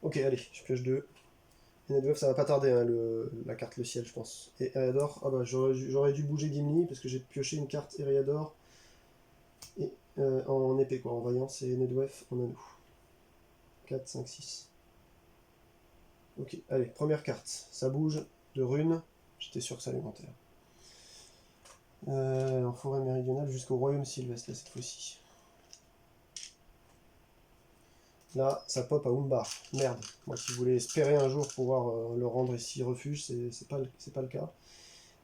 Ok, allez, je pioche 2. Nedweb, ça va pas tarder, hein, la carte le ciel, je pense. Et Eriador, ah bah j'aurais dû bouger Gimli, parce que j'ai pioché une carte Eriador et, en épée, quoi, en vaillant, c'est Nedweb en anneau. 4, 5, 6. Ok, allez, première carte. Ça bouge de runes. J'étais sûr que ça allait monter. En forêt méridionale jusqu'au royaume sylvestre, là, cette fois-ci. Là, ça pop à Umbar. Merde. Moi qui voulais espérer un jour pouvoir le rendre ici refuge, c'est pas le cas.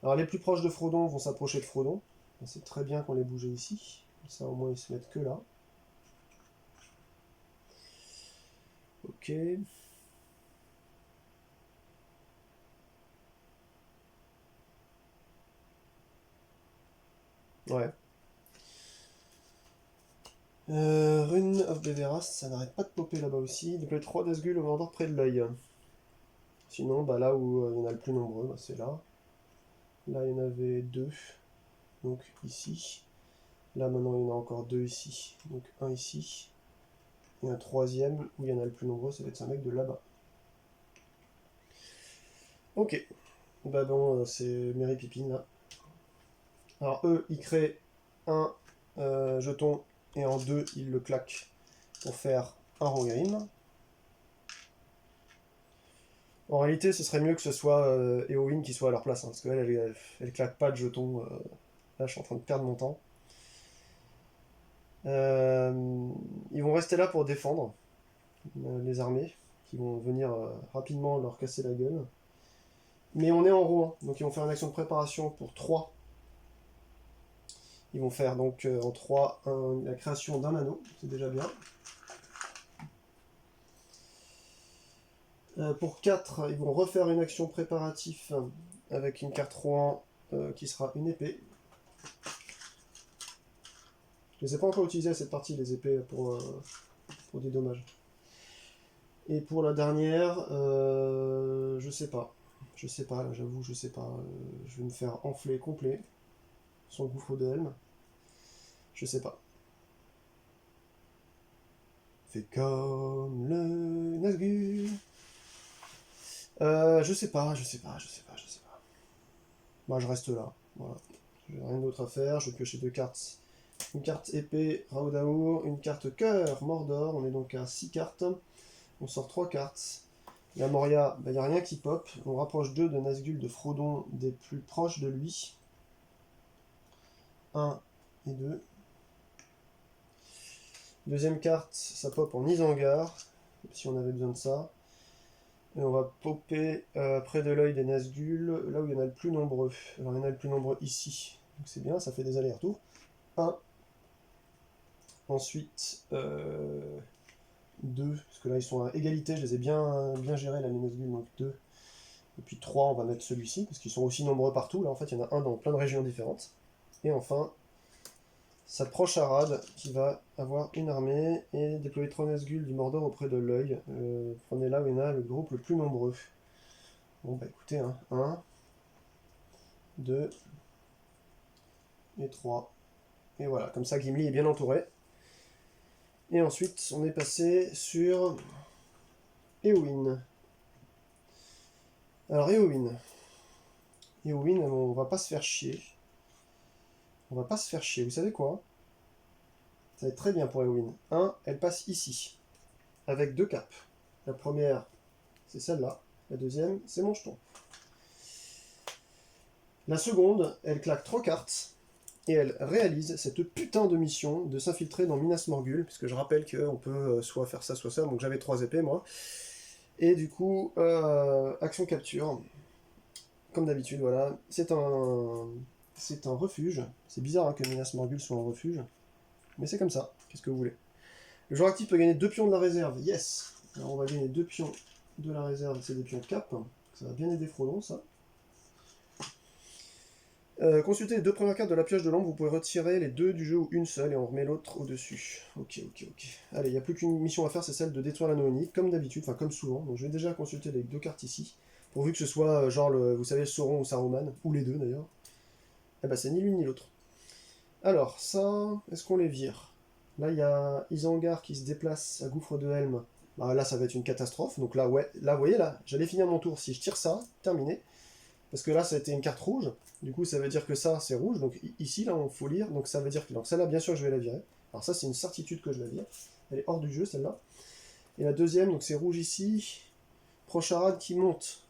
Alors les plus proches de Frodon vont s'approcher de Frodon. C'est très bien qu'on les bouge ici. Comme ça au moins ils se mettent que là. Ok. Ouais. Rune of Beveras, ça n'arrête pas de popper là-bas aussi. Donc les 3 Nazgûl au Mordor près de l'œil. Sinon, bah, là où il y en a le plus nombreux, bah, c'est là. Là, il y en avait 2. Donc ici. Là maintenant il y en a encore deux ici. Donc un ici. Et un troisième où il y en a le plus nombreux, ça va être un mec de là-bas. Ok. Bah bon, c'est Mary Pippin là. Alors eux, ils créent un jeton et en deux, ils le claquent pour faire un Rohirrim. En réalité, ce serait mieux que ce soit Éowyn qui soit à leur place, hein, parce qu'elle, elle claque pas de jetons. Là, je suis en train de perdre mon temps. Ils vont rester là pour défendre les armées, qui vont venir rapidement leur casser la gueule. Mais on est en Rouen, donc ils vont faire une action de préparation pour 3. Ils vont faire donc en 3 la création d'un anneau, c'est déjà bien. Pour 4, ils vont refaire une action préparatif avec une carte Rouen qui sera une épée. Je ne les ai pas encore utilisées à cette partie, les épées, pour des dommages. Et pour la dernière, je sais pas. Je sais pas, là j'avoue, je sais pas. Je vais me faire enfler complet. Son gouffre de Helm. Je sais pas. Fais comme le Nazgûl. Je sais pas, je sais pas, je sais pas, je sais pas. Moi je reste là. Voilà. J'ai rien d'autre à faire, je vais piocher 2 cartes. Une carte épée, Raodaour, une carte cœur, Mordor, on est donc à 6 cartes. On sort 3 cartes. La Moria, il n'y a rien qui pop. On rapproche 2 de Nazgûl, de Frodon, des plus proches de lui. 1 et 2. Deuxième carte, ça pop en Isengard, si on avait besoin de ça. Et on va popper près de l'œil des Nazgûl, là où il y en a le plus nombreux. Alors il y en a le plus nombreux ici. Donc c'est bien, ça fait des allers-retours. 1. Ensuite, 2, parce que là ils sont à égalité, je les ai bien gérés là les Nazgûl, donc 2. Et puis 3, on va mettre celui-ci, parce qu'ils sont aussi nombreux partout. Là en fait il y en a un dans plein de régions différentes. Et enfin, sa proche Arad qui va avoir une armée et déployer 3 Nazgûl du Mordor auprès de l'œil. Prenez là où il y en a le groupe le plus nombreux. Bon bah écoutez, hein, 1, 2 et 3. Et voilà, comme ça Gimli est bien entouré. Et ensuite on est passé sur Éowyn. Alors Éowyn, on va pas se faire chier. On va pas se faire chier, vous savez quoi? Ça va être très bien pour Éowyn. 1, elle passe ici, avec 2 capes. La première, c'est celle-là. La deuxième, c'est mon jeton. La seconde, elle claque 3 cartes, et elle réalise cette putain de mission de s'infiltrer dans Minas Morgul, puisque je rappelle qu'on peut soit faire ça, soit ça, donc j'avais 3 épées, moi. Et du coup, action capture, comme d'habitude, voilà. C'est un refuge. C'est bizarre hein, que Minas Morgul soit un refuge, mais c'est comme ça. Qu'est-ce que vous voulez? Le joueur actif peut gagner 2 pions de la réserve, yes. Alors on va gagner 2 pions de la réserve, c'est des pions cap. Ça va bien aider Frodon, ça. Consultez les 2 premières cartes de la pioche de l'ombre, vous pouvez retirer les 2 du jeu ou une seule et on remet l'autre au-dessus. Ok. Allez, il n'y a plus qu'une mission à faire, c'est celle de détruire l'anneau unique, comme d'habitude, enfin comme souvent. Donc je vais déjà consulter les 2 cartes ici, pourvu que ce soit genre, vous savez, Sauron ou Saruman, ou les deux d'ailleurs. Eh ben c'est ni l'une ni l'autre. Alors, ça, est-ce qu'on les vire? Là, il y a Isengard qui se déplace à Gouffre de Helm. Bah, là, ça va être une catastrophe. Donc là, ouais, là, vous voyez, là, j'allais finir mon tour. Si je tire ça, terminé. Parce que là, ça a été une carte rouge. Du coup, ça veut dire que ça, c'est rouge. Donc ici, là, il faut lire. Donc ça veut dire que... Alors celle-là, bien sûr, je vais la virer. Alors ça, c'est une certitude que je la vire. Elle est hors du jeu, celle-là. Et la deuxième, donc c'est rouge ici. Procharade qui monte.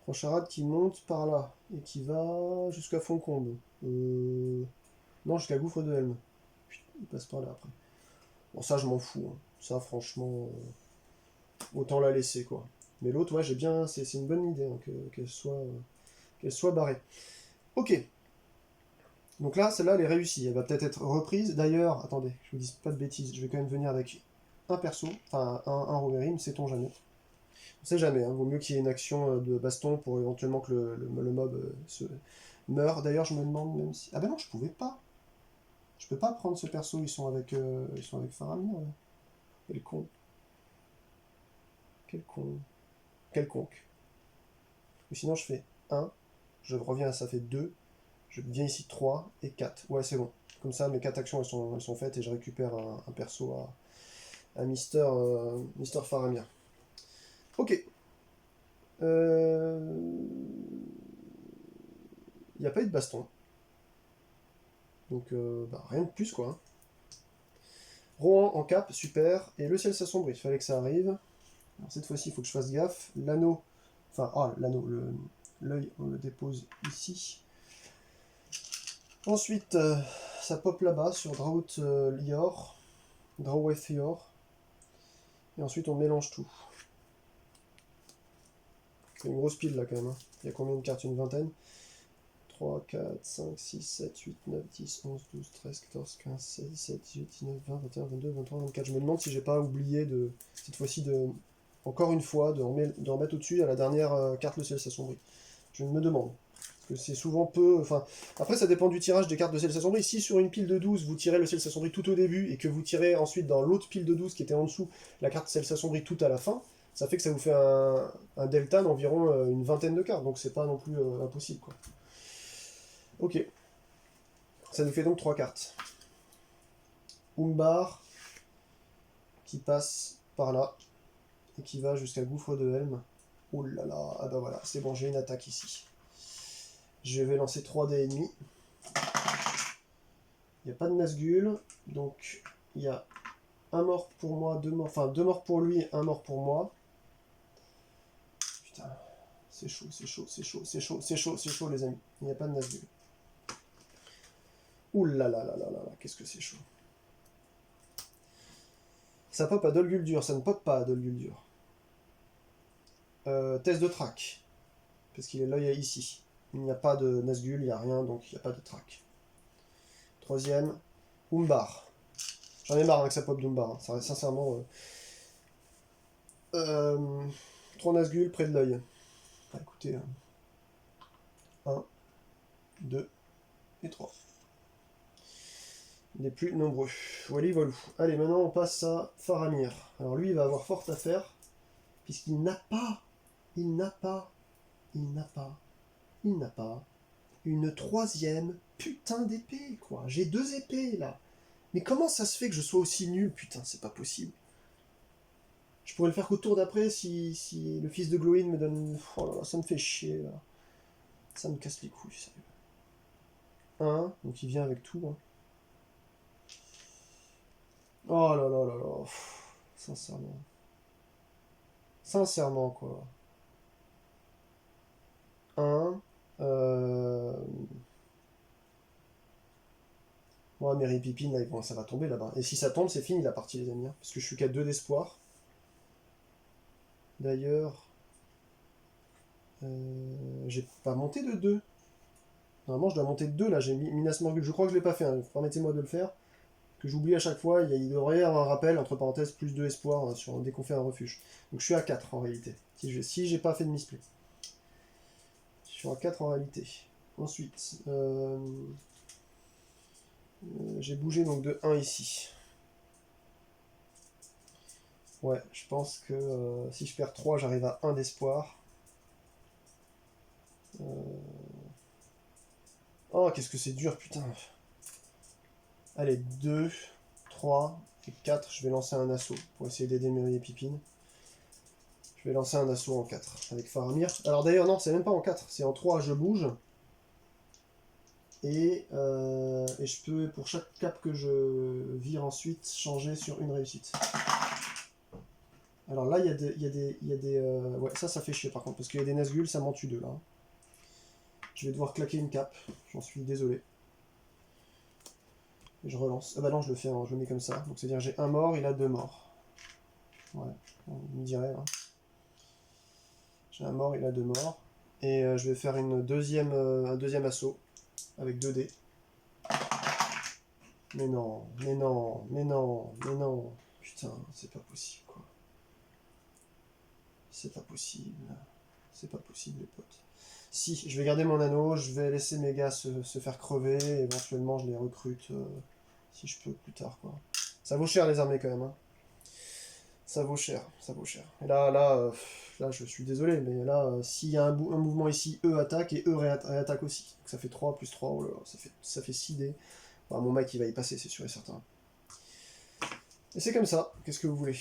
Procharade qui monte par là. Et qui va jusqu'à Foncombe. Non, jusqu'à Gouffre de Helm. Putain, il passe par là après. Bon, ça, je m'en fous. Hein. Ça, franchement, autant la laisser, quoi. Mais l'autre, ouais, j'ai bien... C'est une bonne idée hein, qu'elle soit barrée. Ok. Donc là, celle-là, elle est réussie. Elle va peut-être être reprise. D'ailleurs, attendez, je vous dis pas de bêtises. Je vais quand même venir avec un perso, enfin un Rohirrim, sait-on jamais. On sait jamais, hein. Vaut mieux qu'il y ait une action de baston pour éventuellement que le mob se meure. D'ailleurs, je me demande même si... Ah ben non, je pouvais pas. Je peux pas prendre ce perso, ils sont avec Faramir. Là. Quel con. Quel con. Quelconque. Ou sinon, je fais 1, je reviens, ça fait 2, je viens ici 3 et 4. Ouais, c'est bon. Comme ça, mes 4 actions elles sont faites et je récupère un perso à Mister Faramir. Ok. Il n'y a pas eu de baston. Donc, rien de plus, quoi. Rohan en cap, super. Et le ciel s'assombrit, il fallait que ça arrive. Alors, cette fois-ci, il faut que je fasse gaffe. L'anneau, l'anneau, l'œil, on le dépose ici. Ensuite, ça pop là-bas sur Drawth Lior. Drawth Lior. Et ensuite, on mélange tout. C'est une grosse pile là quand même. Hein. Il y a combien de cartes? Une vingtaine. 3, 4, 5, 6, 7, 8, 9, 10, 11, 12, 13, 14, 15, 16, 17, 18, 19, 20, 21, 22, 23, 24. Je me demande si j'ai pas oublié cette fois-ci encore une fois, de remettre au-dessus à la dernière carte le ciel s'assombrit. Je me demande. Parce que c'est souvent peu. Enfin, après, ça dépend du tirage des cartes de ciel s'assombrit. Si sur une pile de 12, vous tirez le ciel s'assombrit tout au début et que vous tirez ensuite dans l'autre pile de 12 qui était en dessous la carte ciel s'assombrit tout à la fin, ça fait que ça vous fait un delta d'environ une vingtaine de cartes. Donc c'est pas non plus impossible, quoi. Ok. Ça nous fait donc 3 cartes. Umbar, qui passe par là, et qui va jusqu'à Gouffre de Helm. Oh là là, ah bah voilà, c'est bon, j'ai une attaque ici. Je vais lancer 3 dés ennemis. Il n'y a pas de Nazgûl, donc il y a un mort pour moi, 2 morts, enfin 2 morts pour lui, 1 mort pour moi. Putain, c'est chaud, c'est chaud, c'est chaud, c'est chaud, c'est chaud, c'est chaud les amis. Il n'y a pas de Nazgûl. Ouh là là là là là là, qu'est-ce que c'est chaud. Ça pop à Dol Guldur, ça ne pop pas à Dol Guldur. Test de track, parce qu'il est là ici. Il n'y a pas de Nazgûl, il n'y a rien, donc il n'y a pas de track. Troisième, Umbar. J'en ai marre que ça pop d'Umbar, hein. Ça reste sincèrement... 3 Nazgûl près de l'œil. Enfin, écoutez, 1, 2 et 3. Les plus nombreux. Wally Voilou. Allez, maintenant on passe à Faramir. Alors lui, il va avoir fort à faire, puisqu'il n'a pas, il n'a pas une troisième putain d'épée, quoi. J'ai 2 épées, là. Mais comment ça se fait que je sois aussi nul, putain, c'est pas possible. Je pourrais le faire qu'au tour d'après si le fils de Glowin me donne... Oh là là, ça me fait chier, là. Ça me casse les couilles, sérieux. 1, donc il vient avec tout, hein. Oh là là là là. Sincèrement. Sincèrement, quoi. 1. Ouais, Mary Pippin, là, bon, ça va tomber là-bas. Et si ça tombe, c'est fini la partie, les amis. Hein, parce que je suis qu'à 2 d'espoir. D'ailleurs, j'ai pas monté de 2. Normalement, je dois monter de 2 là. J'ai mis Minas Morgul. Je crois que je l'ai pas fait. Hein. Permettez-moi de le faire. Que j'oublie à chaque fois. Il devrait y avoir un rappel, entre parenthèses, plus 2 espoir dès qu'on fait un refuge. Donc je suis à 4 en réalité. Si j'ai pas fait de misplay. Je suis à 4 en réalité. Ensuite, j'ai bougé donc de 1 ici. Ouais, je pense que si je perds 3, j'arrive à 1 d'espoir. Oh, qu'est-ce que c'est dur, putain. Allez, 2, 3 et 4. Je vais lancer un assaut pour essayer d'aider Merry et Pippin. Je vais lancer un assaut en 4 avec Faramir. Alors d'ailleurs, non, c'est même pas en 4. C'est en 3, je bouge. Et je peux, pour chaque cap que je vire ensuite, changer sur une réussite. Alors là, il y a des ouais, ça fait chier par contre, parce qu'il y a des Nazgûl, ça m'en tue 2 là. Je vais devoir claquer une cape, j'en suis désolé. Et je relance. Ah bah non, je le mets comme ça. Donc c'est-à-dire j'ai 1 mort, il a 2 morts. Ouais, on me dirait. Hein. J'ai 1 mort, il a 2 morts. Et je vais faire un deuxième assaut avec 2 dés. Mais non, mais non, mais non, mais non. Putain, c'est pas possible quoi. C'est pas possible. C'est pas possible les potes. Si, je vais garder mon anneau, je vais laisser mes gars se faire crever, et éventuellement je les recrute si je peux plus tard quoi. Ça vaut cher les armées quand même. Hein. Ça vaut cher, ça vaut cher. Et là, je suis désolé, mais là, s'il y a un mouvement ici, eux attaquent et eux réattaquent aussi. Donc ça fait 3 plus 3, oh là là, ça fait 6 dés. Enfin, mon mec il va y passer, c'est sûr et certain. Et c'est comme ça, qu'est-ce que vous voulez?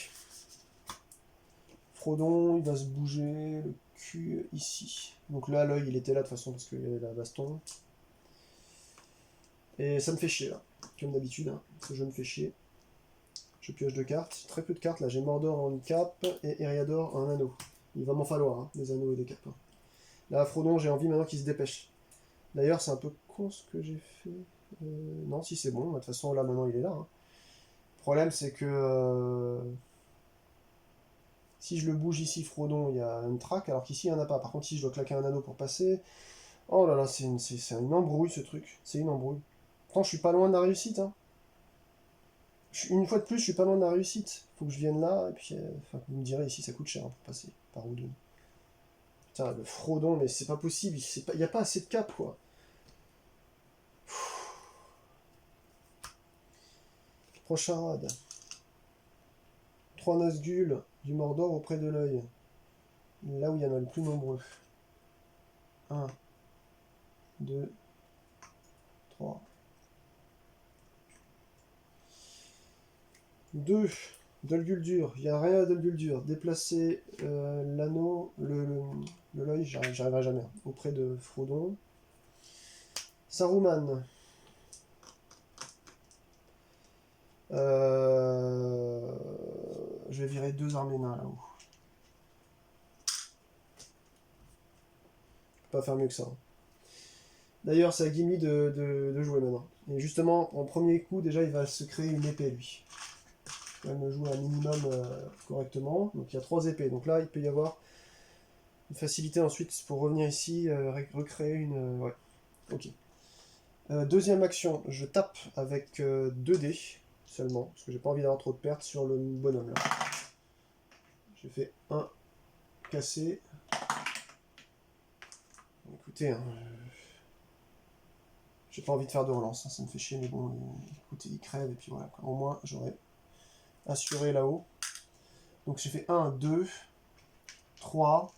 Frodon, il va se bouger le cul ici. Donc là, l'œil, il était là de toute façon parce qu'il y avait la baston. Et ça me fait chier là, comme d'habitude, hein. Ce jeu me fait chier. Je pioche 2 cartes, très peu de cartes là, j'ai Mordor en cap et Eriador en anneau. Il va m'en falloir, hein, des anneaux et des capes. Hein. Là, Frodon, j'ai envie maintenant qu'il se dépêche. D'ailleurs, c'est un peu con ce que j'ai fait. Non, si c'est bon, de toute façon, là maintenant il est là. Hein. Le problème, c'est que si je le bouge ici, Frodon, il y a une traque, alors qu'ici, il n'y en a pas. Par contre, si je dois claquer un anneau pour passer. Oh là là, c'est une embrouille ce truc. C'est une embrouille. Pourtant, je suis pas loin de la réussite. Hein. Une fois de plus, je suis pas loin de la réussite. Faut que je vienne là, et puis. Enfin, vous me direz, ici, ça coûte cher hein, pour passer par où deux. Putain, le Frodon, mais c'est pas possible. Il n'y a pas assez de cap, quoi. Prochain rad. 3 Nazgûl du Mordor auprès de l'œil. Là où il y en a le plus nombreux. 1, 2, 3. 2. Dol Guldur. Il n'y a rien à Dol Guldur. Déplacer l'anneau, l'œil, j'arriverai jamais. Auprès de Frodon. Saruman. Je vais virer 2 armées nains là-haut. Pas faire mieux que ça. D'ailleurs, c'est à Gimli de jouer maintenant. Et justement, en premier coup, déjà, il va se créer une épée, lui. Il va me jouer un minimum correctement. Donc il y a 3 épées. Donc là, il peut y avoir une facilité ensuite pour revenir ici, recréer une... ouais, ok. Deuxième action, je tape avec 2 dés seulement, parce que j'ai pas envie d'avoir trop de pertes sur le bonhomme là. J'ai fait 1 cassé. Écoutez, hein, j'ai pas envie de faire de relance, hein, ça me fait chier, mais bon, écoutez, il crève, et puis voilà, quoi. Au moins j'aurais assuré là-haut. Donc j'ai fait 1, 2, 3,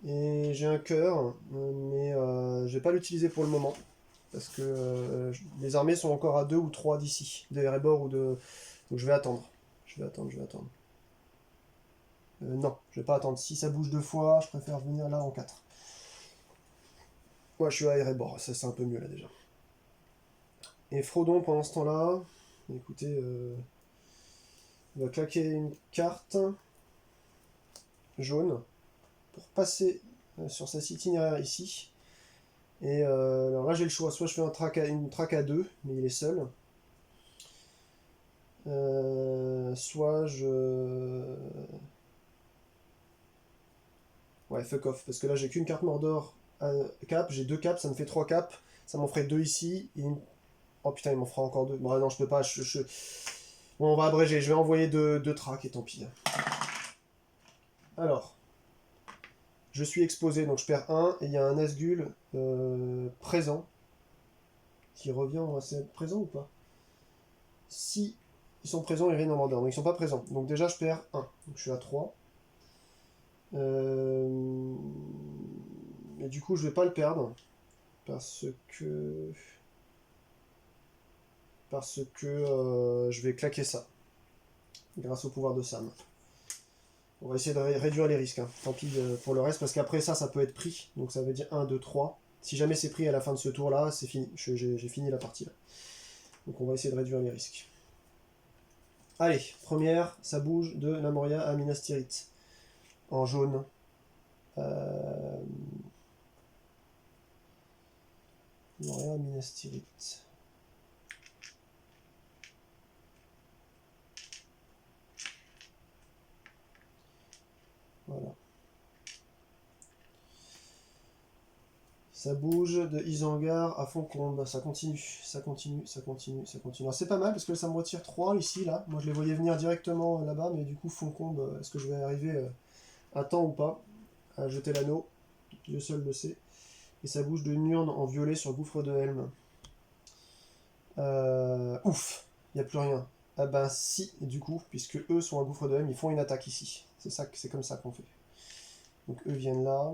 et j'ai un cœur, mais je vais pas l'utiliser pour le moment, parce que les armées sont encore à 2 ou 3 d'ici, de Erebor ou de... Donc je vais attendre, je vais attendre. Non, je vais pas attendre. Si ça bouge 2 fois, je préfère venir là en 4. Moi, je suis à Erebor, ça c'est un peu mieux là déjà. Et Frodon, pendant ce temps-là, écoutez, il va claquer une carte jaune pour passer sur cet itinéraire ici. Et alors là, j'ai le choix. Soit je fais une traque à 2, mais il est seul. Soit je... Ouais, fuck off, parce que là, j'ai qu'une carte Mordor cap, j'ai 2 caps, ça me fait 3 caps. Ça m'en ferait 2 ici, et oh putain, il m'en fera encore 2. Bon, non, je peux pas. Bon, on va abréger. Je vais envoyer 2 tracks et tant pis. Alors, je suis exposé, donc je perds 1. Et il y a un Nazgûl présent qui revient. C'est présent ou pas? Si ils sont présents, ils viennent en Mordor. Donc ils sont pas présents. Donc déjà, je perds 1. Donc je suis à 3. Et du coup, je vais pas le perdre. Parce que je vais claquer ça. Grâce au pouvoir de Sam. On va essayer de réduire les risques. Hein. Tant pis pour le reste, parce qu'après ça, ça peut être pris. Donc ça veut dire 1, 2, 3. Si jamais c'est pris à la fin de ce tour-là, c'est fini. J'ai fini la partie. Là. Donc on va essayer de réduire les risques. Allez, première, ça bouge de la Moria à Minas Tirith. En jaune. Moria à Minas Tirith. Voilà. Ça bouge de Isengard à Foncombe. Ça continue. Alors c'est pas mal parce que ça me retire 3 ici, là. Moi je les voyais venir directement là-bas, mais du coup Foncombe, est-ce que je vais arriver à temps ou pas à jeter l'anneau? Dieu seul le sait. Et ça bouge de Nurn en violet sur Gouffre de Helm. Ouf, il n'y a plus rien. Ah ben si, du coup, puisque eux sont à Gouffre de Helm, ils font une attaque ici. C'est comme ça qu'on fait. Donc eux viennent là.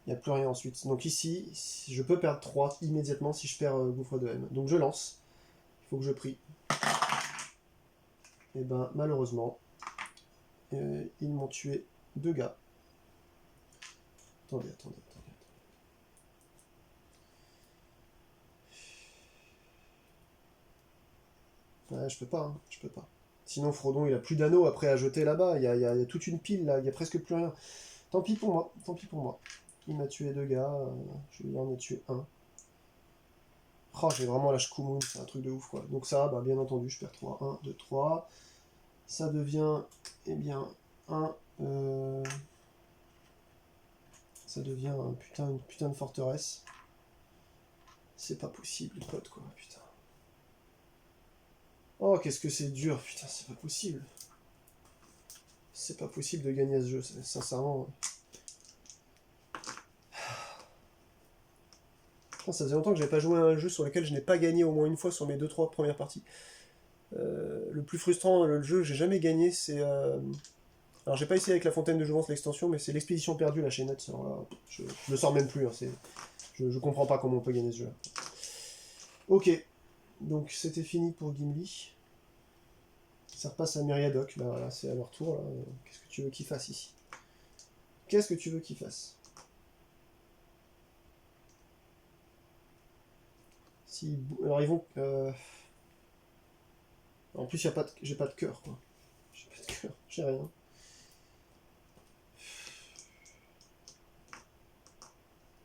Il n'y a plus rien ensuite. Donc ici, je peux perdre 3 immédiatement si je perds gouffre de M. Donc je lance. Il faut que je prie. Et ben malheureusement, ils m'ont tué 2 gars. Attendez. Ouais, je peux pas, hein, je peux pas. Sinon Frodon il a plus d'anneaux après à jeter là-bas, il y a toute une pile là, il y a presque plus rien. Tant pis pour moi, tant pis pour moi. Il m'a tué 2 gars, je lui en ai tué un. Oh, j'ai vraiment la Shkumun, c'est un truc de ouf quoi. Donc ça, bah, bien entendu, je perds 3. 1, 2, 3. Ça devient, eh bien, un... ça devient une putain de forteresse. C'est pas possible, les potes, quoi, putain. Oh, qu'est-ce que c'est dur, putain, c'est pas possible. C'est pas possible de gagner à ce jeu, sincèrement. Putain, ça faisait longtemps que j'avais pas joué à un jeu sur lequel je n'ai pas gagné au moins une fois sur mes 2-3 premières parties. Le plus frustrant, le jeu que j'ai jamais gagné, c'est... Alors j'ai pas essayé avec la Fontaine de Jouvence l'extension, mais c'est l'expédition perdue, la chez Nuts. Alors là, je le sors même plus, hein, je comprends pas comment on peut gagner ce jeu. Ok, donc c'était fini pour Gimli. Ça repasse à Myriadoc, bah voilà, c'est à leur tour là. Qu'est-ce que tu veux qu'ils fassent ici? Qu'est-ce que tu veux qu'ils fassent? Si... Alors ils vont... En plus, j'ai pas de cœur, quoi. J'ai pas de cœur, j'ai rien.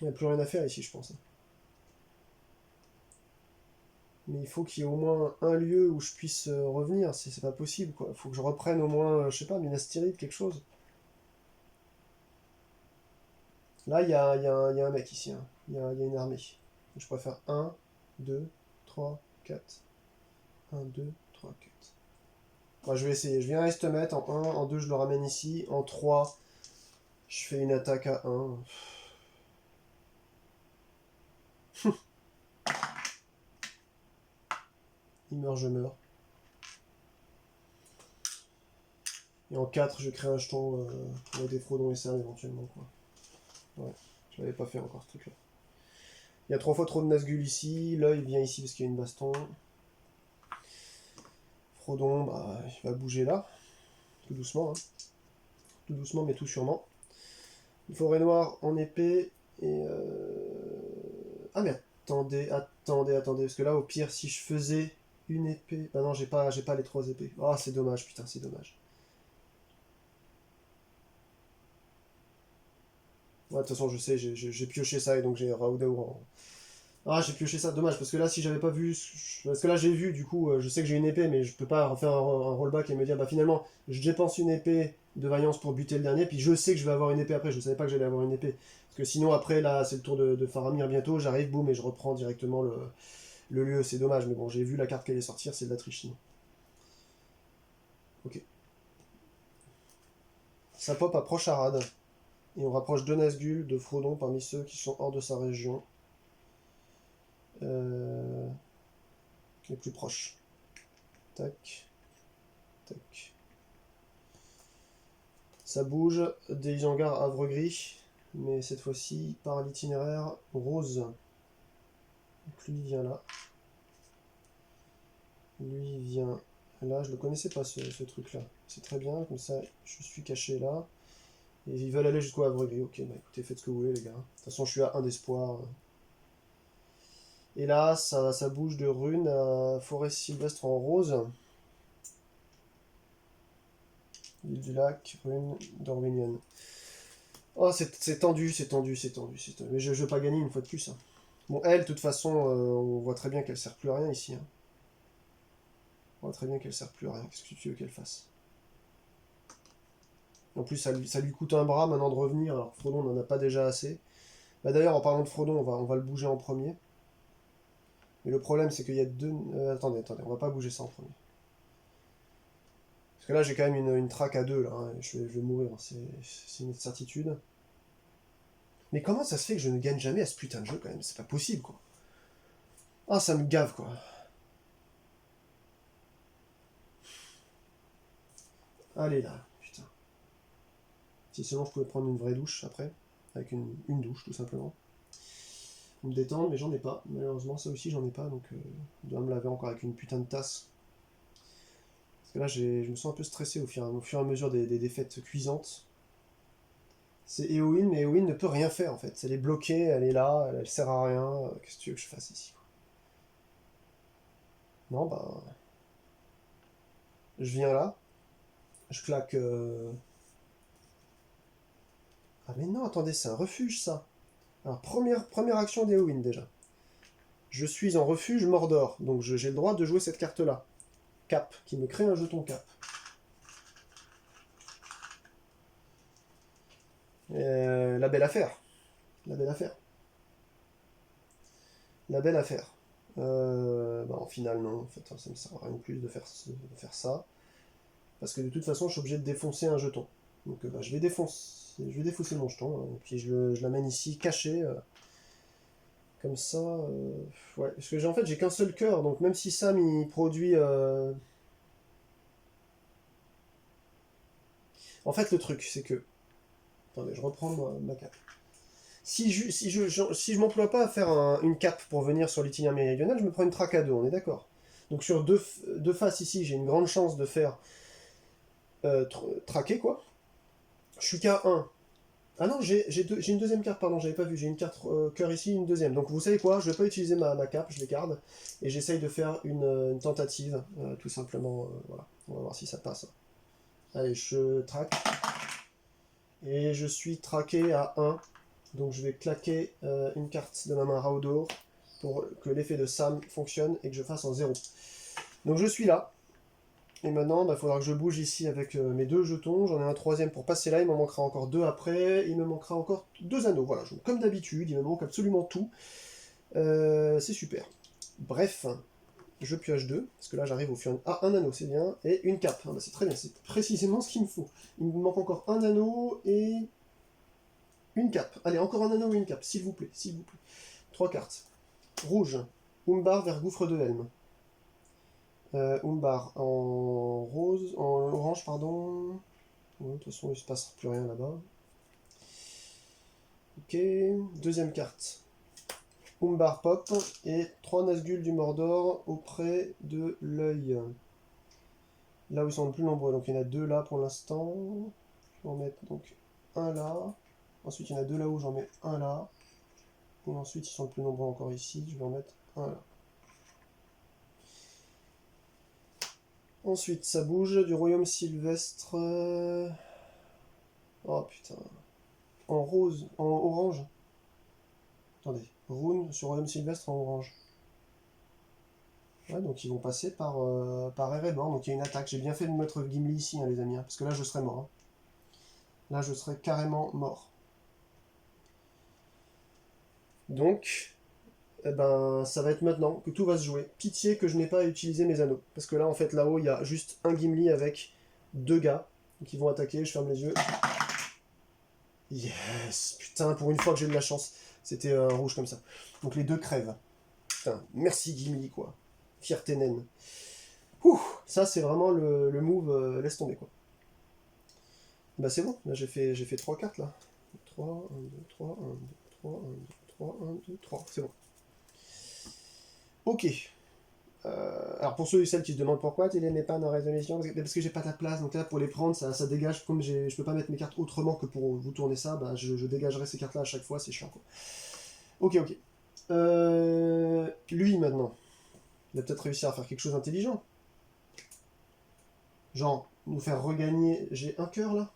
Il n'y a plus rien à faire ici, je pense. Mais il faut qu'il y ait au moins un lieu où je puisse revenir, c'est pas possible, quoi. Il faut que je reprenne au moins, je sais pas, Minas Tirith, quelque chose. Là, il y a un mec ici, hein. Il y a une armée. Je préfère 1, 2, 3, 4. 1, 2, 3, 4. Moi, je vais essayer. Je viens à Estemet en 1, en 2, je le ramène ici. En 3, je fais une attaque à 1. Il meurt, je meurs. Et en 4, je crée un jeton pour aider Frodon et Sam éventuellement, quoi. Ouais, je l'avais pas fait encore ce truc-là. Il y a 3 fois trop de Nazgûl ici. Là, il vient ici parce qu'il y a une baston. Frodon, bah, il va bouger là. Tout doucement, hein. Tout doucement, mais tout sûrement. Une forêt noire en épée. Et ah, mais attendez. Parce que là, au pire, si je faisais une épée. Ah non, j'ai pas les 3 épées. Ah, c'est dommage, putain, c'est dommage. Ouais, de toute façon, je sais, j'ai pioché ça et donc j'ai Raodaou en. Ah, j'ai pioché ça, dommage, parce que là, si j'avais pas vu. Parce que là, j'ai vu, du coup, je sais que j'ai une épée, mais je peux pas refaire un rollback et me dire, bah finalement, je dépense une épée de vaillance pour buter le dernier, puis je sais que je vais avoir une épée après, je savais pas que j'allais avoir une épée. Parce que sinon, après, là, c'est le tour de Faramir bientôt, j'arrive, boum, et je reprends directement le lieu, c'est dommage, mais bon, j'ai vu la carte qui allait sortir, c'est de la triche sinon. Ok. Ça pop à Procharad, et on rapproche de Nazgûl, de Frodon parmi ceux qui sont hors de sa région. Les plus proches. Tac. Tac. Ça bouge des hangars Havre Gris, mais cette fois-ci par l'itinéraire rose. Donc lui il vient là. Lui il vient là. Je le connaissais pas ce truc-là. C'est très bien, comme ça je suis caché là. Et ils veulent aller jusqu'au Havre Gris. Ok, bah écoutez, faites ce que vous voulez les gars. De toute façon je suis à un d'espoir. Et là, ça bouge de runes à forêt sylvestre en rose. L'île du lac, rune d'Orwinion. Oh, c'est tendu, c'est tendu, c'est tendu, c'est tendu. Mais je veux pas gagner une fois de plus, hein. Bon, elle, de toute façon, on voit très bien qu'elle sert plus à rien ici, hein. On voit très bien qu'elle sert plus à rien. Qu'est-ce que tu veux qu'elle fasse? En plus, ça lui coûte un bras maintenant de revenir, alors Frodon n'en a pas déjà assez. Bah d'ailleurs, en parlant de Frodon, on va le bouger en premier. Mais le problème, c'est qu'il y a deux... attendez, on va pas bouger ça en premier. Parce que là, j'ai quand même une traque à 2, là, hein. Je vais mourir, hein. C'est une certitude. Mais comment ça se fait que je ne gagne jamais à ce putain de jeu, quand même? C'est pas possible, quoi. Ah, ça me gave, quoi. Allez, là, putain. Si seulement je pouvais prendre une vraie douche, après. avec une douche tout simplement. Pour me détendre, mais j'en ai pas. Malheureusement, ça aussi j'en ai pas, donc je dois me laver encore avec une putain de tasse. Parce que là, je me sens un peu stressé au fur et à mesure des défaites cuisantes. C'est Éowyn, mais Éowyn ne peut rien faire en fait. Elle est bloquée, elle est là, elle sert à rien. Qu'est-ce que tu veux que je fasse ici, quoi? Non, bah. Je viens là, je claque. Ah, mais non, attendez, c'est un refuge ça. Alors, première action d'Éowyn déjà. Je suis en refuge Mordor, donc j'ai le droit de jouer cette carte-là. Cap, qui me crée un jeton cap. La belle affaire. La belle affaire. La belle affaire. Bah, en final, non. En fait, ça me sert à rien de plus de faire ça. Parce que de toute façon, je suis obligé de défoncer un jeton. Donc bah, je vais défausser mon jeton. Hein, et puis je l'amène ici, caché. Comme ça. Ouais. Parce que en fait, j'ai qu'un seul cœur. Donc même si Sam, il produit... En fait, le truc, c'est que... Attendez, je reprends ma cape. Si je m'emploie pas à faire une cape pour venir sur l'itinéraire méridional, je me prends une traque à deux, on est d'accord. Donc sur deux faces ici, j'ai une grande chance de faire traquer, quoi. Je suis qu'à 1. Ah non, j'ai une deuxième carte, pardon, j'avais pas vu. J'ai une carte cœur ici, une deuxième. Donc vous savez quoi, je vais pas utiliser ma cape, je les garde. Et j'essaye de faire une tentative, tout simplement. Voilà, on va voir si ça passe. Allez, je traque. Et je suis traqué à 1. Donc je vais claquer une carte de ma main Raudor pour que l'effet de Sam fonctionne et que je fasse en 0. Donc je suis là. Et maintenant, il faudra que je bouge ici avec mes 2 jetons. J'en ai un troisième pour passer là. Il m'en manquera encore 2 après. Il me manquera encore 2 anneaux. Voilà, comme d'habitude, il me manque absolument tout. C'est super. Bref, je pioche 2. Parce que là, j'arrive au fur. Ah, un anneau, c'est bien. Et une cape. Ah, bah, c'est très bien. C'est précisément ce qu'il me faut. Il me manque encore un anneau et une cape. Allez, encore un anneau et une cape, s'il vous plaît, s'il vous plaît. 3 cartes. Rouge. Umbar vers Gouffre de Helm. Umbar en rose, en orange, pardon. Ouais, de toute façon, il se passe plus rien là-bas. Ok. Deuxième carte. Umbar pop et 3 Nazgûl du Mordor auprès de l'œil. Là où ils sont le plus nombreux. Donc il y en a 2 là pour l'instant. Je vais en mettre donc un là. Ensuite il y en a 2 là-haut, j'en mets un là. Et ensuite ils sont le plus nombreux encore ici, je vais en mettre un là. Ensuite ça bouge du royaume sylvestre. Oh putain. En rose, en orange. Attendez. Rune sur royaume sylvestre en orange. Ouais, donc ils vont passer par Erebor, donc il y a une attaque. J'ai bien fait de mettre Gimli ici, hein, les amis, hein, parce que là je serais mort. Hein. Là je serais carrément mort. Donc, eh ben, ça va être maintenant que tout va se jouer. Pitié que je n'ai pas utilisé mes anneaux. Parce que là, en fait, là-haut, il y a juste un Gimli avec 2 gars qui vont attaquer. Je ferme les yeux. Yes! Putain, pour une fois que j'ai de la chance. C'était un rouge comme ça. Donc les 2 crèvent. Putain, merci Gimli, quoi. Fierté naine. Ouh, ça, c'est vraiment le move, laisse tomber, quoi. Bah c'est bon, là j'ai fait 3 cartes, là. 3, 1, 2, 3, 1, 2, 3, 1, 2, 3, 1, 2, 3. C'est bon. Ok. Alors pour ceux et celles qui se demandent pourquoi tu les mets pas dans résolution, parce que j'ai pas de la place, donc là pour les prendre ça dégage, comme je peux pas mettre mes cartes autrement que pour vous tourner ça, bah, je dégagerai ces cartes là à chaque fois, c'est chiant quoi. Ok. Lui maintenant, il va peut-être réussir à faire quelque chose d'intelligent. Genre, nous faire regagner... J'ai un cœur là.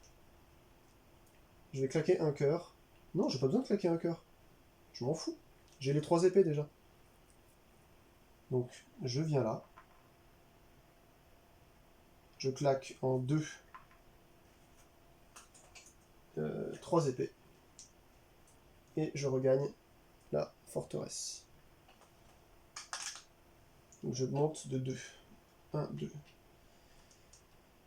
Je vais claquer un cœur. Non, j'ai pas besoin de claquer un cœur. Je m'en fous. J'ai les 3 épées déjà. Donc, je viens là. Je claque en 2 3 épées. Et je regagne la forteresse. Donc je monte de 2. 1, 2.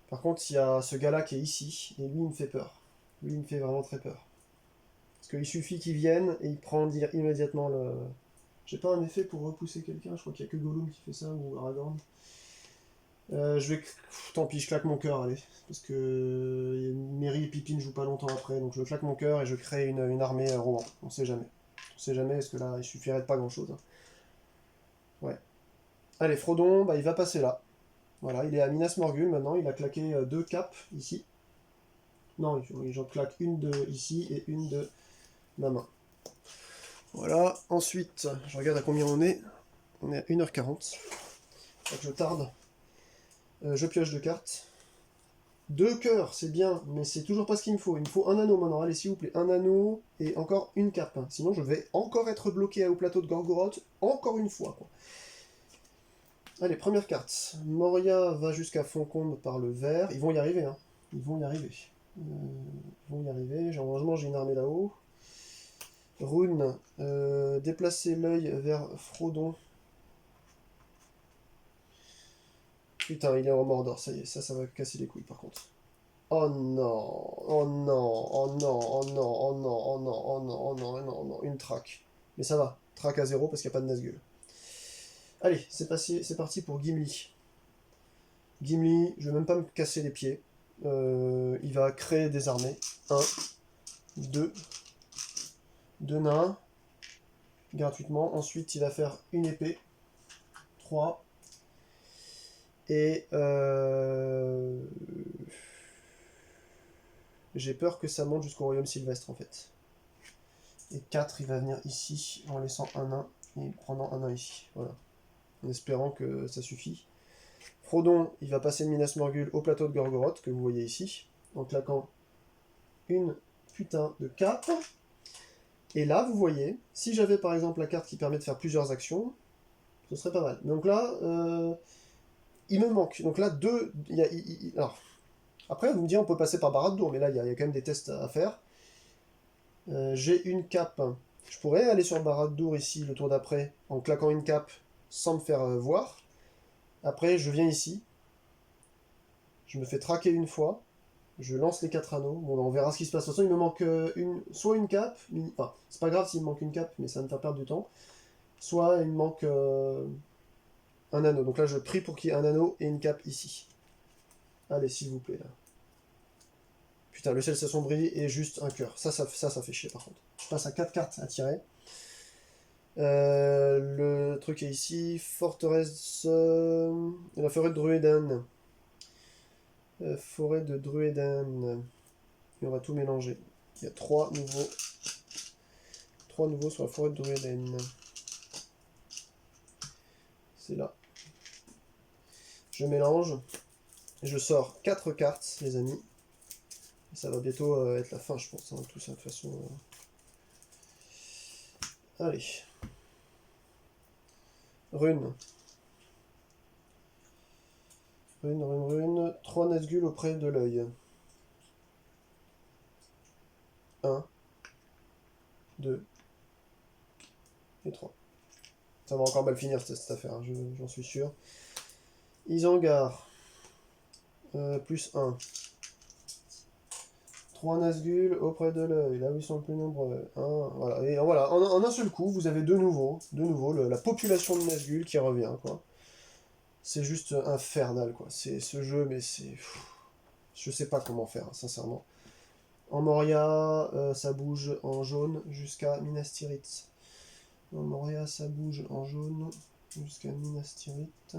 Par contre, il y a ce gars-là qui est ici, et lui, il me fait peur. Lui, il me fait vraiment très peur. Parce qu'il suffit qu'il vienne, et il prend immédiatement le... J'ai pas un effet pour repousser quelqu'un, je crois qu'il y a que Gollum qui fait ça, ou Aragorn. Tant pis, je claque mon cœur, allez. Parce que Mary et Pippin jouent pas longtemps après, donc je claque mon cœur et je crée une armée roman. On sait jamais. On sait jamais, parce que là, il suffirait de pas grand-chose, hein. Ouais. Allez, Frodon, bah, il va passer là. Voilà, il est à Minas Morgul maintenant, il a claqué deux capes ici. Non, j'en claque une de ici et une de ma main. Voilà, ensuite, je regarde à combien on est. On est à 1h40. Faut que je tarde. Je pioche deux cartes. Deux cœurs, c'est bien, mais c'est toujours pas ce qu'il me faut. Il me faut un anneau maintenant. Allez, s'il vous plaît, un anneau et encore une cape. Sinon, je vais encore être bloqué au plateau de Gorgoroth, encore une fois, quoi. Allez, première carte. Moria va jusqu'à Foncombe par le vert. Ils vont y arriver, hein. Ils vont y arriver. Ils vont y arriver. Heureusement, j'ai une armée là-haut. Rune, déplacer l'œil vers Frodon. Putain, il est en Mordor, ça y est, ça va casser les couilles par contre. Oh non, oh non, oh non, oh non, oh non, oh non, oh non, oh non, oh non, oh non, une traque. Mais ça va, traque à zéro parce qu'il n'y a pas de Nazgûl. Allez, c'est parti pour Gimli. Gimli, je vais même pas me casser les pieds. Il va créer des armées. 1, 2, 2 nains, gratuitement. Ensuite, il va faire une épée. 3. Et j'ai peur que ça monte jusqu'au royaume sylvestre en fait. Et 4, il va venir ici en laissant un nain et prenant un nain ici. Voilà. En espérant que ça suffit. Frodon, il va passer de Minas Morgul au plateau de Gorgoroth, que vous voyez ici, en claquant une putain de cape. Et là, vous voyez, si j'avais par exemple la carte qui permet de faire plusieurs actions, ce serait pas mal. Donc là, il me manque. Donc là, deux. Alors, après, vous me direz, on peut passer par Barad-dûr, mais là, il y a quand même des tests à faire. J'ai une cape. Je pourrais aller sur Barad-dûr ici, le tour d'après, en claquant une cape, sans me faire voir. Après, je viens ici. Je me fais traquer une fois. Je lance les 4 anneaux. Bon, on verra ce qui se passe. De toute façon, il me manque soit une cape. Enfin, c'est pas grave s'il me manque une cape, mais ça va me faire perdre du temps. Soit il me manque un anneau. Donc là, je prie pour qu'il y ait un anneau et une cape ici. Allez, s'il vous plaît, là. Putain, le ciel s'assombrit et juste un cœur. Ça fait chier par contre. Je passe à 4 cartes à tirer. Le truc est ici. Forteresse. La forêt de Druéden. Forêt de Druéden. Et on va tout mélanger. Il y a 3 nouveaux. 3 nouveaux sur la forêt de Druéden. C'est là. Je mélange. Et je sors 4 cartes, les amis. Et ça va bientôt être la fin, je pense. Hein, tout ça, de toute façon. Allez. Rune. Rune. 3 Nazgûl auprès de l'œil. 1, 2 et 3. Ça va encore mal finir cette affaire, hein, j'en suis sûr. Isengard. Plus 1. 3 Nazgûl auprès de l'œil, là où ils sont le plus nombreux. Voilà. Et voilà, en un seul coup, vous avez de nouveau la population de Nazgûl qui revient, quoi. C'est juste infernal, quoi. C'est ce jeu, mais c'est... Je sais pas comment faire, hein, sincèrement. En Moria, ça bouge en jaune jusqu'à Minas Tirith. En Moria, ça bouge en jaune jusqu'à Minas Tirith.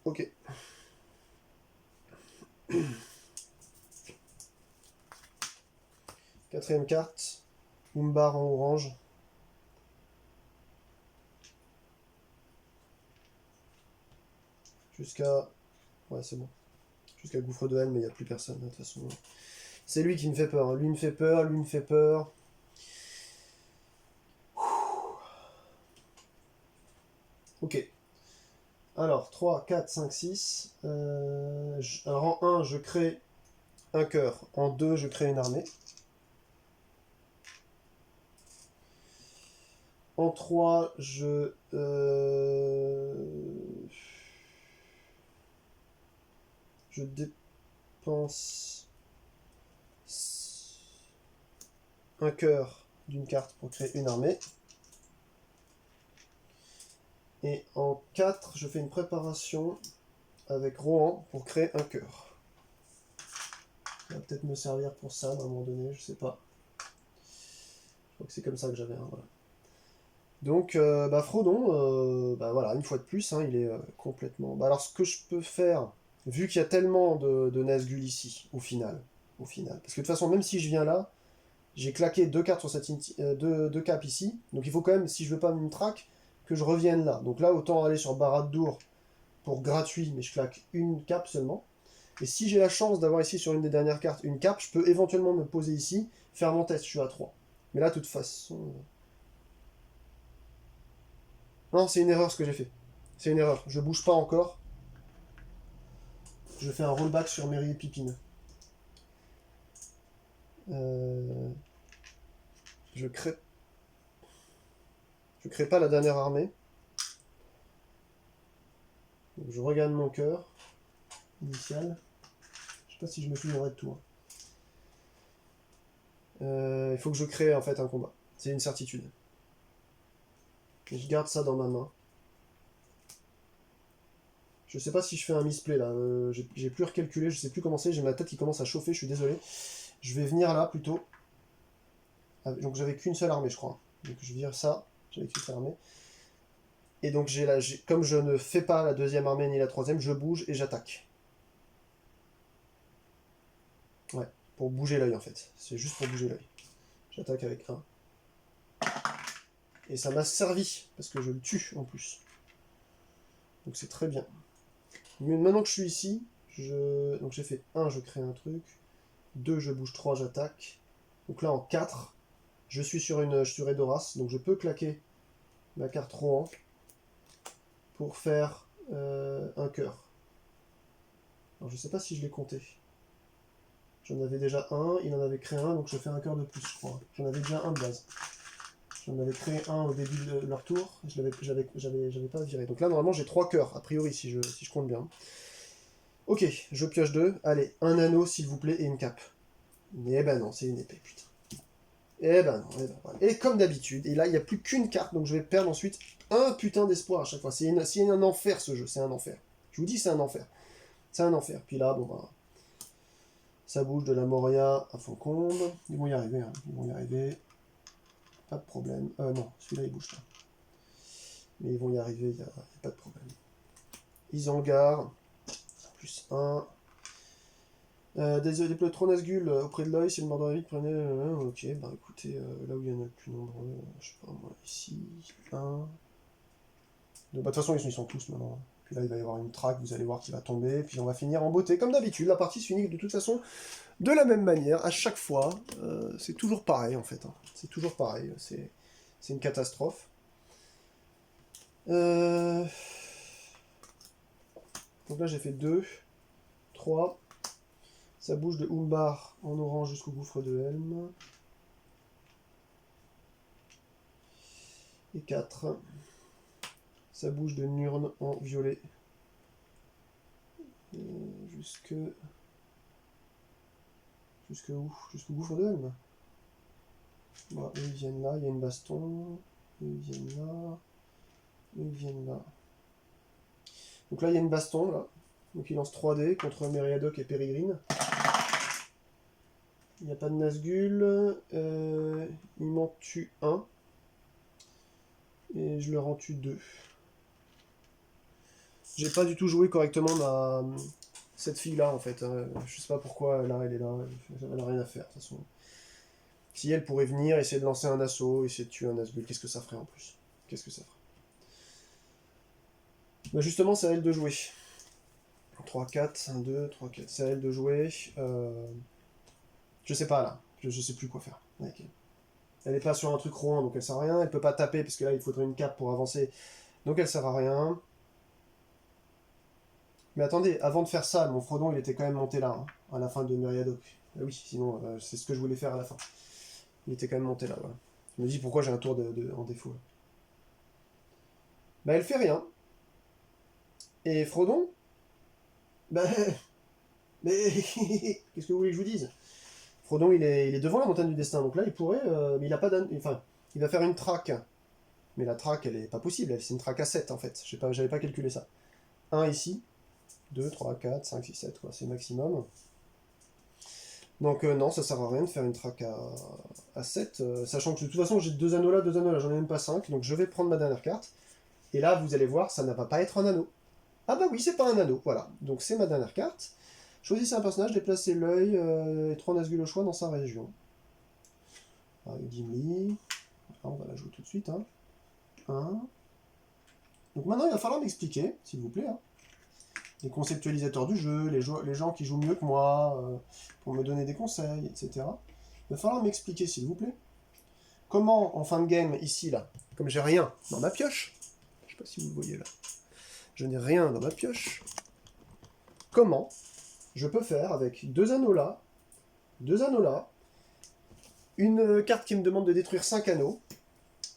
Ok. Quatrième carte. Umbar en orange. Jusqu'à... Ouais, c'est bon. Jusqu'à Gouffre de Haine, mais il n'y a plus personne, de toute façon. C'est lui qui me fait peur. Hein. Lui me fait peur, lui me fait peur. Ok. Alors, 3, 4, 5, 6. Alors, en 1, je crée un cœur. En 2, je crée une armée. En 3, je dépense un cœur d'une carte pour créer une armée. Et en 4, je fais une préparation avec Rohan pour créer un cœur. Ça va peut-être me servir pour ça à un moment donné, je sais pas. Je crois que c'est comme ça que j'avais un, voilà. Donc, Frodon, voilà, une fois de plus, hein, il est complètement... Bah, alors, ce que je peux faire, vu qu'il y a tellement de Nazgûl ici, au final, parce que de toute façon, même si je viens là, j'ai claqué 2 cartes sur cette deux capes ici, donc il faut quand même, si je veux pas me track, que je revienne là. Donc là, autant aller sur Barad-dûr pour gratuit, mais je claque une cape seulement. Et si j'ai la chance d'avoir ici sur une des dernières cartes une cape, je peux éventuellement me poser ici, faire mon test, je suis à 3. Mais là, de toute façon... Non, c'est une erreur ce que j'ai fait. C'est une erreur. Je bouge pas encore. Je fais un rollback sur Merry et Pipine. Je crée... Je crée pas la dernière armée. Donc je regarde mon cœur initial. Je sais pas si je me souviendrai de tout. Il faut que je crée en fait un combat. C'est une certitude. Et je garde ça dans ma main. Je sais pas si je fais un misplay là. J'ai plus recalculé, je sais plus comment c'est. J'ai ma tête qui commence à chauffer, je suis désolé. Je vais venir là plutôt. Donc j'avais qu'une seule armée, je crois. Donc je vire ça. J'avais qu'une seule armée. Et donc comme je ne fais pas la deuxième armée ni la troisième, je bouge et j'attaque. Ouais, pour bouger l'œil en fait. C'est juste pour bouger l'œil. J'attaque avec 1. Et ça m'a servi, parce que je le tue en plus. Donc c'est très bien. Mais maintenant que je suis ici, donc j'ai fait 1, je crée un truc. 2, je bouge 3, j'attaque. Donc là en 4, je suis sur Edoras, donc je peux claquer ma carte Rohan pour faire un cœur. Alors je sais pas si je l'ai compté. J'en avais déjà un, il en avait créé un, donc je fais un cœur de plus, je crois. J'en avais déjà un de base. J'en avais créé un au début de leur tour, j'avais pas viré. Donc là, normalement, j'ai 3 cœurs, a priori, si je compte bien. Ok, je pioche 2. Allez, un anneau, s'il vous plaît, et une cape. Eh ben non, c'est une épée, putain. Eh ben non, eh ben voilà. Et comme d'habitude, et là, il n'y a plus qu'une carte, donc je vais perdre ensuite un putain d'espoir à chaque fois. C'est un enfer, ce jeu, c'est un enfer. Je vous dis, c'est un enfer. C'est un enfer. Puis là, bon, bah... Ça bouge de la Moria à Foncombe. Ils vont y arriver, hein. Ils vont y arriver. Pas de problème. Non, celui-là, il bouge là. Mais ils vont y arriver, il n'y a pas de problème. Isengard, plus 1. Déploie 3 Nazgûl auprès de l'œil, si le mordant vite prenez. Ok, bah écoutez, là où il y en a le plus nombreux, je sais pas moi, ici, 1. De toute façon, ils sont tous maintenant. Puis là, il va y avoir une track, vous allez voir qui va tomber, puis on va finir en beauté. Comme d'habitude, la partie se finit de toute façon de la même manière, à chaque fois. C'est toujours pareil en fait. Hein. C'est toujours pareil, c'est une catastrophe. Donc là, j'ai fait 2, 3. Ça bouge de Umbar en orange jusqu'au gouffre de Helm. Et 4. Ça bouge de Nurn en violet. Jusque où? Jusqu'au gouffre de Helm. Bon, eux ils viennent là, il y a une baston. Eux ils viennent là. Eux ils viennent là. Donc là il y a une baston là. Donc il lance 3D contre Meriadoc et Peregrine. Il n'y a pas de Nazgûl. Il m'en tue 1. Et je leur en tue 2. J'ai pas du tout joué correctement cette fille-là, en fait. Je sais pas pourquoi, là, elle est là. Elle a rien à faire, de toute façon. Si elle pourrait venir, essayer de lancer un assaut, essayer de tuer un Nazgûl, qu'est-ce que ça ferait en plus? Qu'est-ce que ça ferait? Bah justement, c'est à elle de jouer. 3, 4, 1, 2, 3, 4. C'est à elle de jouer. Je sais pas, là. Je sais plus quoi faire avec elle. Elle est pas sur un truc rond, donc elle sert à rien. Elle peut pas taper, parce que là, il faudrait une cape pour avancer. Donc elle sert à rien. Mais attendez, avant de faire ça, mon Frodon, il était quand même monté là, hein, à la fin de Meriadoc. Ah oui, sinon, c'est ce que je voulais faire à la fin. Il était quand même monté là, voilà. Je me dis pourquoi j'ai un tour en défaut. Bah, elle fait rien. Et Frodon, bah, mais qu'est-ce que vous voulez que je vous dise? Frodon, il est devant la montagne du destin, donc là, il pourrait, mais il a pas enfin, il va faire une traque. Mais la track, elle est pas possible, c'est une track à 7 en fait. J'avais pas calculé ça. 1 ici, 2, 3, 4, 5, 6, 7, quoi, c'est maximum. Donc non, ça sert à rien de faire une track à 7, sachant que de toute façon j'ai 2 anneaux là, j'en ai même pas 5, donc je vais prendre ma dernière carte. Et là, vous allez voir, ça ne va pas être un anneau. Ah bah oui, c'est pas un anneau, voilà. Donc c'est ma dernière carte. Choisissez un personnage, déplacez l'œil et 3 Nazgûl au choix dans sa région. Avec Gimli. On va la jouer tout de suite. Hein. 1. Donc maintenant, il va falloir m'expliquer, s'il vous plaît. Hein. Les conceptualisateurs du jeu, les gens qui jouent mieux que moi, pour me donner des conseils, etc. Il va falloir m'expliquer, s'il vous plaît. Comment, en fin de game, ici, là, comme j'ai rien dans ma pioche, je sais pas si vous le voyez là, je n'ai rien dans ma pioche, comment je peux faire avec 2 anneaux là, une carte qui me demande de détruire 5 anneaux,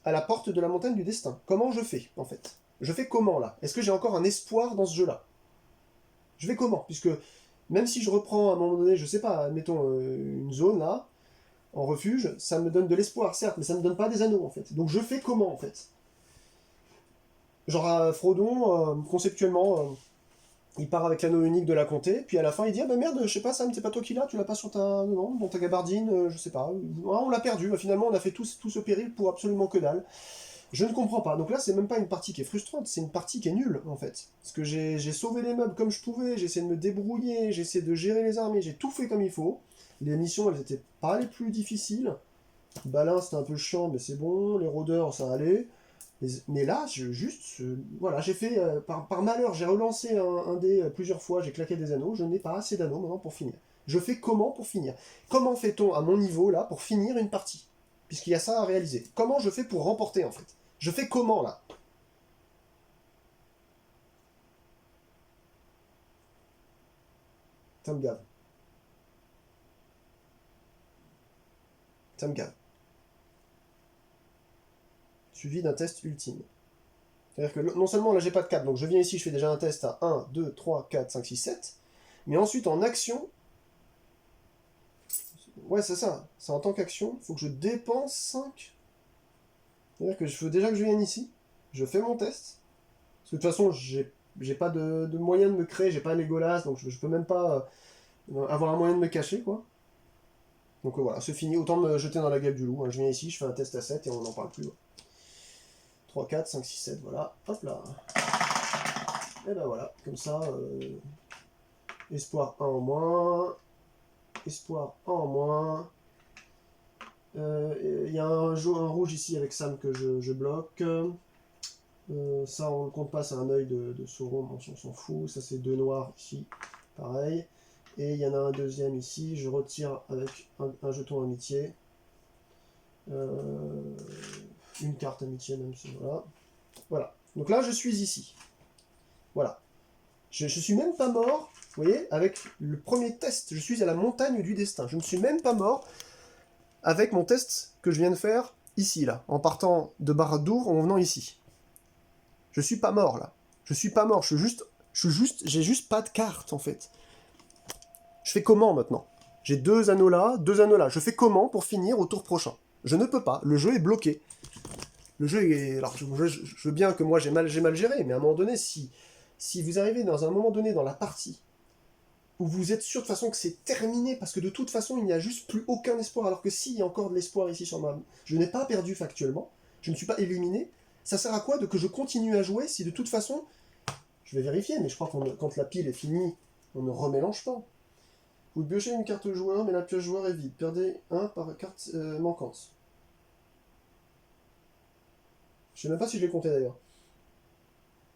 à la porte de la montagne du destin. Comment je fais, en fait? Je fais comment, là? Est-ce que j'ai encore un espoir dans ce jeu-là? Je fais comment? Puisque, même si je reprends à un moment donné, je sais pas, admettons, une zone, là, en refuge, ça me donne de l'espoir, certes, mais ça me donne pas des anneaux, en fait. Donc je fais comment, en fait? Genre, Frodon, conceptuellement, il part avec l'anneau unique de la comté, puis à la fin il dit ah bah merde, je sais pas Sam, c'est pas toi qui l'as, tu l'as pas sur ta non, dans ta gabardine, je sais pas, on l'a perdu, finalement on a fait tout ce péril pour absolument que dalle. Je ne comprends pas. Donc là c'est même pas une partie qui est frustrante, c'est une partie qui est nulle en fait. Parce que j'ai sauvé les meubles comme je pouvais, j'ai essayé de me débrouiller, j'ai essayé de gérer les armées, j'ai tout fait comme il faut. Les missions elles étaient pas les plus difficiles. Balin c'était un peu chiant mais c'est bon, les rôdeurs ça allait. Mais là, voilà, j'ai fait, par malheur, j'ai relancé un dé plusieurs fois, j'ai claqué des anneaux, je n'ai pas assez d'anneaux maintenant pour finir. Je fais comment pour finir? Comment fait-on à mon niveau, là, pour finir une partie? Puisqu'il y a ça à réaliser. Comment je fais pour remporter, en fait? Je fais comment, là? Ça me gave. Ça me gave. Suivi d'un test ultime. C'est-à-dire que non seulement là j'ai pas de 4, donc je viens ici, je fais déjà un test à 1, 2, 3, 4, 5, 6, 7, mais ensuite en action, ouais c'est ça, c'est en tant qu'action, il faut que je dépense 5. C'est-à-dire que déjà que je viens ici, je fais mon test, parce que de toute façon j'ai pas de moyen de me créer, j'ai pas Legolas, donc je peux même pas avoir un moyen de me cacher quoi. Donc voilà, c'est fini, autant me jeter dans la gueule du loup, hein. Je viens ici, je fais un test à 7 et on n'en parle plus. Ouais. 3, 4, 5, 6, 7, voilà, hop là. Et ben voilà, comme ça, espoir 1 en moins, espoir 1 en moins. Il y a un rouge ici avec Sam que je bloque. Ça on ne compte pas, c'est un œil de Sauron, on s'en fout. Ça c'est 2 noirs ici, pareil. Et il y en a un deuxième ici, je retire avec un jeton amitié. Une carte amitié même, si voilà. Voilà, donc là je suis ici. Voilà. Je suis même pas mort, vous voyez, avec le premier test. Je suis à la montagne du destin. Je ne suis même pas mort avec mon test que je viens de faire ici, là, en partant de Barad-dûr en venant ici. Je suis pas mort, là. Je suis pas mort, j'ai juste pas de carte, en fait. Je fais comment, maintenant? J'ai 2 anneaux là, 2 anneaux là. Je fais comment pour finir au tour prochain? Je ne peux pas, le jeu est bloqué. Le jeu est... Alors, je veux bien que moi j'ai mal géré, mais à un moment donné, si vous arrivez dans un moment donné dans la partie où vous êtes sûr de toute façon que c'est terminé, parce que de toute façon il n'y a juste plus aucun espoir, alors que s'il y a encore de l'espoir ici sur ma... Je n'ai pas perdu factuellement, je ne suis pas éliminé, ça sert à quoi que je continue à jouer si de toute façon... Je vais vérifier, mais je crois que quand la pile est finie, on ne remélange pas. Vous piochez une carte joueur, mais la pioche joueur est vide. Perdez 1 par carte manquante. Je sais même pas si je l'ai compté d'ailleurs.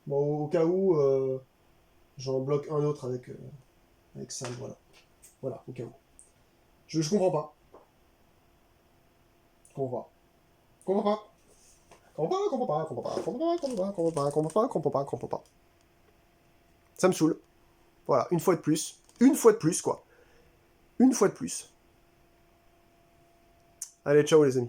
Bon, au cas où, j'en bloque un autre avec Sam, voilà. Voilà, au cas où. Je comprends pas. Je comprends pas. Comprends pas. Comprends pas. Ça me saoule. Voilà, une fois de plus. Une fois de plus, quoi. Une fois de plus. Allez, ciao les amis.